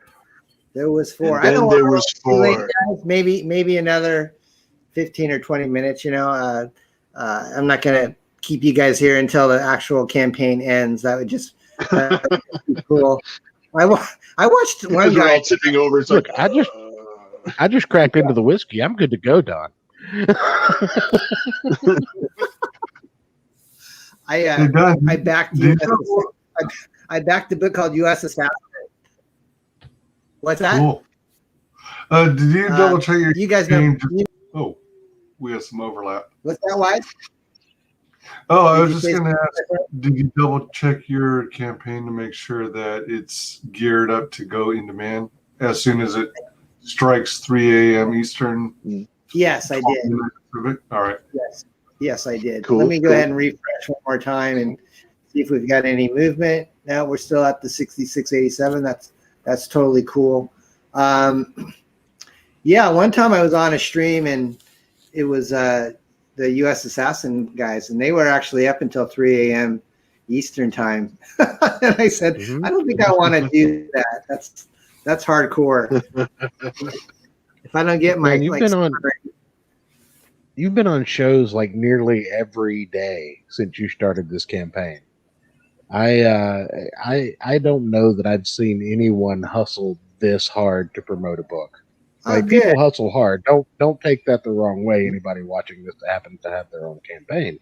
There was four. And I don't then there wanna was be late, four. guys. Maybe another 15 or 20 minutes. I'm not gonna keep you guys here until the actual campaign ends. That would just be cool. I watched one Because we're guy. all tipping over. It's Look, like, I just cracked into the whiskey. I'm good to go, Don. I backed Did I backed the book called U.S. Assassin. What's that? Cool. Did you double check your You guys know. campaign? Oh, we have some overlap. What's that, Wise? Oh, I Did was you just say going to ask, did you double check your campaign to make sure that it's geared up to go in demand as soon as it strikes 3 a.m. Eastern? Yes, I did. All right. Yes, I did. Cool, Let me go cool. ahead and refresh one more time and see if we've got any movement. Now we're still at the 6687. That's totally cool. Yeah, one time I was on a stream and it was the U.S. Assassin guys, and they were actually up until 3 a.m. Eastern time. And I said, I don't think I want to do that. That's hardcore. If I don't get my Man, you've been on shows like nearly every day since you started this campaign. I don't know that I've seen anyone hustle this hard to promote a book. Like people hustle hard. Don't take that the wrong way. Anybody watching this happens to have their own campaign,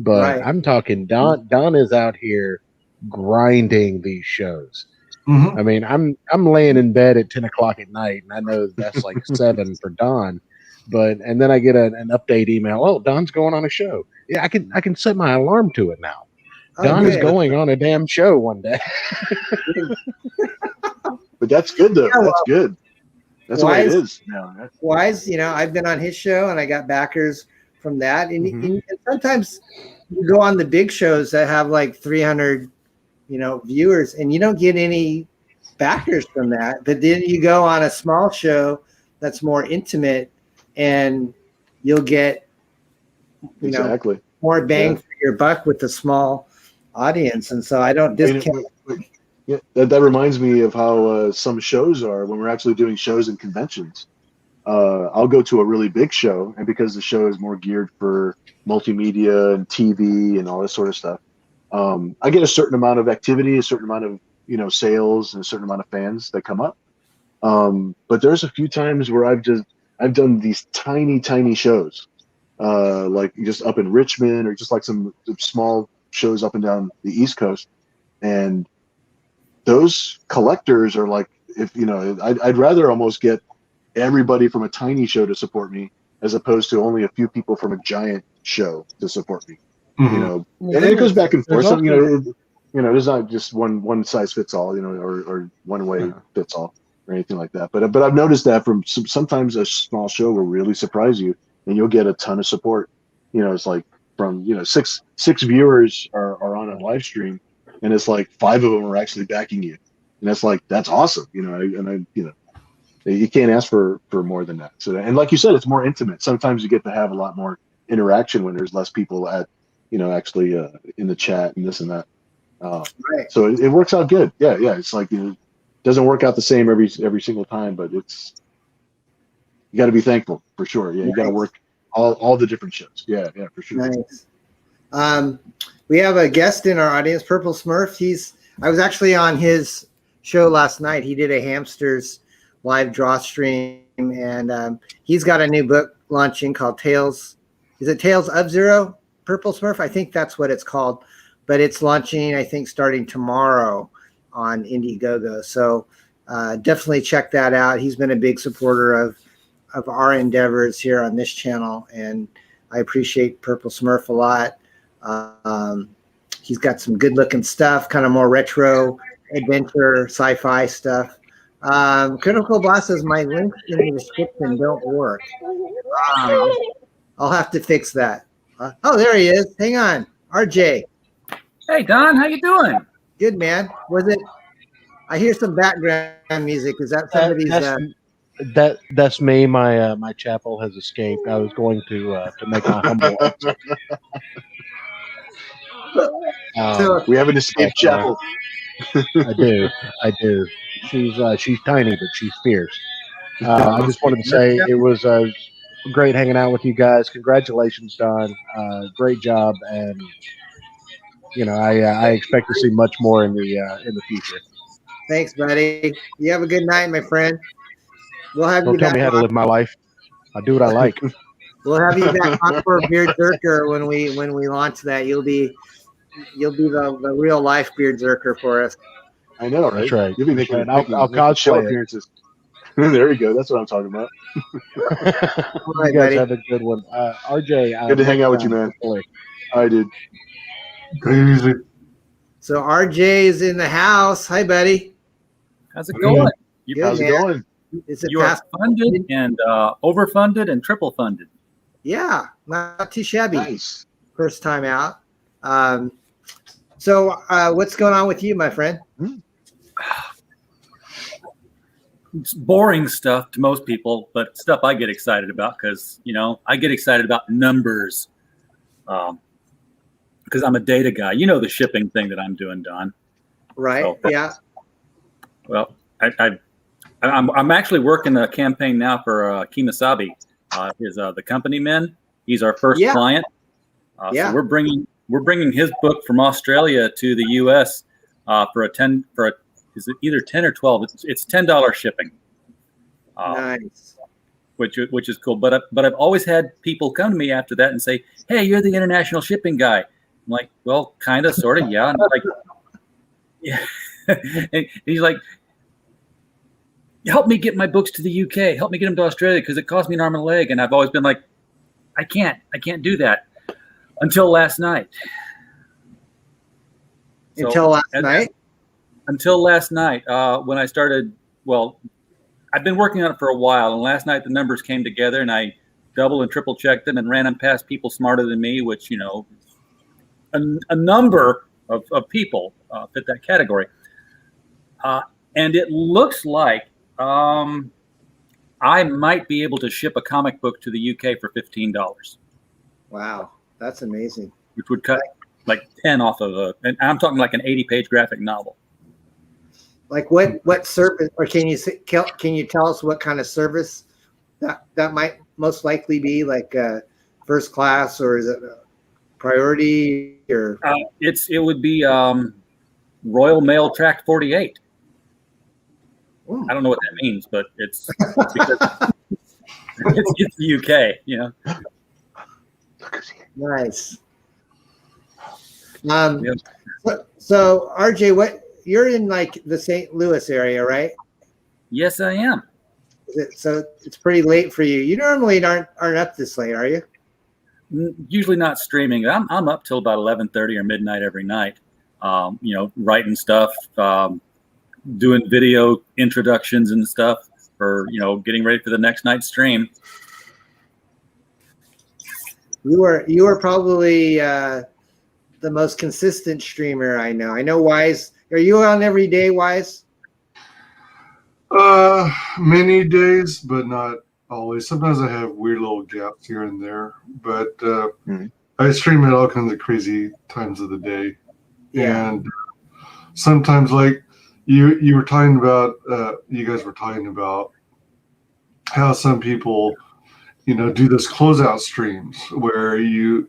but Right. I'm talking Don. Don is out here grinding these shows. Mhm. I mean, I'm laying in bed at 10 o'clock at night, and I know that's like 7 for Don. And then I get an update email. Oh, Don's going on a show. Yeah, I can set my alarm to it now. Don is going on a damn show one day. But that's good though. That's good. That's the way it is now. Wise, I've been on his show and I got backers from that. And, and sometimes you go on the big shows that have like 300, viewers, and you don't get any backers from that. But then you go on a small show that's more intimate, and you'll get, more bang for your buck with the small audience. And so I don't discount. Yeah, that reminds me of how some shows are when we're actually doing shows and conventions. I'll go to a really big show, and because the show is more geared for multimedia and TV and all this sort of stuff, I get a certain amount of activity, a certain amount of sales, and a certain amount of fans that come up. But there's a few times where I've done these tiny shows, like just up in Richmond, or just like some small shows up and down the East Coast, and those collectors are like, I'd rather almost get everybody from a tiny show to support me as opposed to only a few people from a giant show to support me. And it goes back and forth. There's not just one size fits all, or one way fits all or anything like that. But I've noticed that from sometimes a small show will really surprise you, and you'll get a ton of support. It's like from six viewers are on a live stream, and it's like 5 of them are actually backing you, and that's awesome. You can't ask for more than that. So, and like you said, it's more intimate. Sometimes you get to have a lot more interaction when there's less people at, actually in the chat and this and that. Right. So it works out good. Yeah. It's like, it doesn't work out the same every single time, but you got to be thankful for sure. Yeah, you got to work all the different shows. Yeah, for sure. Nice. We have a guest in our audience, Purple Smurf. I was actually on his show last night. He did a hamsters live draw stream, and he's got a new book launching called Tales. Is it Tales of Zero? Purple Smurf? I think that's what it's called, but it's launching, I think, starting tomorrow on Indiegogo. So definitely check that out. He's been a big supporter of our endeavors here on this channel, and I appreciate Purple Smurf a lot. He's got some good looking stuff, kind of more retro adventure sci-fi stuff. Critical Boss says my links in the description don't work. I'll have to fix that. Oh, there he is. Hang on, RJ. Hey Don, how you doing? Good, man. Was it? I hear some background music. Is that somebody's? That's me. My chapel has escaped. I was going to make my humble. We have an escaped chapel. I do. She's tiny, but she's fierce. I just wanted to say it was great hanging out with you guys. Congratulations, Don. Great job, and I expect to see much more in the future. Thanks, buddy. You have a good night, my friend. We'll have Don't you tell back me how to live my life. I do what I like. We'll have you back on for Beard Zerker when we launch that. You'll be the real life Beard Zerker for us. I know, right? That's right. You'll be making I'll show cosplay appearances. There you go. That's what I'm talking about. All right, You guys buddy. have a good one. RJ. Good to hang out with you, man. I did. Crazy. So RJ is in the house. Hi, buddy. How's it going? Good, How's it man. going? Is it You are past? funded and overfunded and triple funded. Yeah, not too shabby. Nice. First time out. So what's going on with you, my friend? It's boring stuff to most people, but stuff I get excited about because, I get excited about numbers because I'm a data guy. You know the shipping thing that I'm doing, Don. Right. So, Yeah. Well, I'm actually working a campaign now for Kimasabi. Is the company man. He's our first client. So we're bringing his book from Australia to the U.S. Is it either 10 or 12? It's $10 shipping. Nice. Which is cool. But I've always had people come to me after that and say, "Hey, you're the international shipping guy." I'm like, "Well, kind of, sort of, yeah." And I'm like, yeah. And he's like, help me get my books to the UK, help me get them to Australia because it cost me an arm and a leg. And I've always been like, I can't do that until last night. Until last night, when I started, well, I've been working on it for a while, and last night the numbers came together, and I double and triple checked them and ran them past people smarter than me, which, a number of people fit that category. And it looks like I might be able to ship a comic book to the UK for $15. Wow, that's amazing. Which would cut like 10 off of and I'm talking like an 80-page graphic novel. Like what service, or can you tell us what kind of service that might most likely be, like first class, or is it priority, or? It would be Royal Mail Tract 48. Ooh. I don't know what that means, but it's because it's the UK, Nice. So RJ, you're in like the St. Louis area, right? Yes, I am. So it's pretty late for you. You normally aren't up this late, are you? Usually not streaming. I'm up till about 11:30 or midnight every night. Writing stuff, doing video introductions and stuff for getting ready for the next night's stream. You are probably the most consistent streamer I know. I know Wise. Are you on every day, Wise? Many days, but not always. Sometimes I have weird little gaps here and there, but I stream at all kinds of crazy times of the day. Yeah. And sometimes, like you were talking about, you guys were talking about how some people, do this closeout streams where you're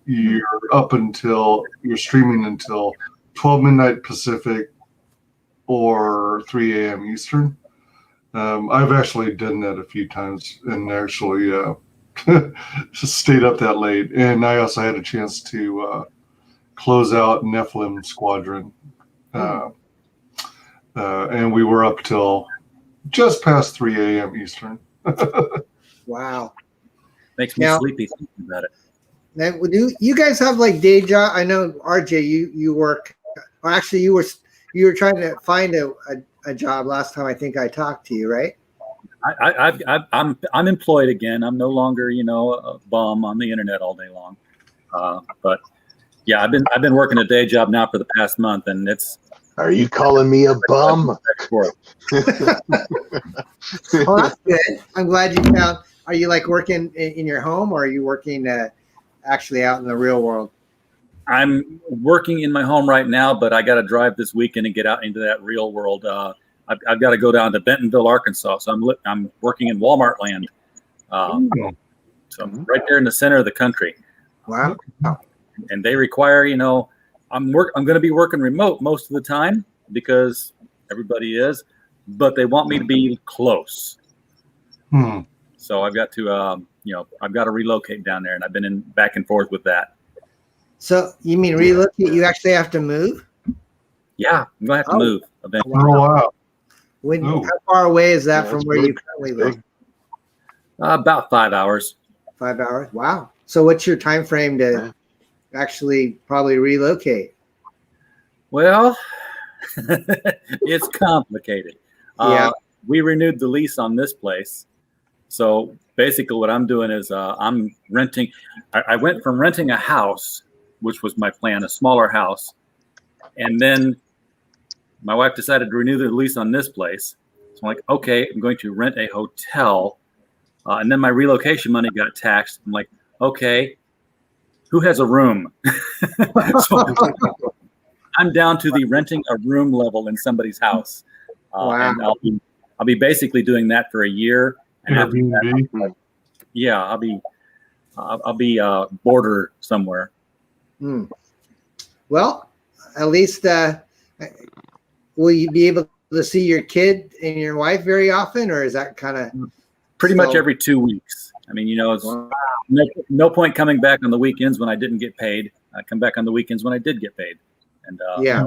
streaming until 12 midnight Pacific or 3 a.m. Eastern. I've actually done that a few times and actually stayed up that late. And I also had a chance to close out Nephilim Squadron. And we were up till just past 3 a.m. Eastern. Wow. Makes me sleepy thinking about it. Now, you guys have like day job? I know, RJ, you work, or actually you were trying to find a job last time I think I talked to you, right? I'm employed again. I'm no longer, a bum on the internet all day long. But yeah, I've been working a day job now for the past month, and it's. Are you calling me a bum? Well, that's good. I'm glad you found. Are you like working in your home, or are you working actually out in the real world? I'm working in my home right now, but I got to drive this weekend and get out into that real world. I've got to go down to Bentonville, Arkansas. So I'm working in Walmart land. So I'm right there in the center of the country. Wow. And they require, I'm going to be working remote most of the time because everybody is, but they want me to be close. So I've got to, I've got to relocate down there, and I've been back and forth with that. So you mean relocate? You actually have to move? Yeah, I'm going to have to move eventually. Oh, wow. How far away is that from where you currently live? About 5 hours. 5 hours? Wow. So what's your time frame to actually probably relocate? Well, it's complicated. We renewed the lease on this place. So basically what I'm doing is I'm renting. I went from renting a house, which was my plan, a smaller house. And then my wife decided to renew the lease on this place. So I'm like, okay, I'm going to rent a hotel. And then my relocation money got taxed. I'm like, okay, who has a room? So I'm down to the renting a room level in somebody's house. Wow. And I'll be basically doing that for a year. And after that, I'll be border somewhere. Well, at least will you be able to see your kid and your wife very often, or is that kind of pretty much every 2 weeks? I mean, it's no point coming back on the weekends when I didn't get paid. I come back on the weekends when I did get paid, and yeah,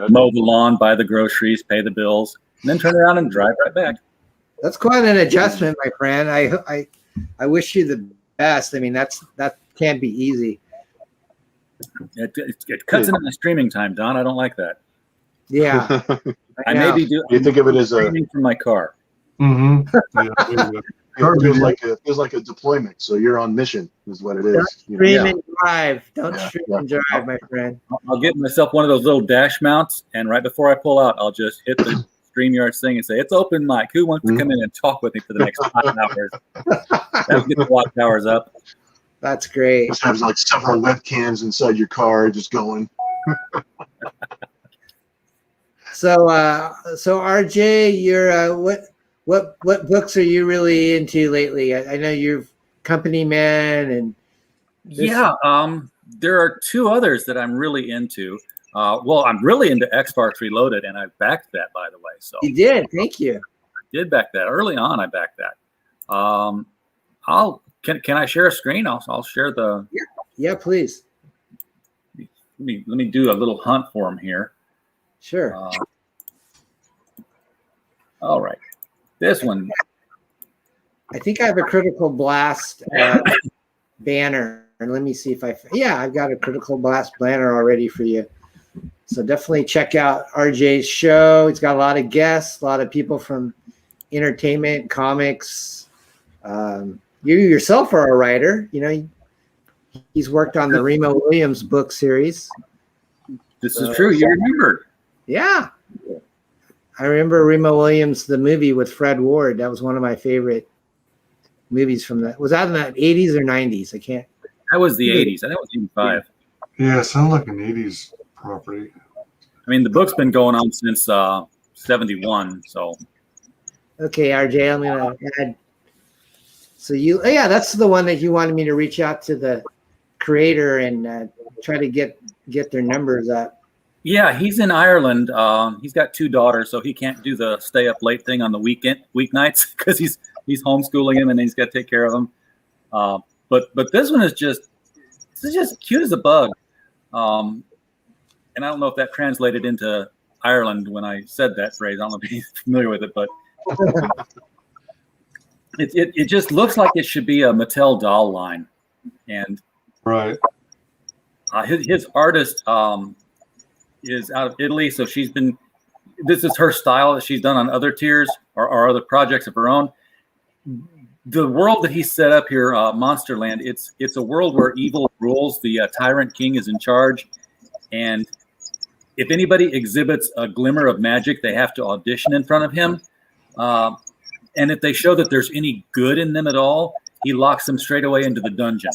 mow the lawn, buy the groceries, pay the bills, and then turn around and drive right back. That's quite an adjustment, my friend. I wish you the best. I mean, that can't be easy. It cuts into the streaming time, Don. I don't like that. Yeah. I maybe do. You think of it as a streaming from my car. Mm-hmm. It feels like a deployment. So you're on mission, is what it is. Don't stream and drive. Don't stream and drive, my friend. I'll get myself one of those little dash mounts, and right before I pull out, I'll just hit the StreamYard thing and say, "It's open mic. Who wants to come in and talk with me for the next 5 hours?" That'll get the watch hours up. That's great. Just have like several webcams inside your car, just going. So RJ, you're what books are you really into lately? I know you're company man and there are 2 others that I'm really into. Well, I'm really into X-FARCE Reloaded, and I backed that, by the way. So you did. Thank you. I did back that early on. I backed that. Can I share a screen? I'll share the. Yeah, please. Let me do a little hunt for him here. Sure. All right, this one. I think I have a Critical Blast banner, and let me see if I've got a Critical Blast banner already for you. So definitely check out RJ's show. He's got a lot of guests, a lot of people from entertainment, comics. You yourself are a writer. You know, he's worked on the Remo Williams book series. This is true. You remembered. Yeah. I remember Remo Williams, the movie with Fred Ward. That was one of my favorite movies from that. Was that in the 80s or 90s? I can't. That was the 80s. I think it was 85. Yeah, it sounded like an 80s property. I mean, the book's been going on since 71. So. Okay, RJ, I'm going to add. So that's the one that you wanted me to reach out to the creator and try to get their numbers up. Yeah, he's in Ireland. He's got 2 daughters, so he can't do the stay up late thing on the weeknights because he's homeschooling him and he's got to take care of them. But this one is just cute as a bug. And I don't know if that translated into Ireland when I said that phrase. I don't know if he's familiar with it, but it just looks like it should be a Mattel doll line. And right. His artist is out of Italy, so this is her style that she's done on other tiers or other projects of her own. The world that he set up here, Monsterland, it's a world where evil rules. The tyrant king is in charge, and if anybody exhibits a glimmer of magic, they have to audition in front of him. And if they show that there's any good in them at all, he locks them straight away into the dungeon,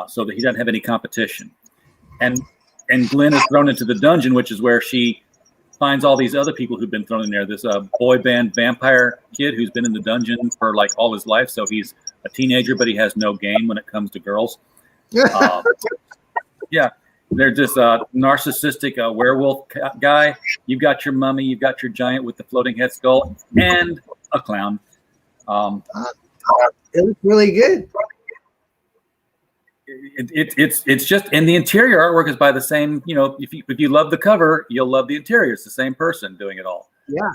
so that he doesn't have any competition. And Glenn is thrown into the dungeon, which is where she finds all these other people who've been thrown in there. This boy band vampire kid who's been in the dungeon for like all his life. So he's a teenager, but he has no game when it comes to girls. Yeah, they're just a narcissistic werewolf guy. You've got your mummy, you've got your giant with the floating head skull, and a clown. It looks really good. It's just, and the interior artwork is by the same. You know, if you love the cover, you'll love the interior. It's the same person doing it all. Yeah.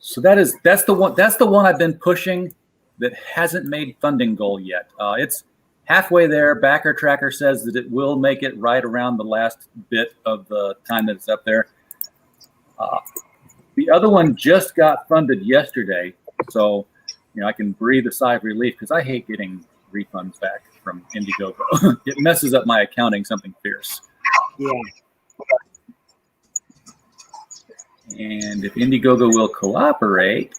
So that's the one I've been pushing that hasn't made funding goal yet. It's halfway there. Backer Tracker says that it will make it right around the last bit of the time that it's up there. The other one just got funded yesterday, so I can breathe a sigh of relief because I hate getting refunds back from Indiegogo. It messes up my accounting something fierce. Yeah. And if Indiegogo will cooperate,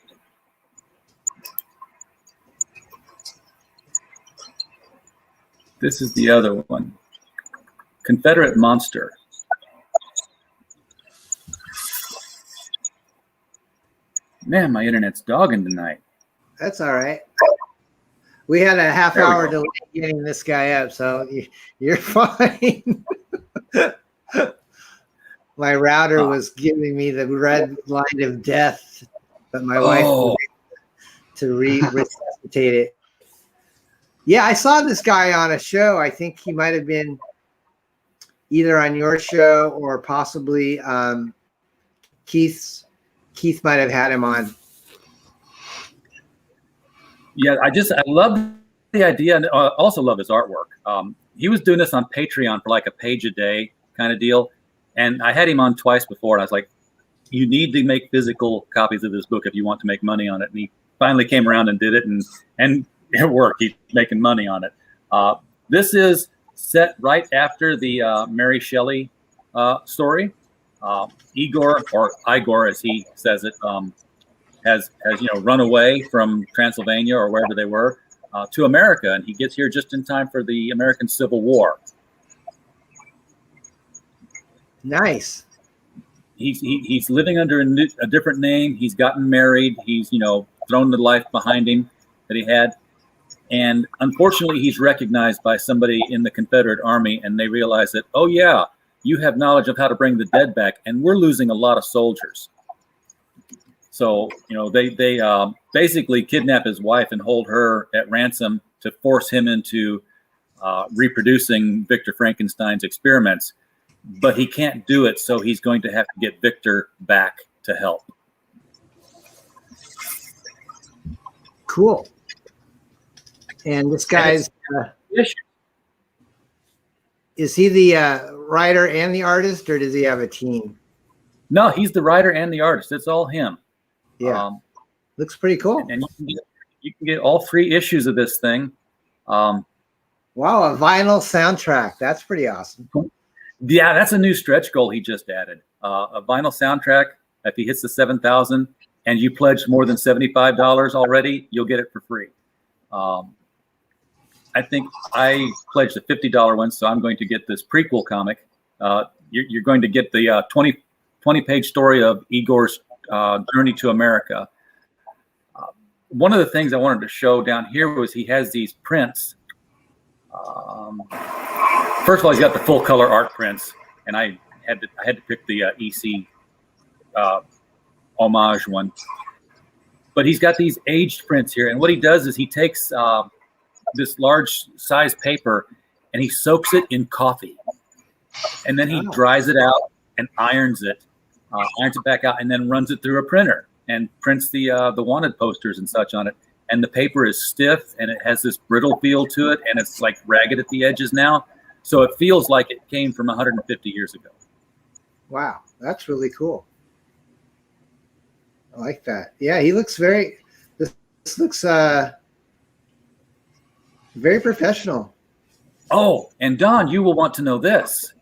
this is the other one. Confederate Monster. Man, my internet's dogging tonight. That's all right. We had a half-hour delay getting this guy up, so you're fine. My router was giving me the red line of death, but my wife was able to resuscitate it. Yeah, I saw this guy on a show. I think he might have been either on your show or possibly Keith's Keith might have had him on. Yeah, I love the idea, and also love his artwork. He was doing this on Patreon for like a page a day kind of deal, and I had him on twice before, and I was like, you need to make physical copies of this book if you want to make money on it. And he finally came around and did it, and it worked. He's making money on it. This is set right after the Mary Shelley story. Igor, or Igor as he says it, has run away from Transylvania or wherever they were to America, and he gets here just in time for the American Civil War. Nice. He's living under a different name. He's gotten married. He's thrown the life behind him that he had, and unfortunately, he's recognized by somebody in the Confederate Army, and they realize that, oh yeah, you have knowledge of how to bring the dead back, and we're losing a lot of soldiers. So, they basically kidnap his wife and hold her at ransom to force him into reproducing Victor Frankenstein's experiments. But he can't do it, so he's going to have to get Victor back to help. Cool. And this guy's... is he the writer and the artist, or does he have a team? No, he's the writer and the artist. It's all him. Yeah, looks pretty cool. And you can get all 3 issues of this thing. Wow, a vinyl soundtrack. That's pretty awesome. Yeah, that's a new stretch goal he just added. A vinyl soundtrack, if he hits the 7,000 and you pledge more than $75 already, you'll get it for free. I think I pledged a $50 one, so I'm going to get this prequel comic. You're going to get the 20-page story of Igor's journey to America. One of the things I wanted to show down here was he has these prints. First of all, he's got the full color art prints, and I had to pick the EC homage one. But he's got these aged prints here, and what he does is he takes this large size paper and he soaks it in coffee, and then he dries it out and irons it back out, and then runs it through a printer and prints the wanted posters and such on it. And the paper is stiff and it has this brittle feel to it, and it's like ragged at the edges now. So it feels like it came from 150 years ago. Wow, that's really cool. I like that. Yeah, he looks this looks very professional. Oh, and Don, you will want to know this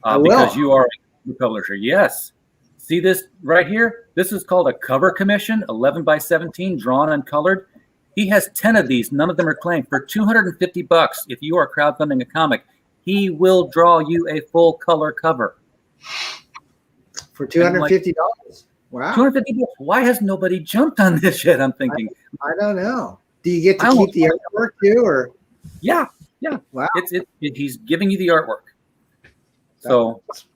because you are a publisher. Yes. See this right here? This is called a cover commission, 11 by 17, drawn and colored. He has 10 of these. None of them are claimed. For $250, if you are crowdfunding a comic, he will draw you a full color cover. For $250? Wow. $250. Why has nobody jumped on this yet? I'm thinking. I don't know. Do you get to keep the artwork too, or? Yeah. Wow. He's giving you the artwork. So that's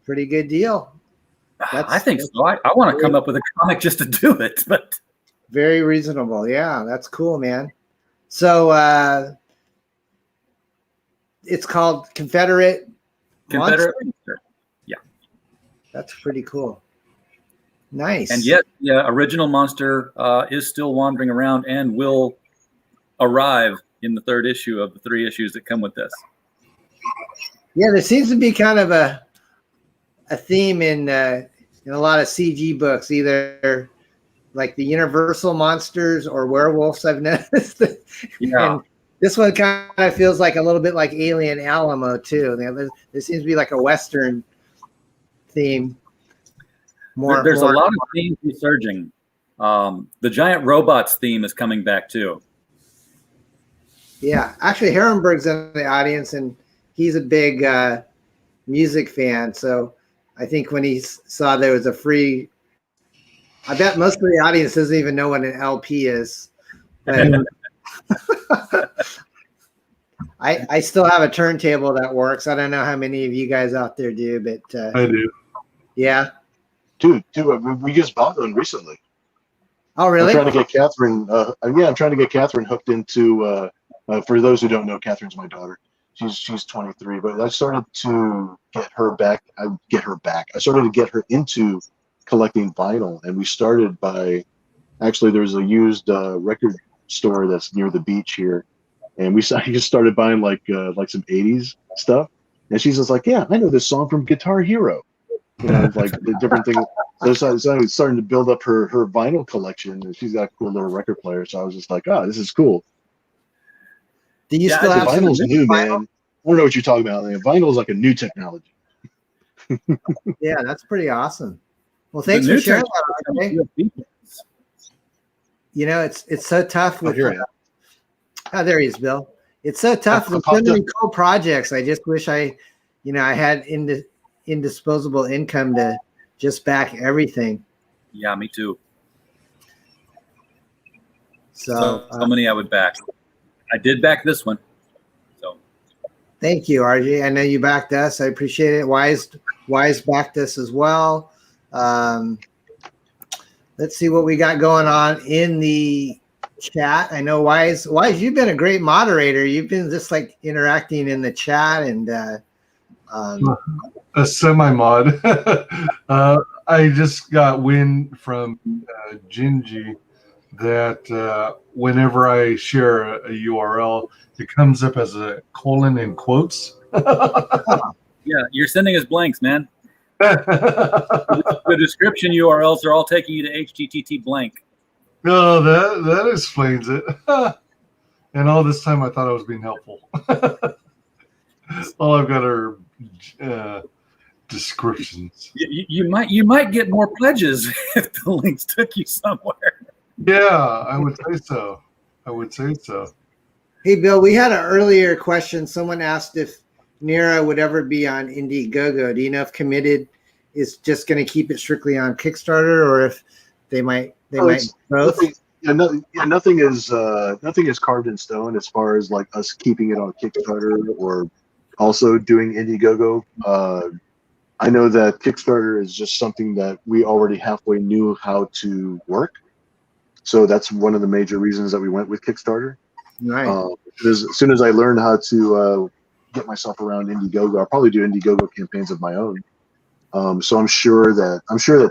pretty good deal. I think so. I want to come up with a comic just to do it, but very reasonable. Yeah, that's cool, man. So it's called Confederate Monster? Yeah. That's pretty cool. Nice. And yet, original monster is still wandering around and will arrive in the 3rd issue of the 3 issues that come with this. Yeah, there seems to be kind of a theme in a lot of CG books, either like the Universal monsters or werewolves, I've noticed. Yeah. And this one kind of feels like a little bit like Alien Alamo too. There seems to be like a Western theme. There's a lot of themes resurging. The giant robots theme is coming back too. Yeah, actually, Herrenberg's in the audience, and he's a big music fan. So I think when he saw there was a free, I bet most of the audience doesn't even know what an LP is. But I still have a turntable that works. I don't know how many of you guys out there do, but I do. Yeah. Dude, we just bought one recently. Oh, really? I'm trying to get Catherine. I'm trying to get Catherine hooked into. For those who don't know, Catherine's my daughter. She's 23, but I started to get her back. I started to get her into collecting vinyl, and we started by actually there's a used record store that's near the beach here, and I just started buying like some 80s stuff, and she's just like, yeah, I know this song from Guitar Hero, like the different things. So I was starting to build up her vinyl collection, and she's got a cool little record player. So I was just like, oh, this is cool. Do you still have vinyl's new, man? I don't know what you're talking about. Vinyl is like a new technology. Yeah, that's pretty awesome. Well, thanks for sharing that. Okay? It's so tough with. Oh, there he is, Bill. It's so tough with so many cool projects. I just wish I had indisposable income to just back everything. Yeah, me too. So many I would back. I did back this one. So thank you, RJ. I know you backed us. I appreciate it. Wise backed us as well. Let's see what we got going on in the chat. I know Wise, you've been a great moderator. You've been just like interacting in the chat and a semi-mod. I just got wind from Gingy that whenever I share a URL, it comes up as a colon in quotes. Yeah, you're sending us blanks, man. The description URLs are all taking you to HTTP blank. No, that explains it. And all this time I thought I was being helpful. All I've got are descriptions. You might get more pledges if the links took you somewhere. Yeah, I would say so. Hey, Bill, we had an earlier question. Someone asked if Nira would ever be on Indiegogo. Do you know if Committed is just going to keep it strictly on Kickstarter, or if they might both? Nothing is carved in stone as far as like us keeping it on Kickstarter or also doing Indiegogo. I know that Kickstarter is just something that we already halfway knew how to work. So that's one of the major reasons that we went with Kickstarter. Right. As soon as I learned how to get myself around Indiegogo, I'll probably do Indiegogo campaigns of my own. So I'm sure that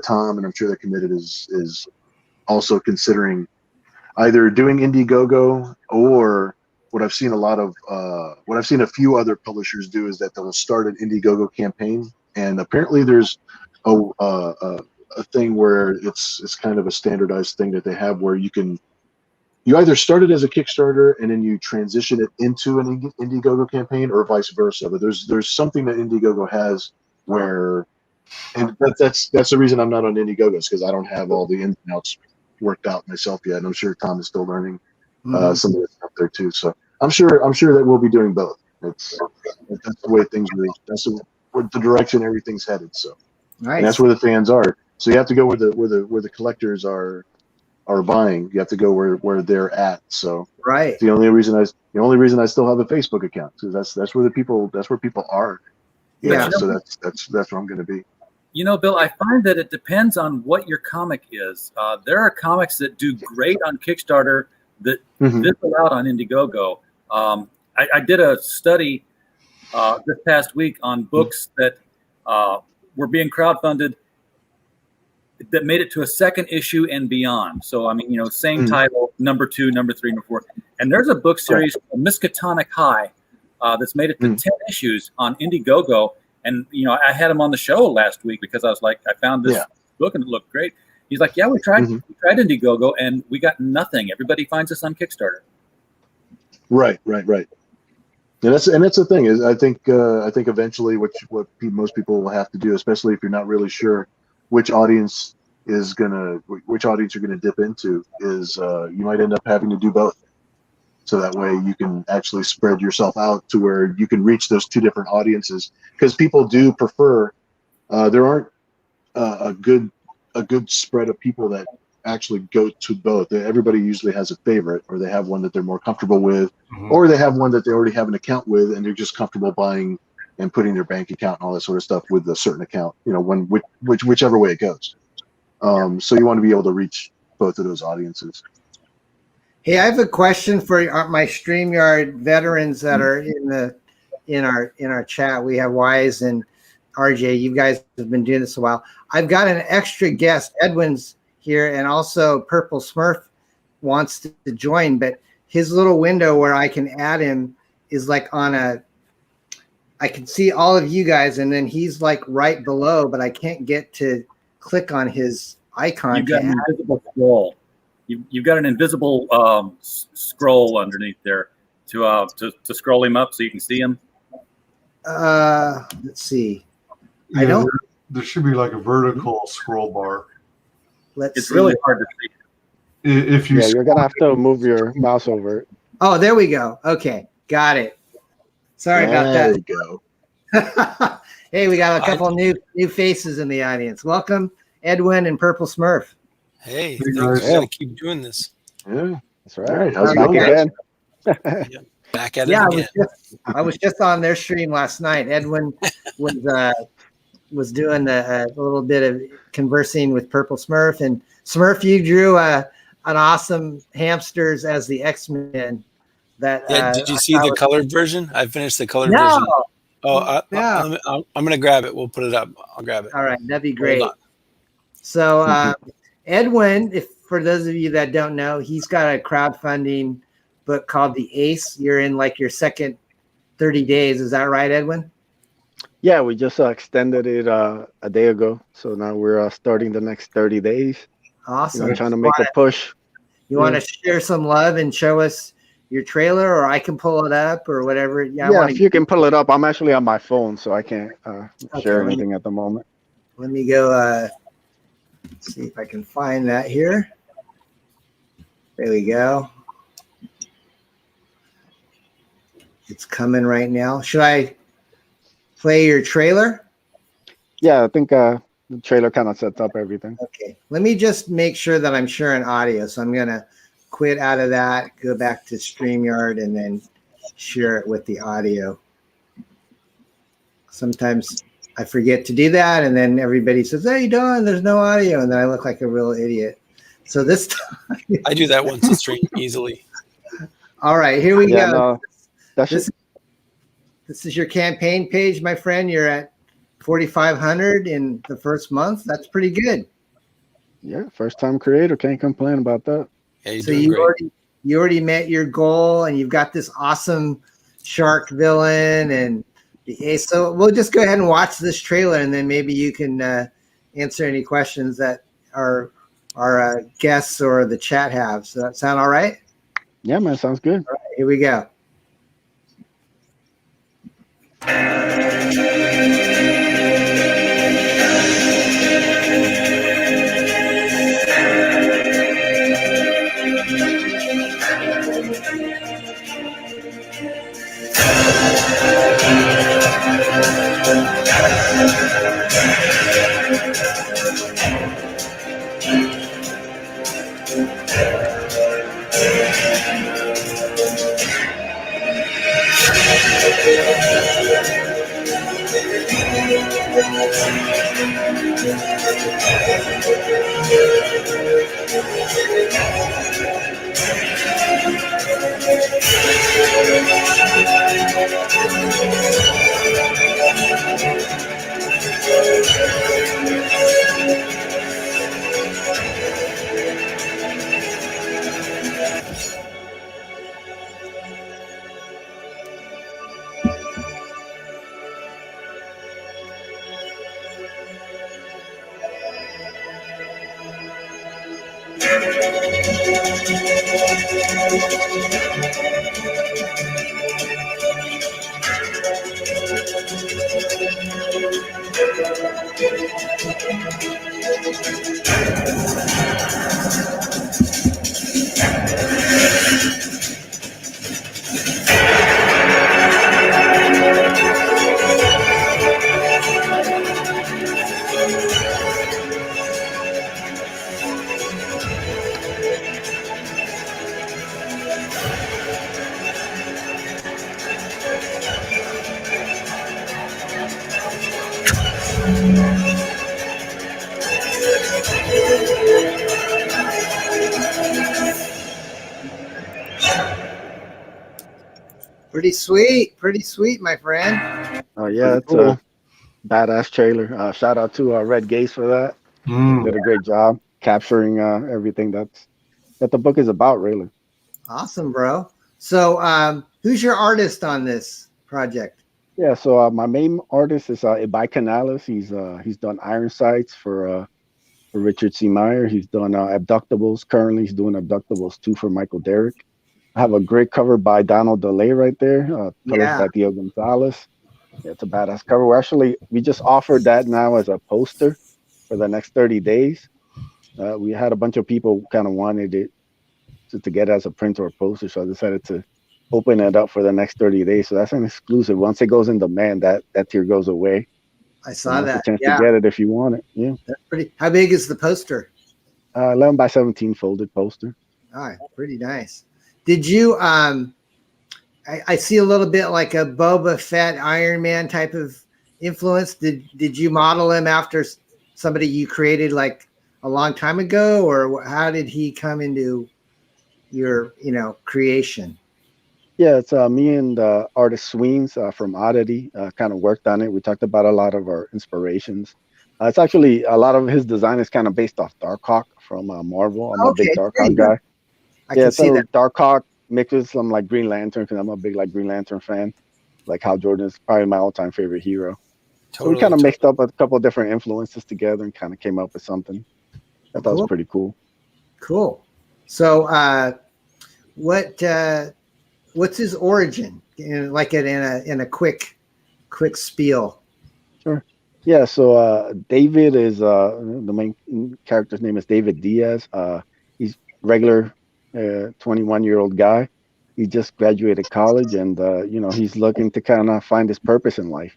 Tom and I'm sure that Committed is also considering either doing Indiegogo, or what I've seen a few other publishers do is that they'll start an Indiegogo campaign, and apparently there's a thing where it's kind of a standardized thing that they have where you either start it as a Kickstarter and then you transition it into an Indiegogo campaign, or vice versa. But there's something that Indiegogo has where, and that's the reason I'm not on Indiegogo, is because I don't have all the ins and outs worked out myself yet, and I'm sure Tom is still learning some of this stuff there too. So I'm sure that we'll be doing both. That's the way things are. That's the direction everything's headed. So, nice. And that's where the fans are. So you have to go where the collectors are buying. You have to go where they're at. So right. The only reason I still have a Facebook account, because that's where people are. Yeah. So that's where I'm going to be. You know, Bill, I find that it depends on what your comic is. There are comics that do great on Kickstarter that fizzle out on Indiegogo. I did a study this past week on books that were being crowdfunded that made it to a second issue and beyond. So, I mean, same title, number 2, number 3, number 4. And there's a book series called Miskatonic High that's made it to 10 issues on Indiegogo. And, I had him on the show last week because I was like, I found this book and it looked great. He's like, yeah, we tried Indiegogo and we got nothing. Everybody finds us on Kickstarter. Right. And that's the thing is, I think eventually what most people will have to do, especially if you're not really sure which audience you're gonna dip into, is you might end up having to do both. So that way you can actually spread yourself out to where you can reach those two different audiences, because people do prefer. There aren't a good spread of people that actually go to both. Everybody usually has a favorite, or they have one that they're more comfortable with, or they have one that they already have an account with and they're just comfortable buying and putting their bank account and all that sort of stuff with a certain account, whichever way it goes. So you want to be able to reach both of those audiences. Hey, I have a question for my StreamYard veterans that are in our chat. We have Wise and RJ, you guys have been doing this a while. I've got an extra guest. Edwin's here, and also Purple Smurf wants to join, but his little window where I can add him is like on a, I can see all of you guys, and then he's like right below, but I can't get to click on his icon. You've got an invisible scroll. You've got an invisible scroll underneath there to scroll him up so you can see him. Let's see. Yeah, I don't. There should be like a vertical scroll bar. It's really hard to see. If you, you're gonna have to move your mouse over it. Oh, there we go. Okay, got it. Sorry about that. There we go. Hey, we got a couple new faces in the audience. Welcome, Edwin and Purple Smurf. Hey, Hey, thanks. guys. Gotta keep doing this. Yeah, That's right. all right. How's it Back going? again. Back at Yeah, it again. I was just on their stream last night. Edwin was doing a little bit of conversing with Purple Smurf, and Smurf, you drew an awesome hamsters as the X-Men. That Yeah, did you see the colored version? I finished the colored No. version. Oh, No. I'm gonna grab it. We'll put it up. I'll grab it. All right, that'd be great. Hold on. So Edwin, if for those of you that don't know, he's got a crowdfunding book called The Ace. You're in like your second 30 days. Is that right, Edwin? Yeah, we just extended it a day ago, so now we're starting the next 30 days. Awesome. Trying to make a push. You want to share some love and show us your trailer, or I can pull it up or whatever? Yeah, if you can pull it up. I'm actually on my phone, so I can't share Okay. anything at the moment. Let me go see if I can find that here. There we go. It's coming right now. Should I play your trailer? Yeah, I think the trailer kind of sets up everything. Okay. Let me just make sure that I'm sharing audio. So I'm going to quit out of that, go back to StreamYard, and then share it with the audio. Sometimes I forget to do that, and then everybody says, "Hey, Don, there's no audio," and then I look like a real idiot. So this time, I do that once a stream easily. all right, here we go. No, This is your campaign page, my friend. You're at 4,500 in the first month. That's pretty good. Yeah, first time creator. Can't complain about that. Yeah, you're So doing great. you already met your goal, and you've got this awesome shark villain and the ace. So we'll just go ahead and watch this trailer, and then maybe you can answer any questions that our guests or the chat have. So that sound all right? Yeah, man, sounds good. All right, here we go. Pretty sweet, my friend. Oh yeah, it's Cool. badass trailer. Shout out to Red Gaze for that. Did a great job capturing everything that the book is about, really. Awesome, bro. So, who's your artist on this project? Yeah, so my main artist is Ibai Canales. He's done Iron Sights for Richard C. Meyer. He's done Abductables. Currently, he's doing Abductables 2 for Michael Derrick. I have a great cover by Donald DeLay right there. Colors by Theo Gonzalez. Yeah, it's a badass cover. We just offered that now as a poster for the next 30 days. We had a bunch of people kind of wanted it to get as a print or a poster, so I decided to open it up for the next 30 days. So that's an exclusive. Once it goes in demand, that tier goes away. I saw that. A chance to get it if you want it. Yeah. That's pretty. How big is the poster? 11 by 17 folded poster. All right, pretty nice. Did you? I see a little bit like a Boba Fett, Iron Man type of influence. Did you model him after somebody you created like a long time ago, or how did he come into your creation? Yeah, it's me and artist Sweens from Oddity kind of worked on it. We talked about a lot of our inspirations. It's actually a lot of his design is kind of based off Darkhawk from Marvel. I'm a big Darkhawk guy. I can see that. Darkhawk mixed with some like Green Lantern because I'm a big like Green Lantern fan. Like Hal Jordan is probably my all-time favorite hero. So we kind of mixed up a couple of different influences together and kind of came up with something. I thought was pretty cool. Cool. So, what's his origin? In a quick spiel. Sure. Yeah. So David is the main character's name is David Diaz. He's regular 21-year-old guy. He just graduated college, and he's looking to kind of find his purpose in life.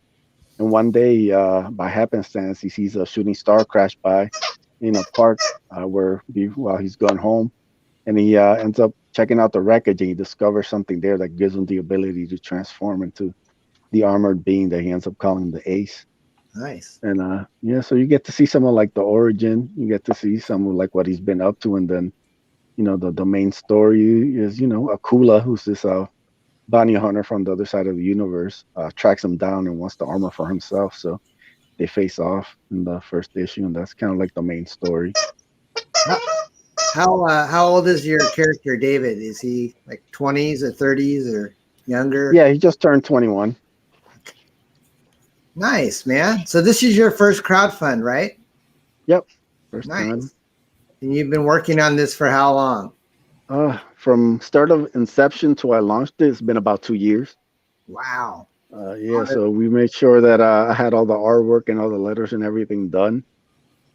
And one day, by happenstance, he sees a shooting star crash by in a park while he's going home, and he ends up checking out the wreckage, and he discovers something there that gives him the ability to transform into the armored being that he ends up calling the Ace. Nice. And so you get to see some of like the origin, you get to see some of like what he's been up to, and then the main story is Akula, who's this bounty hunter from the other side of the universe, tracks him down and wants the armor for himself. So they face off in the first issue, and that's kind of like the main story. How old is your character, David? Is he like 20s or 30s or younger? Yeah, he just turned 21. Nice, man. So this is your first crowdfund, right? Yep. First time. And you've been working on this for how long? From start of inception to I launched it, it's been about 2 years. Wow. So we made sure that I had all the artwork and all the letters and everything done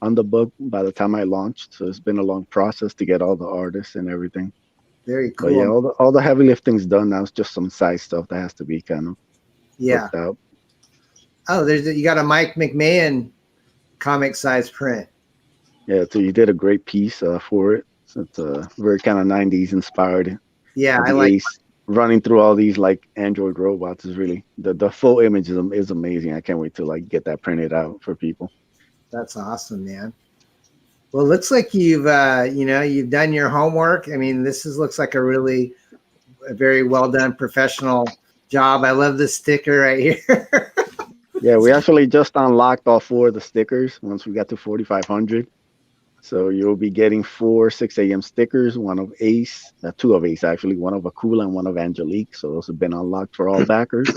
on the book by the time I launched. So it's been a long process to get all the artists and everything. Very cool. But yeah, all the heavy lifting's done. Now it's just some side stuff that has to be kind of worked out. Oh, you got a Mike McMahon comic size print. Yeah, so you did a great piece for it. So it's very kind of 90s inspired. Yeah, I like Ace running through all these like android robots is really the full image is amazing. I can't wait to like get that printed out for people. That's awesome, man. Well, it looks like you've done your homework. I mean, looks like a very well done professional job. I love this sticker right here. Yeah, we actually just unlocked all 4 of the stickers once we got to 4,500. So you'll be getting 4 6 a.m. stickers, one of Ace, 2 of Ace actually, one of Akula and one of Angelique. So those have been unlocked for all backers.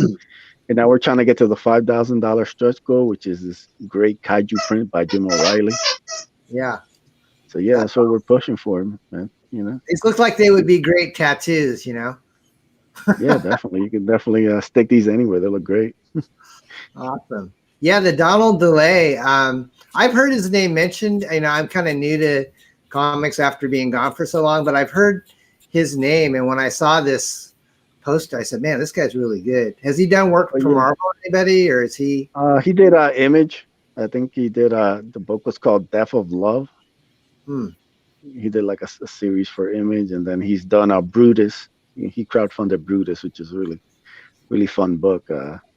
And now we're trying to get to the $5,000 stretch goal, which is this great kaiju print by Jim O'Reilly. Yeah. So yeah, that's what we're pushing for, man. These look like they would be great tattoos, Yeah, definitely. You can definitely stick these anywhere. They look great. Awesome. Yeah, the Donald DeLay. I've heard his name mentioned. I'm kind of new to comics after being gone for so long, but I've heard his name. And when I saw this poster, I said, "Man, this guy's really good." Has he done work for Marvel? Anybody, or is he? He did Image. I think he did. The book was called Death of Love. He did like a series for Image, and then he's done Brutus. He crowdfunded Brutus, which is really, really fun book.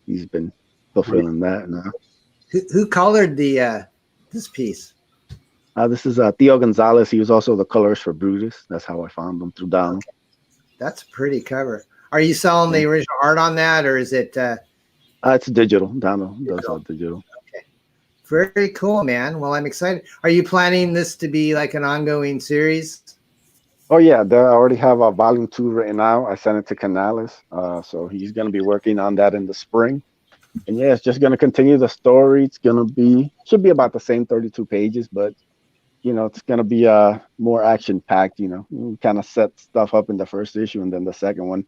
He's been fulfilling that now. Who colored this piece? This is Theo Gonzalez. He was also the colorist for Brutus. That's how I found him through Donald. Okay. That's a pretty cover. Are you selling the original art on that, or is it? It's digital. Donald does all digital. Very cool, man. Well, I'm excited. Are you planning this to be like an ongoing series? Oh yeah, I already have a volume 2 right now. I sent it to Canales, so he's going to be working on that in the spring. And yeah, it's just going to continue the story. It's going to should be about the same 32 pages, but it's going to be more action packed. We kind of set stuff up in the first issue, and then the second one,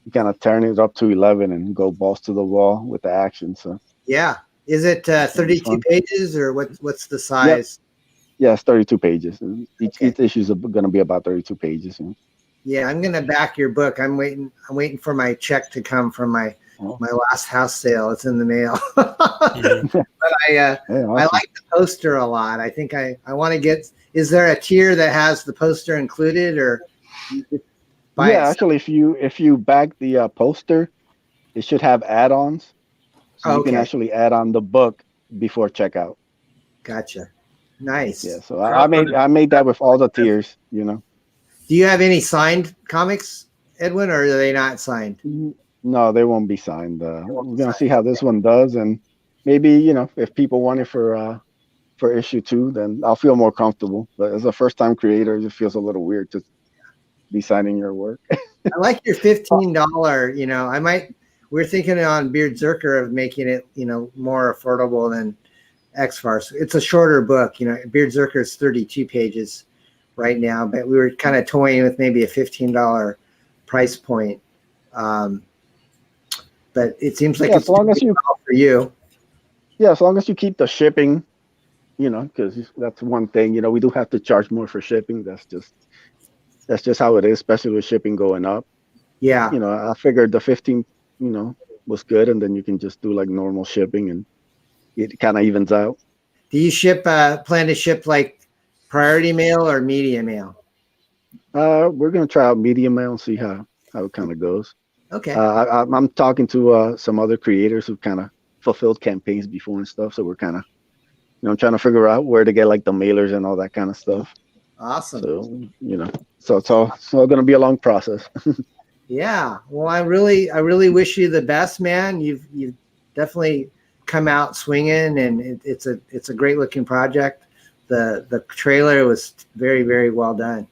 you kind of turn it up to 11 and go balls to the wall with the action. So yeah, is it 32 pages or what's the size? Yeah, it's 32 pages. Each issue is going to be about 32 pages. Yeah, I'm going to back your book. I'm waiting for my check to come from my last house sale. It's in the mail. But I like the poster a lot. I think I want to get. Is there a tier that has the poster included, or? Actually, if you back the poster, it should have add-ons, so you can actually add on the book before checkout. Gotcha. Nice. Yeah, so I made that with all the tiers. Do you have any signed comics, Edwin, or are they not signed? No, they won't be signed. We're gonna see how this one does, and maybe if people want it for issue 2, then I'll feel more comfortable. But as a first-time creator, it just feels a little weird to be signing your work. I like your $15. We're thinking on Beard Zerker of making it more affordable than X-FARCE. It's a shorter book. Beard Zerker is 32 pages right now, but we were kind of toying with maybe a $15 price point. But it seems like it's for you. Yeah, as long as you keep the shipping, because that's one thing. We do have to charge more for shipping. That's just how it is, especially with shipping going up. Yeah. I figured the 15, was good, and then you can just do like normal shipping, and it kind of evens out. Do you plan to ship like priority mail or media mail? We're gonna try out media mail and see how it kind of goes. Okay. I'm talking to some other creators who kind of fulfilled campaigns before and stuff, so we're kind of trying to figure out where to get like the mailers and all that kind of stuff. Awesome. So it's all gonna be a long process. Yeah. Well, I really wish you the best, man. You've definitely come out swinging, and it's a great looking project. The trailer was very, very well done.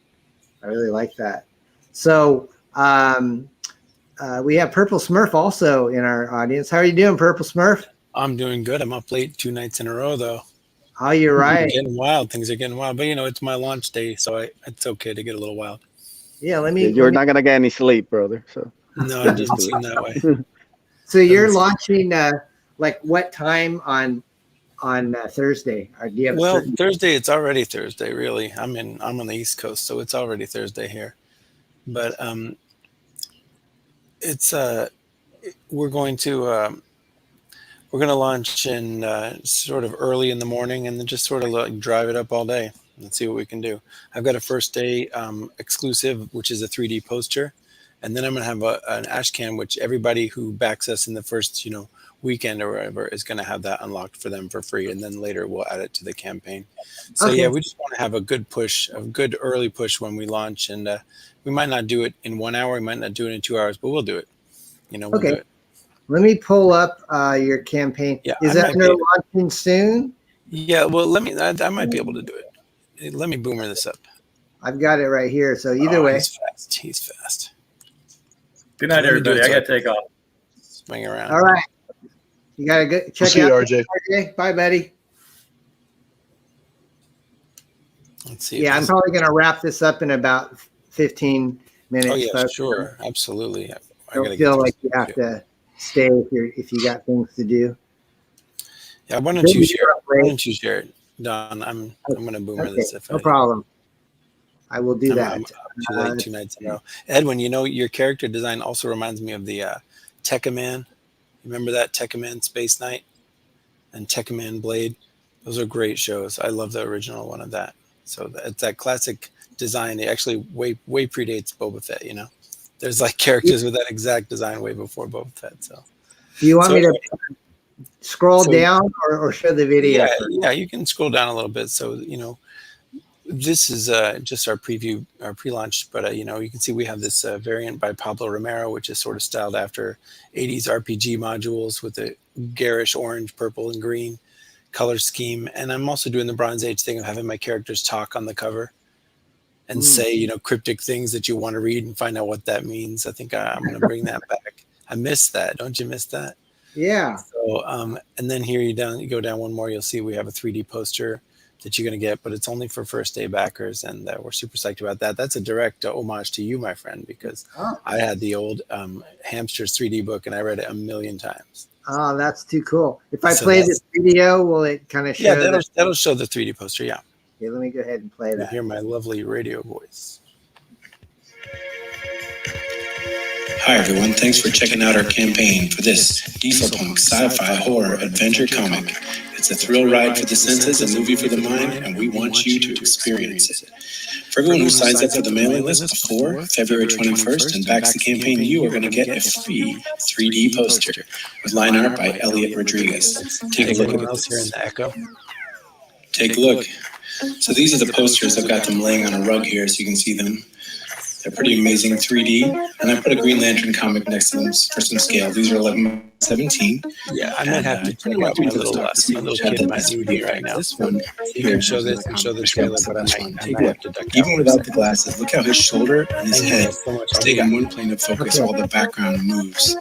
I really like that. So we have Purple Smurf also in our audience. How are you doing, Purple Smurf? I'm doing good. I'm up late 2 nights in a row though. Oh, you're right. Things are getting wild, but it's my launch day, so it's okay to get a little wild. Yeah, you're not gonna get any sleep, brother. So no, it doesn't seem that way. So you're launching like what time on Thursday? Or do you have Thursday, it's already Thursday, really. I'm on the East Coast, so it's already Thursday here. But it's we're going to launch in sort of early in the morning, and then just sort of drive it up all day and see what we can do. I've got a first day exclusive, which is a 3D poster, and then I'm going to have an ashcan, which everybody who backs us in the first weekend or whatever is going to have that unlocked for them for free, and then later we'll add it to the campaign. So yeah, we just want to have a good early push when we launch, and we might not do it in 1 hour, we might not do it in 2 hours, but we'll do it. We'll do it. Let me pull up your campaign. Yeah, is that launching soon? Yeah, well, I might be able to do it. Let me boomer this up. I've got it right here. So either way. He's fast. Good night, everybody. I got to take off. Swing around. All right. You got to go check See out you, RJ. Bye, buddy. Let's see. Yeah, I'm probably going to wrap this up in about 15 minutes. Oh, yeah, sure. Absolutely. I don't feel like you have to stay if you got things to do. Yeah, why don't you share it, Don? I'm going to boomer this. No problem. I will do that. I'm too late 2 nights in a row. Edwin, your character design also reminds me of the Tekkaman. Remember that Tekkaman Space Knight and Tekkaman Blade? Those are great shows. I love the original one of that. So it's that classic design. It actually way predates Boba Fett. There's like characters with that exact design way before Boba Fett. So, do you want me to scroll down or show the video? Yeah, you can scroll down a little bit. So this is just our preview, our pre-launch, but you can see we have this variant by Pablo Romero, which is sort of styled after 80s RPG modules with a garish orange, purple, and green color scheme. And I'm also doing the Bronze Age thing of having my characters talk on the cover and say, cryptic things that you want to read and find out what that means. I think I'm going to bring that back. I missed that. Don't you miss that? Yeah. So, and then here you go down one more, you'll see we have a 3D poster that you're going to get, but it's only for first day backers. And we're super psyched about that. That's a direct homage to you, my friend, because I had the old Hamsters 3D book and I read it a million times. Oh, that's too cool. If I play this video, will it kind of show? Yeah, that'll show the 3D poster. Yeah. Okay, let me go ahead and play that. You hear my lovely radio voice. Hi everyone, thanks for checking out our campaign for this dieselpunk sci-fi horror adventure comic. It's a thrill ride for the senses, a movie for the mind, and we want you to experience it. For everyone who signs up for the mailing list before February 21st and backs the campaign, you are going to get a free 3D poster with line art by Elliot Rodriguez. Take a look at this. Here in the echo. Take a look. So these are the posters. I've got them laying on a rug here so you can see them. They're pretty amazing 3D, and I put a Green Lantern comic next to them for some scale. These are 11/17. Yeah, I might have to check out my little kid might be right now. This one, you can show this and show the trailer, but I might have to duck out. Even without the glasses, look how his shoulder and his head stay in one plane of focus while the background moves.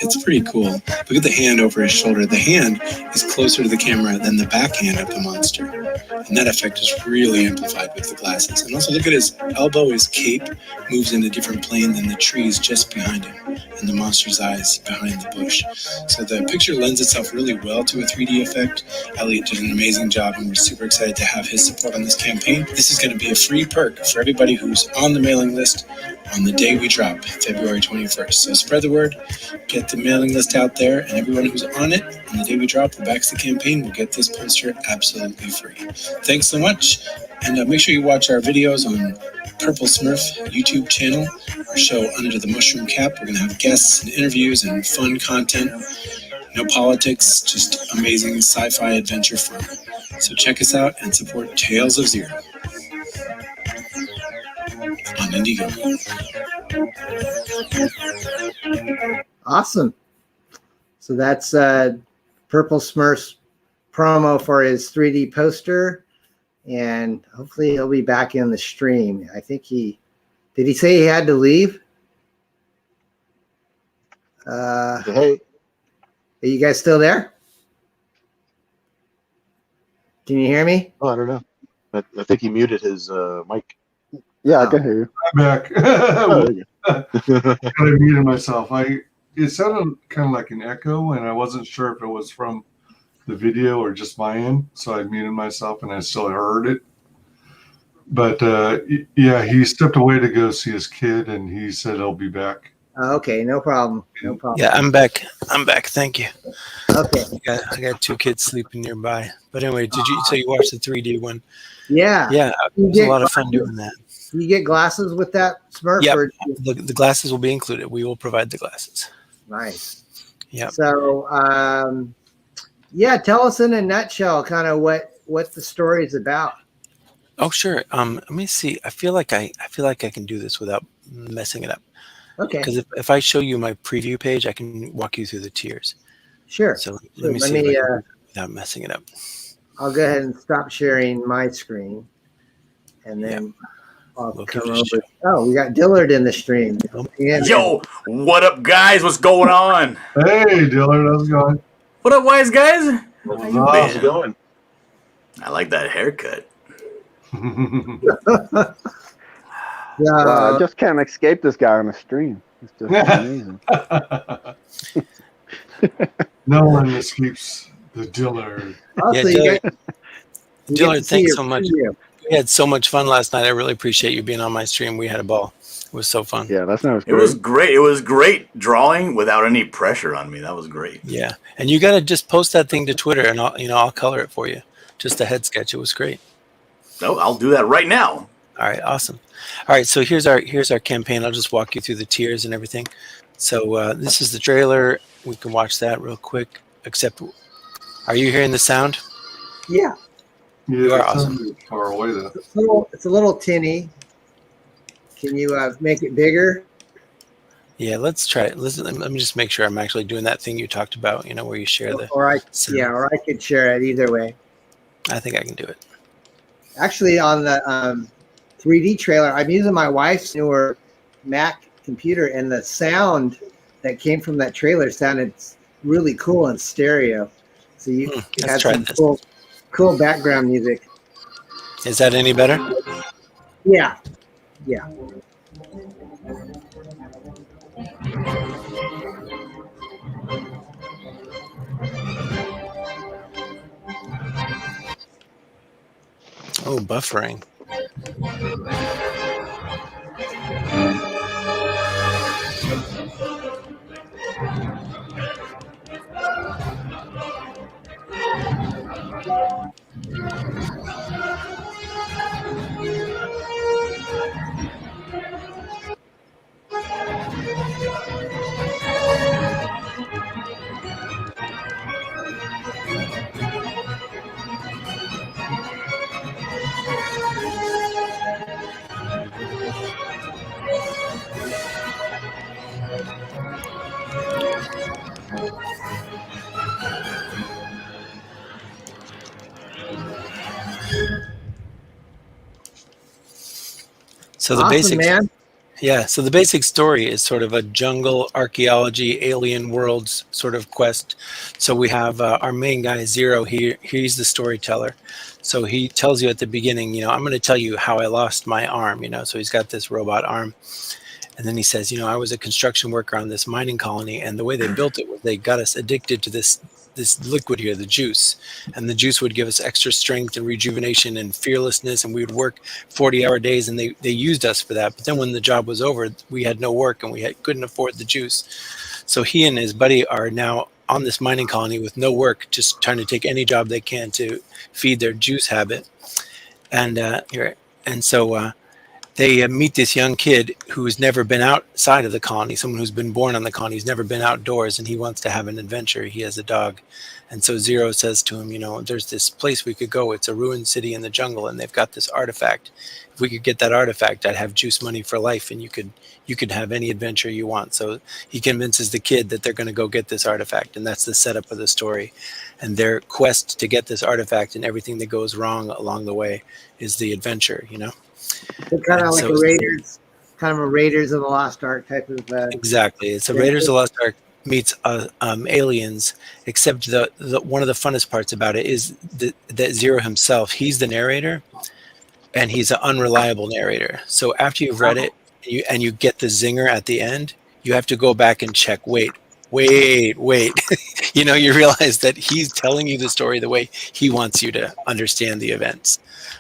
It's pretty cool. Look at the hand over his shoulder. The hand is closer to the camera than the backhand of the monster. And that effect is really amplified with the glasses. And also look at his elbow, his cape moves in a different plane than the trees just behind him and the monster's eyes behind the bush. So the picture lends itself really well to a 3D effect. Elliot did an amazing job and we're super excited to have his support on this campaign. This is going to be a free perk for everybody who's on the mailing list on the day we drop, February 21st. So spread the word, get the mailing list out there, and everyone who's on it on the day we drop who backs the campaign will get this poster absolutely free. Thanks so much, and make sure you watch our videos on Purple Smurf YouTube channel, our show Under the Mushroom Cap. We're going to have guests and interviews and fun content. No politics, just amazing sci-fi adventure fun. So check us out and support Tales of Zero on Indiegogo. Awesome. So that's Purple Smurf's promo for his 3D poster, and hopefully he'll be back in the stream. I think did he say he had to leave? Hey. Are you guys still there? Can you hear me? Oh, I don't know. I think he muted his mic. Yeah, I can hear you. I'm back. I muted myself. It sounded kind of like an echo, and I wasn't sure if it was from the video or just my end, so I muted myself, and I still heard it. But yeah, he stepped away to go see his kid, and he said he'll be back. Okay, no problem. No problem. Yeah, I'm back. Thank you. Okay. I got two kids sleeping nearby. But anyway, so you watched the 3D one? Yeah. Yeah, it was a lot of fun doing that. You get glasses with that Smurf? Yeah, the glasses will be included. We will provide the glasses. Nice. Yeah. So, yeah, tell us in a nutshell kind of what the story is about. Oh, sure. Let me see. I feel like I can do this without messing it up. Okay. Because if I show you my preview page, I can walk you through the tiers. Sure. So let me see if I can do it without messing it up. I'll go ahead and stop sharing my screen, and then I'll come over. Oh, we got Dillard in the stream. Yo, what up, guys? What's going on? Hey, Dillard, how's it going? What up, wise guys? How's it going? I like that haircut. Wow, I just can't escape this guy on the stream. It's just amazing. No one escapes the Dillard. Yeah, Dillard, thanks so much. We had so much fun last night. I really appreciate you being on my stream. We had a ball. It was so fun. Yeah, that's not. It was great. It was great drawing without any pressure on me. That was great. Yeah, and you got to just post that thing to Twitter, and I'll color it for you. Just a head sketch. It was great. No, I'll do that right now. All right, awesome. All right, so here's our campaign. I'll just walk you through the tiers and everything. So this is the trailer. We can watch that real quick. Except, are you hearing the sound? Yeah. Yeah, you are awesome. Far away though. It's a little tinny. Can you make it bigger? Yeah, let's try it. Let me just make sure I'm actually doing that thing you talked about, where you share the or I sound. could share it either way. I think I can do it. Actually, on the 3D trailer, I'm using my wife's newer Mac computer, and the sound that came from that trailer sounded really cool in stereo. So it had some cool background music. Is that any better? Yeah. Oh, buffering. So the basic, man. Yeah. So the basic story is sort of a jungle archaeology, alien worlds sort of quest. So we have our main guy Zero here. He's the storyteller. So he tells you at the beginning, I'm going to tell you how I lost my arm. So he's got this robot arm, and then he says, I was a construction worker on this mining colony, and the way they built it was they got us addicted to this liquid here, the juice, and the juice would give us extra strength and rejuvenation and fearlessness, and we would work 40-hour days, and they used us for that. But then when the job was over, we had no work, and we couldn't afford the juice. So he and his buddy are now on this mining colony with no work, just trying to take any job they can to feed their juice habit. And so they meet this young kid who's never been outside of the colony, someone who's been born on the colony, who's never been outdoors, and he wants to have an adventure. He has a dog. And so Zero says to him, there's this place we could go. It's a ruined city in the jungle, and they've got this artifact. If we could get that artifact, I'd have juice money for life, and you could have any adventure you want. So he convinces the kid that they're going to go get this artifact, and that's the setup of the story. And their quest to get this artifact and everything that goes wrong along the way is the adventure, So kind of like a Raiders of the Lost Ark type of. Exactly, it's a Raiders of the Lost Ark meets aliens. Except the one of the funnest parts about it is that Zero himself, he's the narrator, and he's an unreliable narrator. So after you've read it and you get the zinger at the end, you have to go back and check. Wait. You realize that he's telling you the story the way he wants you to understand the events.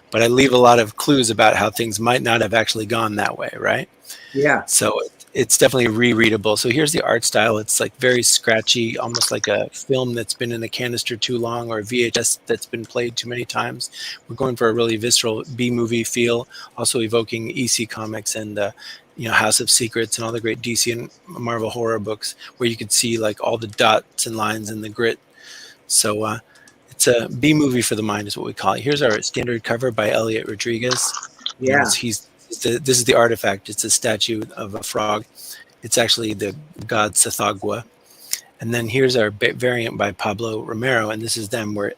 But I leave a lot of clues about how things might not have actually gone that way, right? Yeah. So it's definitely rereadable. So here's the art style. It's like very scratchy, almost like a film that's been in a canister too long, or a VHS that's been played too many times. We're going for a really visceral B-movie feel, also evoking EC Comics and House of Secrets and all the great DC and Marvel horror books, where you could see like all the dots and lines and the grit. So it's a B-movie for the mind is what we call it. Here's our standard cover by Elliot Rodriguez. Yeah. This is the artifact. It's a statue of a frog. It's actually the god Sathagwa. And then here's our variant by Pablo Romero, and this is them where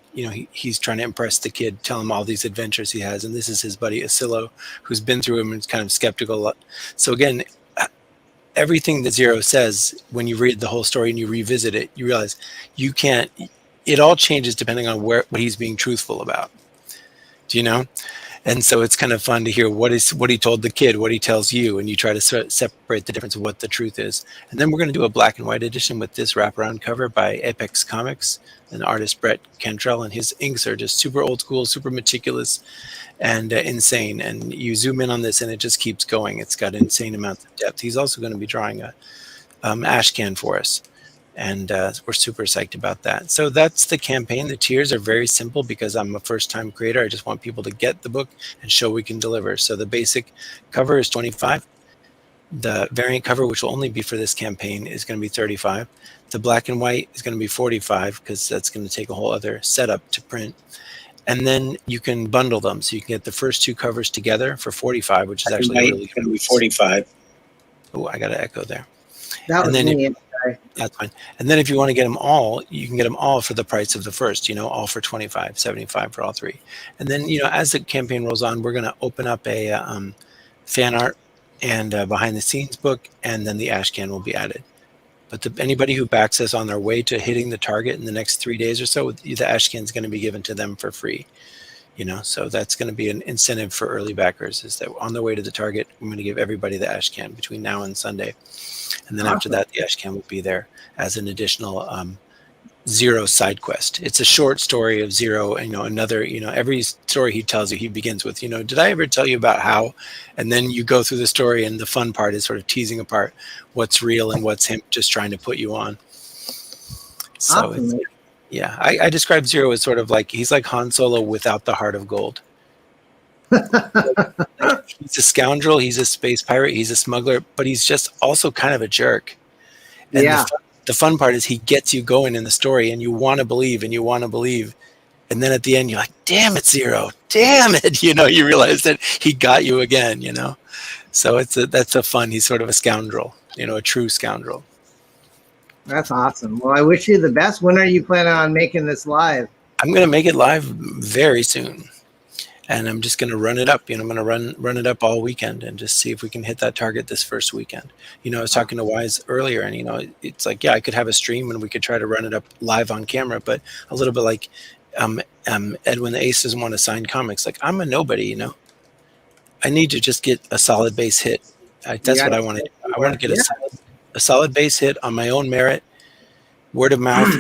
he's trying to impress the kid, tell him all these adventures he has, and this is his buddy Asilo, who's been through him and is kind of skeptical. So again, everything that Zero says, when you read the whole story and you revisit it, you realize you can't. It all changes depending on what he's being truthful about. Do you know? And so it's kind of fun to hear what he told the kid, what he tells you, and you try to separate the difference of what the truth is. And then we're going to do a black and white edition with this wraparound cover by Apex Comics, an artist, Brett Cantrell, and his inks are just super old school, super meticulous, and insane. And you zoom in on this, and it just keeps going. It's got insane amounts of depth. He's also going to be drawing a ash can for us. And we're super psyched about that. So that's the campaign. The tiers are very simple because I'm a first-time creator. I just want people to get the book and show we can deliver. So the basic cover is $25. The variant cover, which will only be for this campaign, is going to be $35. The black and white is going to be $45 because that's going to take a whole other setup to print. And then you can bundle them. So you can get the first two covers together for $45, which is actually really going to be $45. Oh, I got an echo there. That was me. That's fine. And then if you want to get them all, you can get them all for the price of the first, all for $25, $75 for all three. And then, as the campaign rolls on, we're going to open up a fan art and behind the scenes book, and then the ash can will be added. But anybody who backs us on their way to hitting the target in the next 3 days or so, the ash can is going to be given to them for free. So that's going to be an incentive for early backers, is that on their way to the target, I'm going to give everybody the ash can between now and Sunday. And then after that, the ash can will be there as an additional Zero side quest. It's a short story of Zero, another, every story he tells you, he begins with, did I ever tell you about how? And then you go through the story, and the fun part is sort of teasing apart what's real and what's him just trying to put you on. So Awesome. yeah, I describe Zero as sort of like, he's like Han Solo without the heart of gold. He's a scoundrel, he's a space pirate, he's a smuggler, but he's just also kind of a jerk. And yeah. The fun part is he gets you going in the story, and you want to believe, and you want to believe. And then at the end, you're like, damn it, Zero, damn it. You realize that he got you again, So that's a fun, he's sort of a scoundrel, a true scoundrel. That's awesome. Well, I wish you the best. When are you planning on making this live? I'm going to make it live very soon. And I'm just going to run it up. I'm going to run it up all weekend and just see if we can hit that target this first weekend. I was talking to Wise earlier, and it's like, yeah, I could have a stream and we could try to run it up live on camera, but a little bit like Edwin the Ace doesn't want to sign comics. Like, I'm a nobody. I need to just get a solid base hit. That's what I want to do. I want to get a solid base hit on my own merit, word of mouth.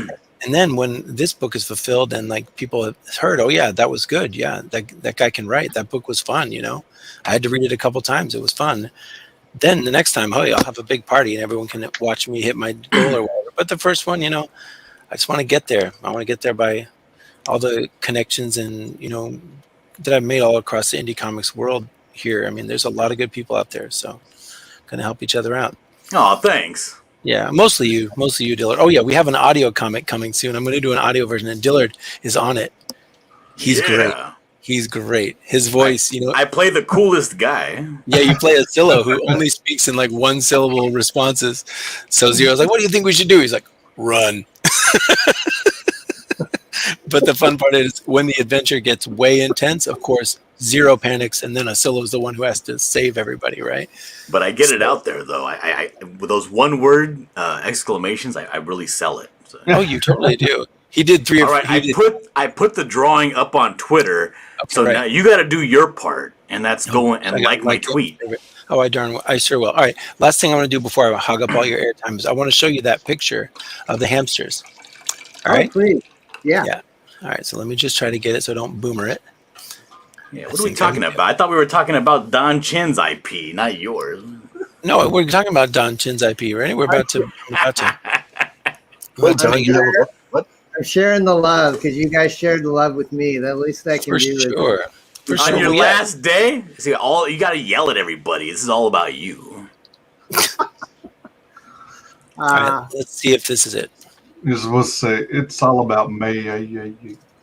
And then when this book is fulfilled and like people have heard, oh yeah, that was good. Yeah, that guy can write. That book was fun. I had to read it a couple times. It was fun. Then the next time, I'll have a big party and everyone can watch me hit my goal or whatever. But the first one, I just want to get there. I want to get there by all the connections and, that I've made all across the indie comics world here. I mean, there's a lot of good people out there. So going to help each other out. Oh, thanks. Yeah, mostly you, Dillard. Oh yeah, we have an audio comic coming soon. I'm going to do an audio version, and Dillard is on it. He's great. He's great. His voice, I play the coolest guy. Yeah, you play a Zillow who only speaks in like one syllable responses. So Zero's like, "What do you think we should do?" He's like, "Run." But the fun part is when the adventure gets way intense, of course, Zero panics, and then Asilo's the one who has to save everybody, right? But I get it out there, though. I with those one-word exclamations, I really sell it. So. Oh, you totally do. He did three. All right, I put the drawing up on Twitter, so now you got to do your part, and that's going and like my tweet. Oh, I sure will. All right, last thing I want to do before I hog up all your airtime is I want to show you that picture of the hamsters. All right, please. Yeah. All right, so let me just try to get it so I don't boomer it. Yeah, what are we talking about? I thought we were talking about Don Chin's IP, not yours. No, we're talking about Don Chin's IP, right? We're about to. What? I'm sharing the love because you guys shared the love with me. The least I can do is On your last day, see, you got to yell at everybody. This is all about you. All right, let's see if this is it. You're supposed to say it's all about me.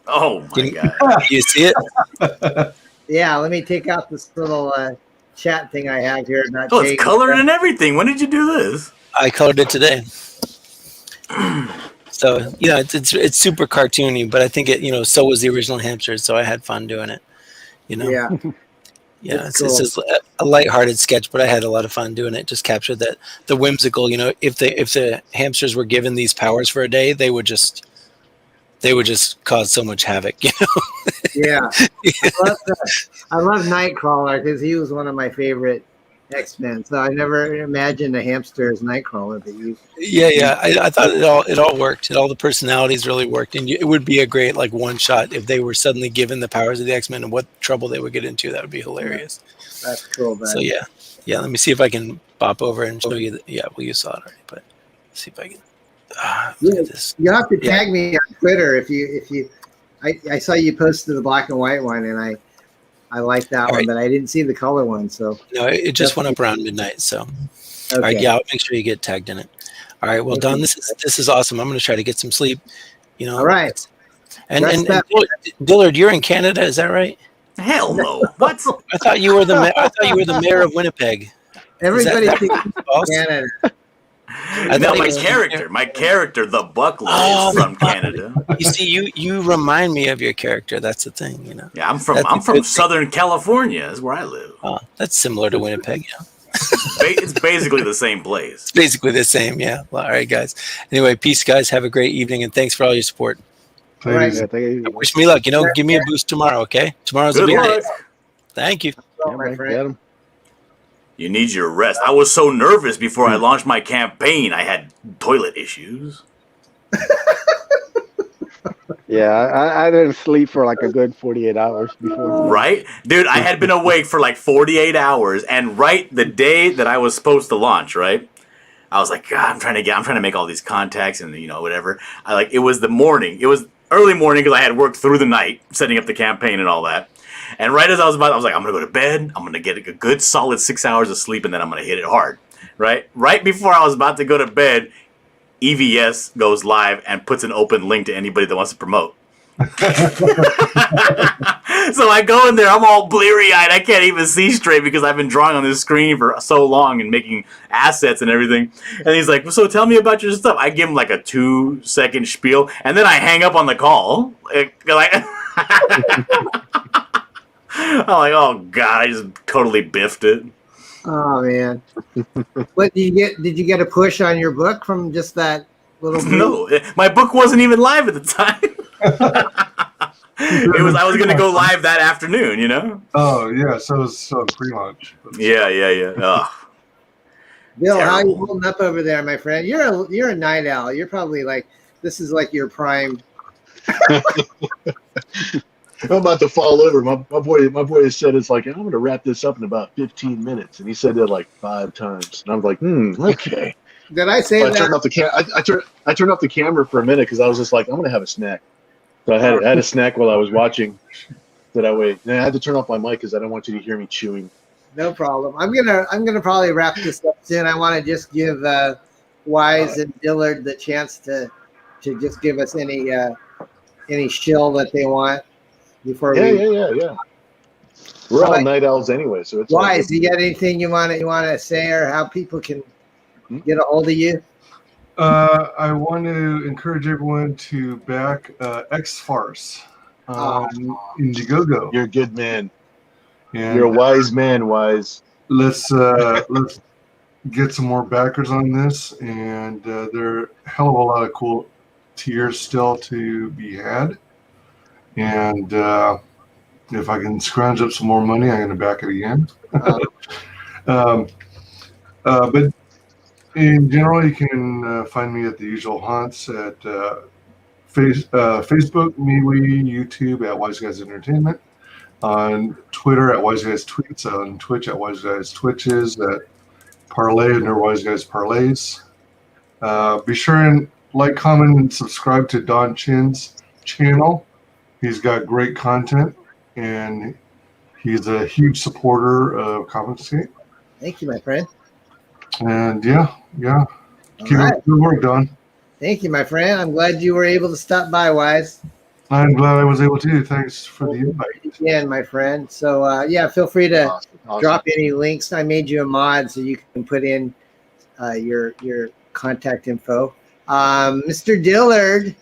Oh my god! You see it? Yeah. Let me take out this little chat thing I have here. It's colored and everything. When did you do this? I colored it today. So it's super cartoony, but I think it so was the original hamsters. So I had fun doing it. Yeah. Yeah, it's just a lighthearted sketch, but I had a lot of fun doing it. Just captured the whimsical. If the hamsters were given these powers for a day, they would just cause so much havoc. Yeah. I love Nightcrawler because he was one of my favorite X-Men. So I never imagined a hamster as Nightcrawler. Yeah. I thought it all worked. All the personalities really worked, and it would be a great like one shot if they were suddenly given the powers of the X-Men and what trouble they would get into. That would be hilarious. That's cool. Man. So yeah. Let me see if I can bop over and show you. Well, you saw it already, but let's see if I can. Look at this. You have to tag me on Twitter if you. I saw you posted the black and white one, and I like that one, but I didn't see the color one. So no, it just went up around midnight. So all right, I'll make sure you get tagged in it. All right, well, Don, this is awesome. I'm going to try to get some sleep. All right. And Dillard, you're in Canada, is that right? Hell no. What? I thought you were the mayor of Winnipeg. Everybody thinks Canada. No, my character, the Buckler, is from Canada. You see, you remind me of your character. That's the thing, you know. Yeah, I'm from Southern California. Is where I live. Oh, that's similar to Winnipeg, yeah. It's basically the same place. It's basically the same, yeah. Well, all right, guys. Anyway, peace, guys. Have a great evening, and thanks for all your support. All right. Wish me luck. You know, give me a boost tomorrow, okay? Tomorrow's a big day. Thank you. My friend. You need your rest. I was so nervous before I launched my campaign. I had toilet issues. Yeah, I didn't sleep for like a good 48 hours before. Right? Dude, I had been awake for like 48 hours, and right the day that I was supposed to launch, right? I was like, God, I'm trying to make all these contacts and, you know, whatever. It was the morning. It was early morning because I had worked through the night setting up the campaign and all that. And right as I was like, I'm going to go to bed. I'm going to get a good solid 6 hours of sleep, and then I'm going to hit it hard. Right before I was about to go to bed, EVS goes live and puts an open link to anybody that wants to promote. So I go in there, I'm all bleary-eyed. I can't even see straight because I've been drawing on this screen for so long and making assets and everything. And he's like, so tell me about your stuff. I give him like a 2-second spiel, and then I hang up on the call. I'm like, oh God, I just totally biffed it. Oh man. What did you get a push on your book from just that little No, my book wasn't even live at the time. I was gonna go live that afternoon, you know? Oh yeah, so it was pre-launch. Yeah. Oh. Bill, how are you holding up over there, my friend? You're a night owl. You're probably this is like your prime. I'm about to fall over. My boy said it's like, I'm going to wrap this up in about 15 minutes. And he said that like 5 times. And I'm like, okay. Did I say that? I turned off the camera for a minute because I was just like, I'm going to have a snack. So I had a snack while I was watching. So that way, I had to turn off my mic because I don't want you to hear me chewing. No problem. I'm gonna probably wrap this up soon. I want to just give Wise and Dillard the chance to just give us any shill that they want. Before yeah. We're all night owls anyway, so it's Wise. Do you got anything you want to say, or how people can get a hold of you? I want to encourage everyone to back X-FARCE Indiegogo. You're a good man. And you're a wise man, Wise. Let's get some more backers on this, and there are a hell of a lot of cool tiers still to be had. And if I can scrounge up some more money, I'm going to back it again. But in general, you can find me at the usual haunts at Facebook, MeWe, YouTube at Wise Guys Entertainment, on Twitter at Wise Guys Tweets, on Twitch at Wise Guys Twitches, at Parlay under Wise Guys Parlays. Be sure and like, comment, and subscribe to Don Chin's channel. He's got great content, and he's a huge supporter of Confiscate. Thank you, my friend. And yeah. Keep up the good work, Don. Thank you, my friend. I'm glad you were able to stop by, Wise. I'm glad I was able to. Thanks for the invite. Again, my friend. So, feel free to drop any links. I made you a mod so you can put in your contact info. Mr. Dillard.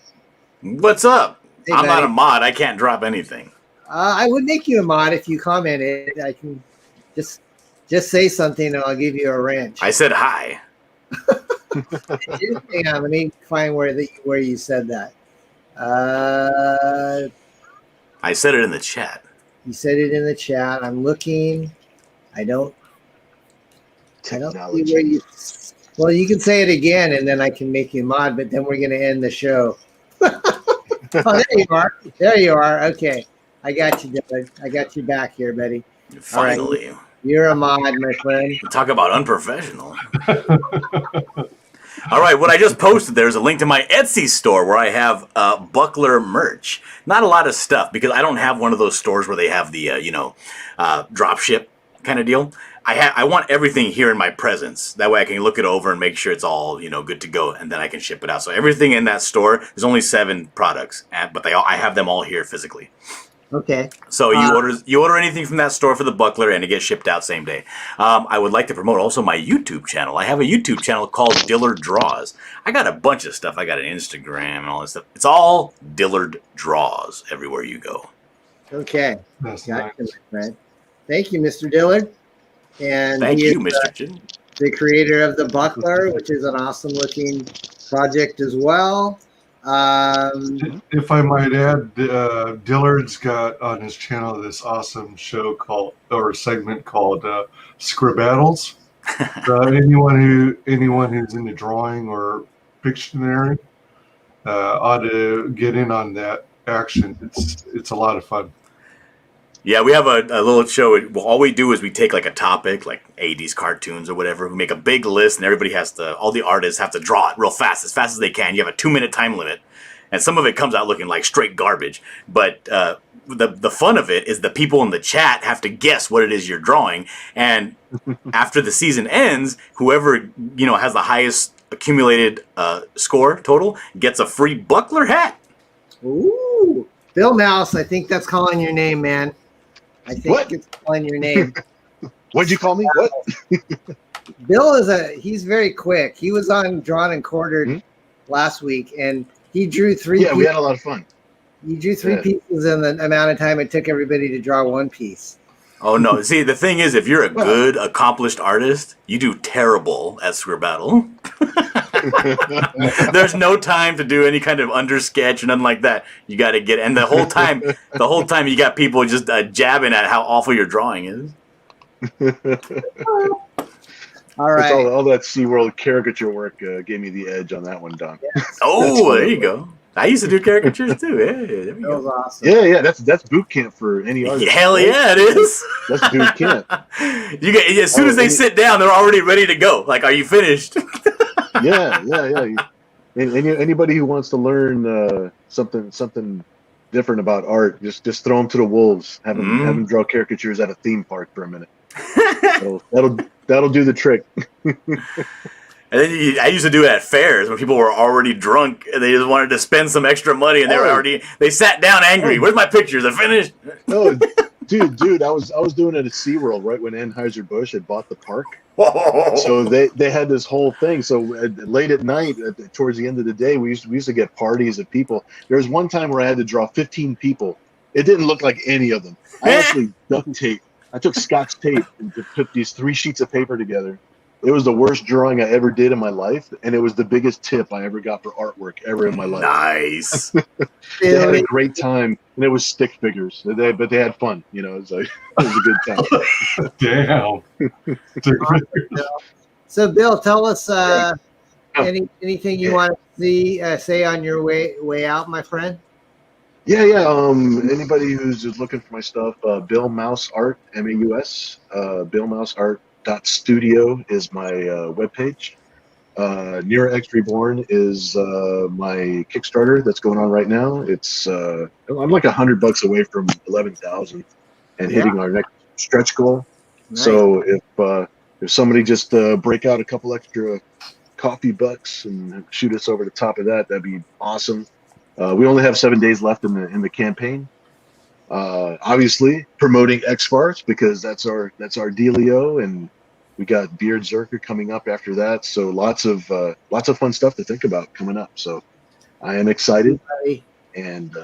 What's up? Hey, I'm buddy. not a mod. I can't drop anything. I would make you a mod if you commented. I can just say something and I'll give you a wrench. I said hi. Hang on, let me find where you said that. I said it in the chat. You said it in the chat. I'm looking. I don't see where you. Well, you can say it again, and then I can make you mod. But then we're going to end the show. Oh, there you are. There you are. Okay, I got you, Dylan. I got you back here, buddy. Finally. All right. You're a mod, my friend. Talk about unprofessional. All right, what I just posted, there's a link to my Etsy store where I have Buckler merch. Not a lot of stuff because I don't have one of those stores where they have the, drop ship kind of deal. I want everything here in my presence. That way I can look it over and make sure it's all, good to go, and then I can ship it out. So everything in that store, there's only 7 products, but I have them all here physically. Okay. So you order anything from that store for the buckler, and it gets shipped out same day. I would like to promote also my YouTube channel. I have a YouTube channel called Dillard Draws. I got a bunch of stuff. I got an Instagram and all this stuff. It's all Dillard Draws everywhere you go. Okay. That's Gotcha, nice. my friend. Thank you, Mr. Dillard. And Thank he you, is, Mr. Chin. the creator of the buckler, which is an awesome looking project as well. If I might add, Dillard's got on his channel this awesome show segment called Scribattles. Anyone who's into drawing or Pictionary ought to get in on that action. It's a lot of fun. Yeah, we have a little show. All we do is we take like a topic, like 80s cartoons or whatever. We make a big list, and everybody all the artists have to draw it real fast as they can. You have a 2-minute time limit, and some of it comes out looking like straight garbage. But the fun of it is the people in the chat have to guess what it is you're drawing, and after the season ends, whoever has the highest accumulated score total gets a free buckler hat. Ooh, Bill Mouse, I think that's calling your name, man. I think it's calling your name. What'd you call me? What? Bill he's very quick. He was on Drawn and Quartered last week, and he drew 3 Yeah, we had a lot of fun. He drew 3 pieces in the amount of time it took everybody to draw 1 piece. Oh no! See, the thing is, if you're a good, accomplished artist, you do terrible at Scribbattle. There's no time to do any kind of undersketch or nothing like that. You got to get, and the whole time you got people just jabbing at how awful your drawing is. All right. All that SeaWorld caricature work gave me the edge on that one, Don. Yes. Oh, there you go. I used to do caricatures too. Yeah, there we go. Awesome. Yeah. That's boot camp for any artist. Hell yeah, it is. That's boot camp. You get as soon as they sit down, they're already ready to go. Like, are you finished? Yeah. Anybody who wants to learn something different about art, just throw them to the wolves. Have them draw caricatures at a theme park for a minute. That'll do the trick. And then I used to do it at fairs when people were already drunk and they just wanted to spend some extra money, and they sat down angry. Where's my pictures? I finished. Oh, dude, I was doing it at SeaWorld right when Anheuser-Busch had bought the park. So they had this whole thing. So late at night, towards the end of the day, we used to get parties of people. There was one time where I had to draw 15 people. It didn't look like any of them. I actually duct tape. I took Scotch tape and put these 3 sheets of paper together. It was the worst drawing I ever did in my life, and it was the biggest tip I ever got for artwork ever in my life. Nice. They had a great time, and it was stick figures. But they had fun. It was a good time. Damn. So, Bill, tell us anything you want to say on your way out, my friend. Yeah. Anybody who's just looking for my stuff, billmausart, MAUS, billmausart.studio is my webpage. Near X Reborn is my Kickstarter that's going on right now. It's I'm like $100 away from 11,000 and hitting our next stretch goal. Nice. So if somebody just break out a couple extra coffee bucks and shoot us over the top of that, that'd be awesome. We only have 7 days left in the campaign. Obviously promoting X-FARCE because that's our dealio, and we got Beard Zerker coming up after that. So lots of fun stuff to think about coming up. So I am excited. And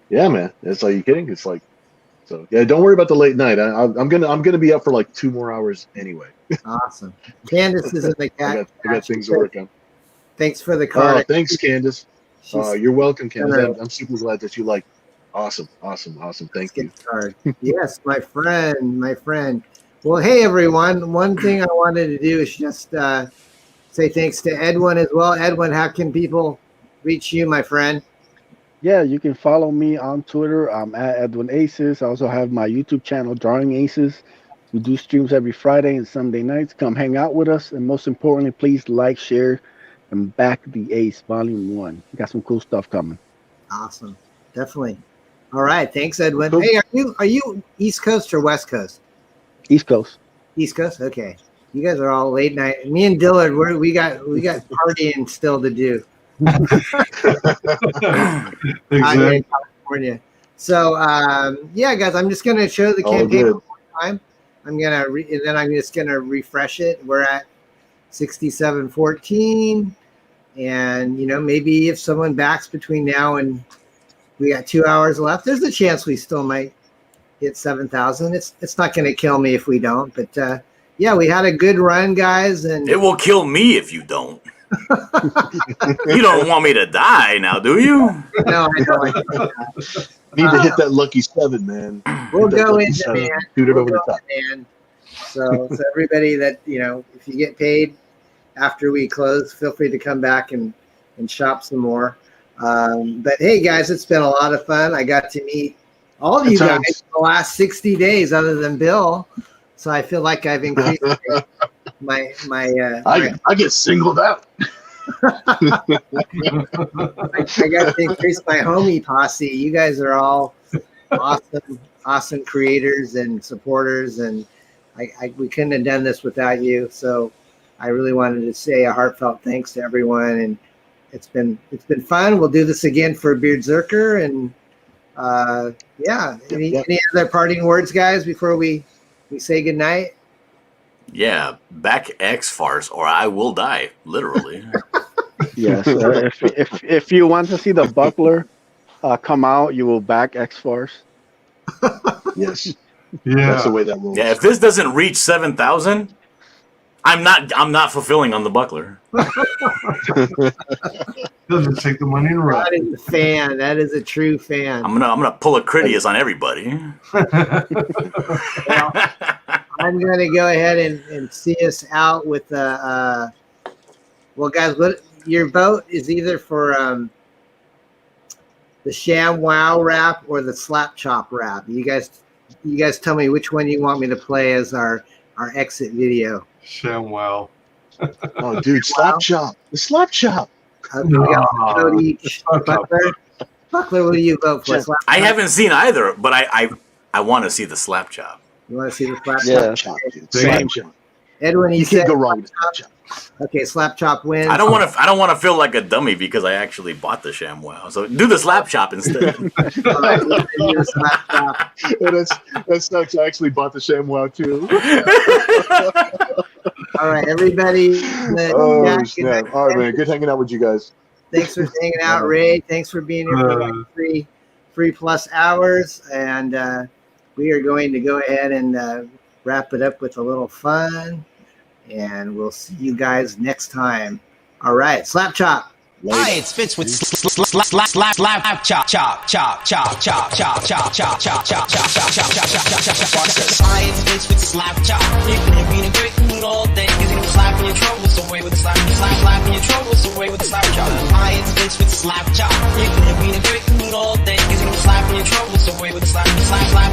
yeah, man, are you kidding? It's like, so yeah, don't worry about the late night. I'm gonna be up for like 2 more hours anyway. Awesome. Candace is in the cat. I got things to work on. Thanks for the card. Thanks, Candace. You're welcome, Candace. I'm super glad that you like. Awesome. Thank you. Yes, my friend. Well, hey everyone. One thing I wanted to do is just say thanks to Edwin as well. Edwin, how can people reach you, my friend? Yeah, you can follow me on Twitter. I'm at Edwin Aces. I also have my YouTube channel, Drawing Aces. We do streams every Friday and Sunday nights. Come hang out with us. And most importantly, please like, share, and back the Ace Volume 1. We got some cool stuff coming. Awesome. Definitely. All right. Thanks, Edwin. Cool. Hey, are you East Coast or West Coast? East Coast. East Coast? Okay. You guys are all late night. Me and Dillard, we got partying still to do. Exactly. In California. So yeah, guys, I'm just gonna show the campaign one more time. I'm gonna and then I'm just gonna refresh it. We're at 6714, and maybe if someone backs between now and we got 2 hours left, there's a chance we still might hit 7,000. It's not gonna kill me if we don't, but yeah, we had a good run, guys, and it will kill me if you don't. You don't want me to die now, do you? No, I don't. Need to hit that lucky 7, man. We'll go in demand. Shoot it over the top. So everybody that if you get paid after we close, feel free to come back and shop some more. But hey, guys, it's been a lot of fun. I got to meet all of you guys in the last 60 days, other than Bill. So I feel like I've increased my I get singled out. I got to increase my homie posse. You guys are all awesome creators and supporters, and we couldn't have done this without you. So I really wanted to say a heartfelt thanks to everyone, and it's been fun. We'll do this again for Beard Zerker, and any other parting words, guys, before we say goodnight? Yeah, back X-Farce or I will die, literally. Yes. If you want to see the buckler come out, you will back X-Farce. Yes. Yeah. That's the way that rolls. Yeah, if this doesn't reach 7,000, I'm not fulfilling on the buckler. Doesn't take the money and run. That is a fan. That is a true fan. I'm gonna pull a Critias on everybody. Well, I'm gonna go ahead and see us out with well, guys, what your vote is either for the Sham Wow rap or the Slap Chop rap. You guys tell me which one you want me to play as our exit video. Sham Wow. Oh, dude, Slap Chop. The Slap Chop. Buckler, what do you vote for? Slap I haven't seen either, but I want to see the Slap Chop. You want to see the Slap Yeah, Chop? Slap Chop. Edwin, You can't go wrong with Slap Chop. Okay, Slap Chop wins. I don't want to feel like a dummy because I actually bought the ShamWow. So do the Slap Chop instead. All right, we're gonna do the Slap Chop. That sucks. I actually bought the ShamWow too. All right, everybody. Oh, snap. All right, man. Good hanging out with you guys. Thanks for hanging out, Ray. Thanks for being here for like three plus hours. And we are going to go ahead and wrap it up with a little fun. And we'll see you guys next time. All right, Slap Chop. Hi, it's Fitz with slap chop chop chop chop chop chop chop chop chop chop chop chop chop chop. Hi, it's Fitz with slap chop. You can be in a great mood all day. You're gonna slap your troubles away with the slap your troubles away with the slap chop. Hi, it's Fitz with slap chop. You can be in a great mood all day. You're gonna slap your troubles away with the slap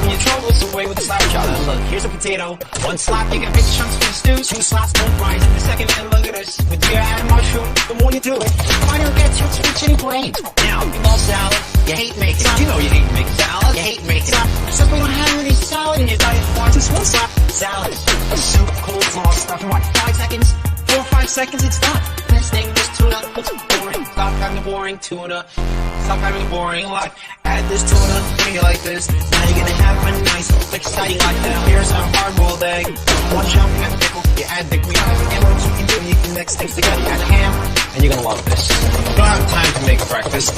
your troubles away with the slap chop. Look, here's a potato. One slap, you get big chunks for the stew. Two slaps, don't fries. And the second, man, look at this. With your and mushroom, the more you do it. I don't get your speech any brains. Now, you love salad, you hate making it. You know you hate making salad, you hate making it. Except we don't have any salad in your diet. Just one slap, salad. A soup, coleslaw, stuff in what? 5 seconds? 4 or 5 seconds, it's done. This thing, this tuna, looks boring. Stop having the boring tuna. Stop having the boring life. Add this tuna, make it like this. Now you're gonna have a nice, exciting life. Now here's a hard-boiled egg. One chunk, you add the pickle, you add the green. And what you can do, you can mix things together. You add the ham, and you're gonna love this. You don't have time to make breakfast.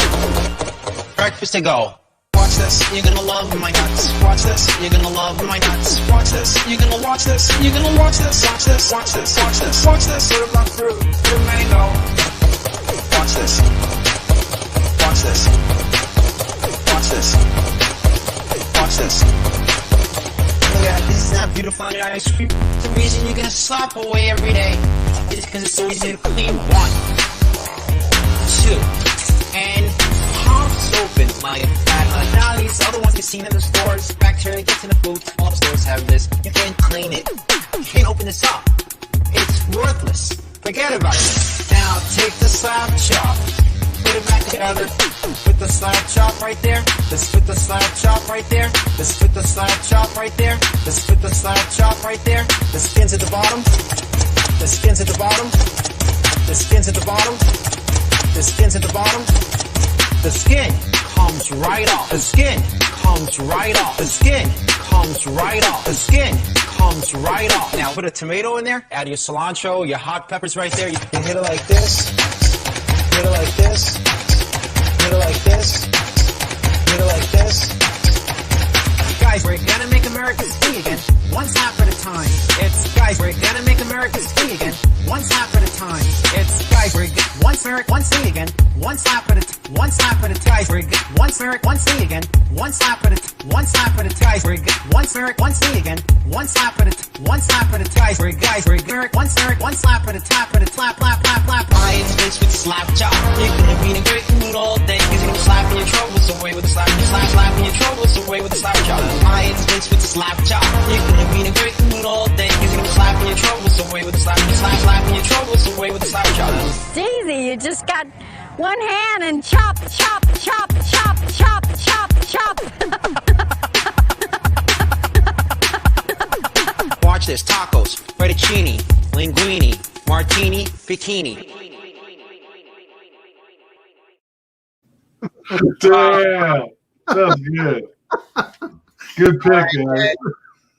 Breakfast to go. Watch this, you're gonna love my nuts. Watch this, you're gonna love my nuts. Watch this, you're gonna watch this. You're gonna watch this. Watch this, watch this, watch this, watch this. Put my fruit, put mango. Watch this. Watch this. Watch this. Watch this. Look at this, is not beautiful ice cream. The reason you're gonna slap away every day is because it's so easy to clean. 1, 2, and pops open like now these other ones you've seen in the stores. Bacteria gets in the food. All the stores have this. You can't clean it. You can't open this up. It's worthless. Forget about it. Now take the slap chop. Put it back together. Put the slap chop right there. Let's put the slap chop right there. Let's put the slap chop right there. Let's put the slap chop right there. The skin's at the bottom. The skin's at the bottom. The skin's at the bottom. The skin's at the bottom. The skin comes right off. The skin comes right off. The skin comes right off. The skin comes right off. Now put a tomato in there, add your cilantro, your hot peppers right there. You hit it like this, hit it like this, hit it like this, hit it like this. Guys, we're gonna make America free again, one slap at a time. It's guys, we're gonna make America free again, one slap at a time. It's guys, we're one spirit, one free again, one slap at a one slap at a guys, we're one spirit, one free again, one slap at a one slap at a guys, we're one spirit, one free again, one slap at a one slap at a guys, we're one spirit, one slap at a tap at a slap, slap, slap, slap. Lions bitch with the slap chop. You're gonna be in a great mood all day. You're gonna slap your troubles away with the slap, slap your troubles away with the slap chop. Lions bitch with the slap chop. You're gonna be in a great mood all day. You're gonna slap your troubles away with the slap, slap your troubles away with the slap chop. It's easy. You just got one hand and chop, chop, chop, chop, chop, chop, chop. Watch this: tacos, fettuccine, linguine, martini, bikini. Damn, that's good. Good pick, man.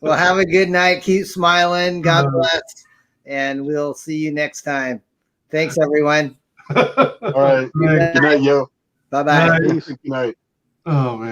Well, have a good night. Keep smiling. God bless. And we'll see you next time. Thanks, everyone. All right. Good night, yo. Bye-bye. Good night. Oh, man.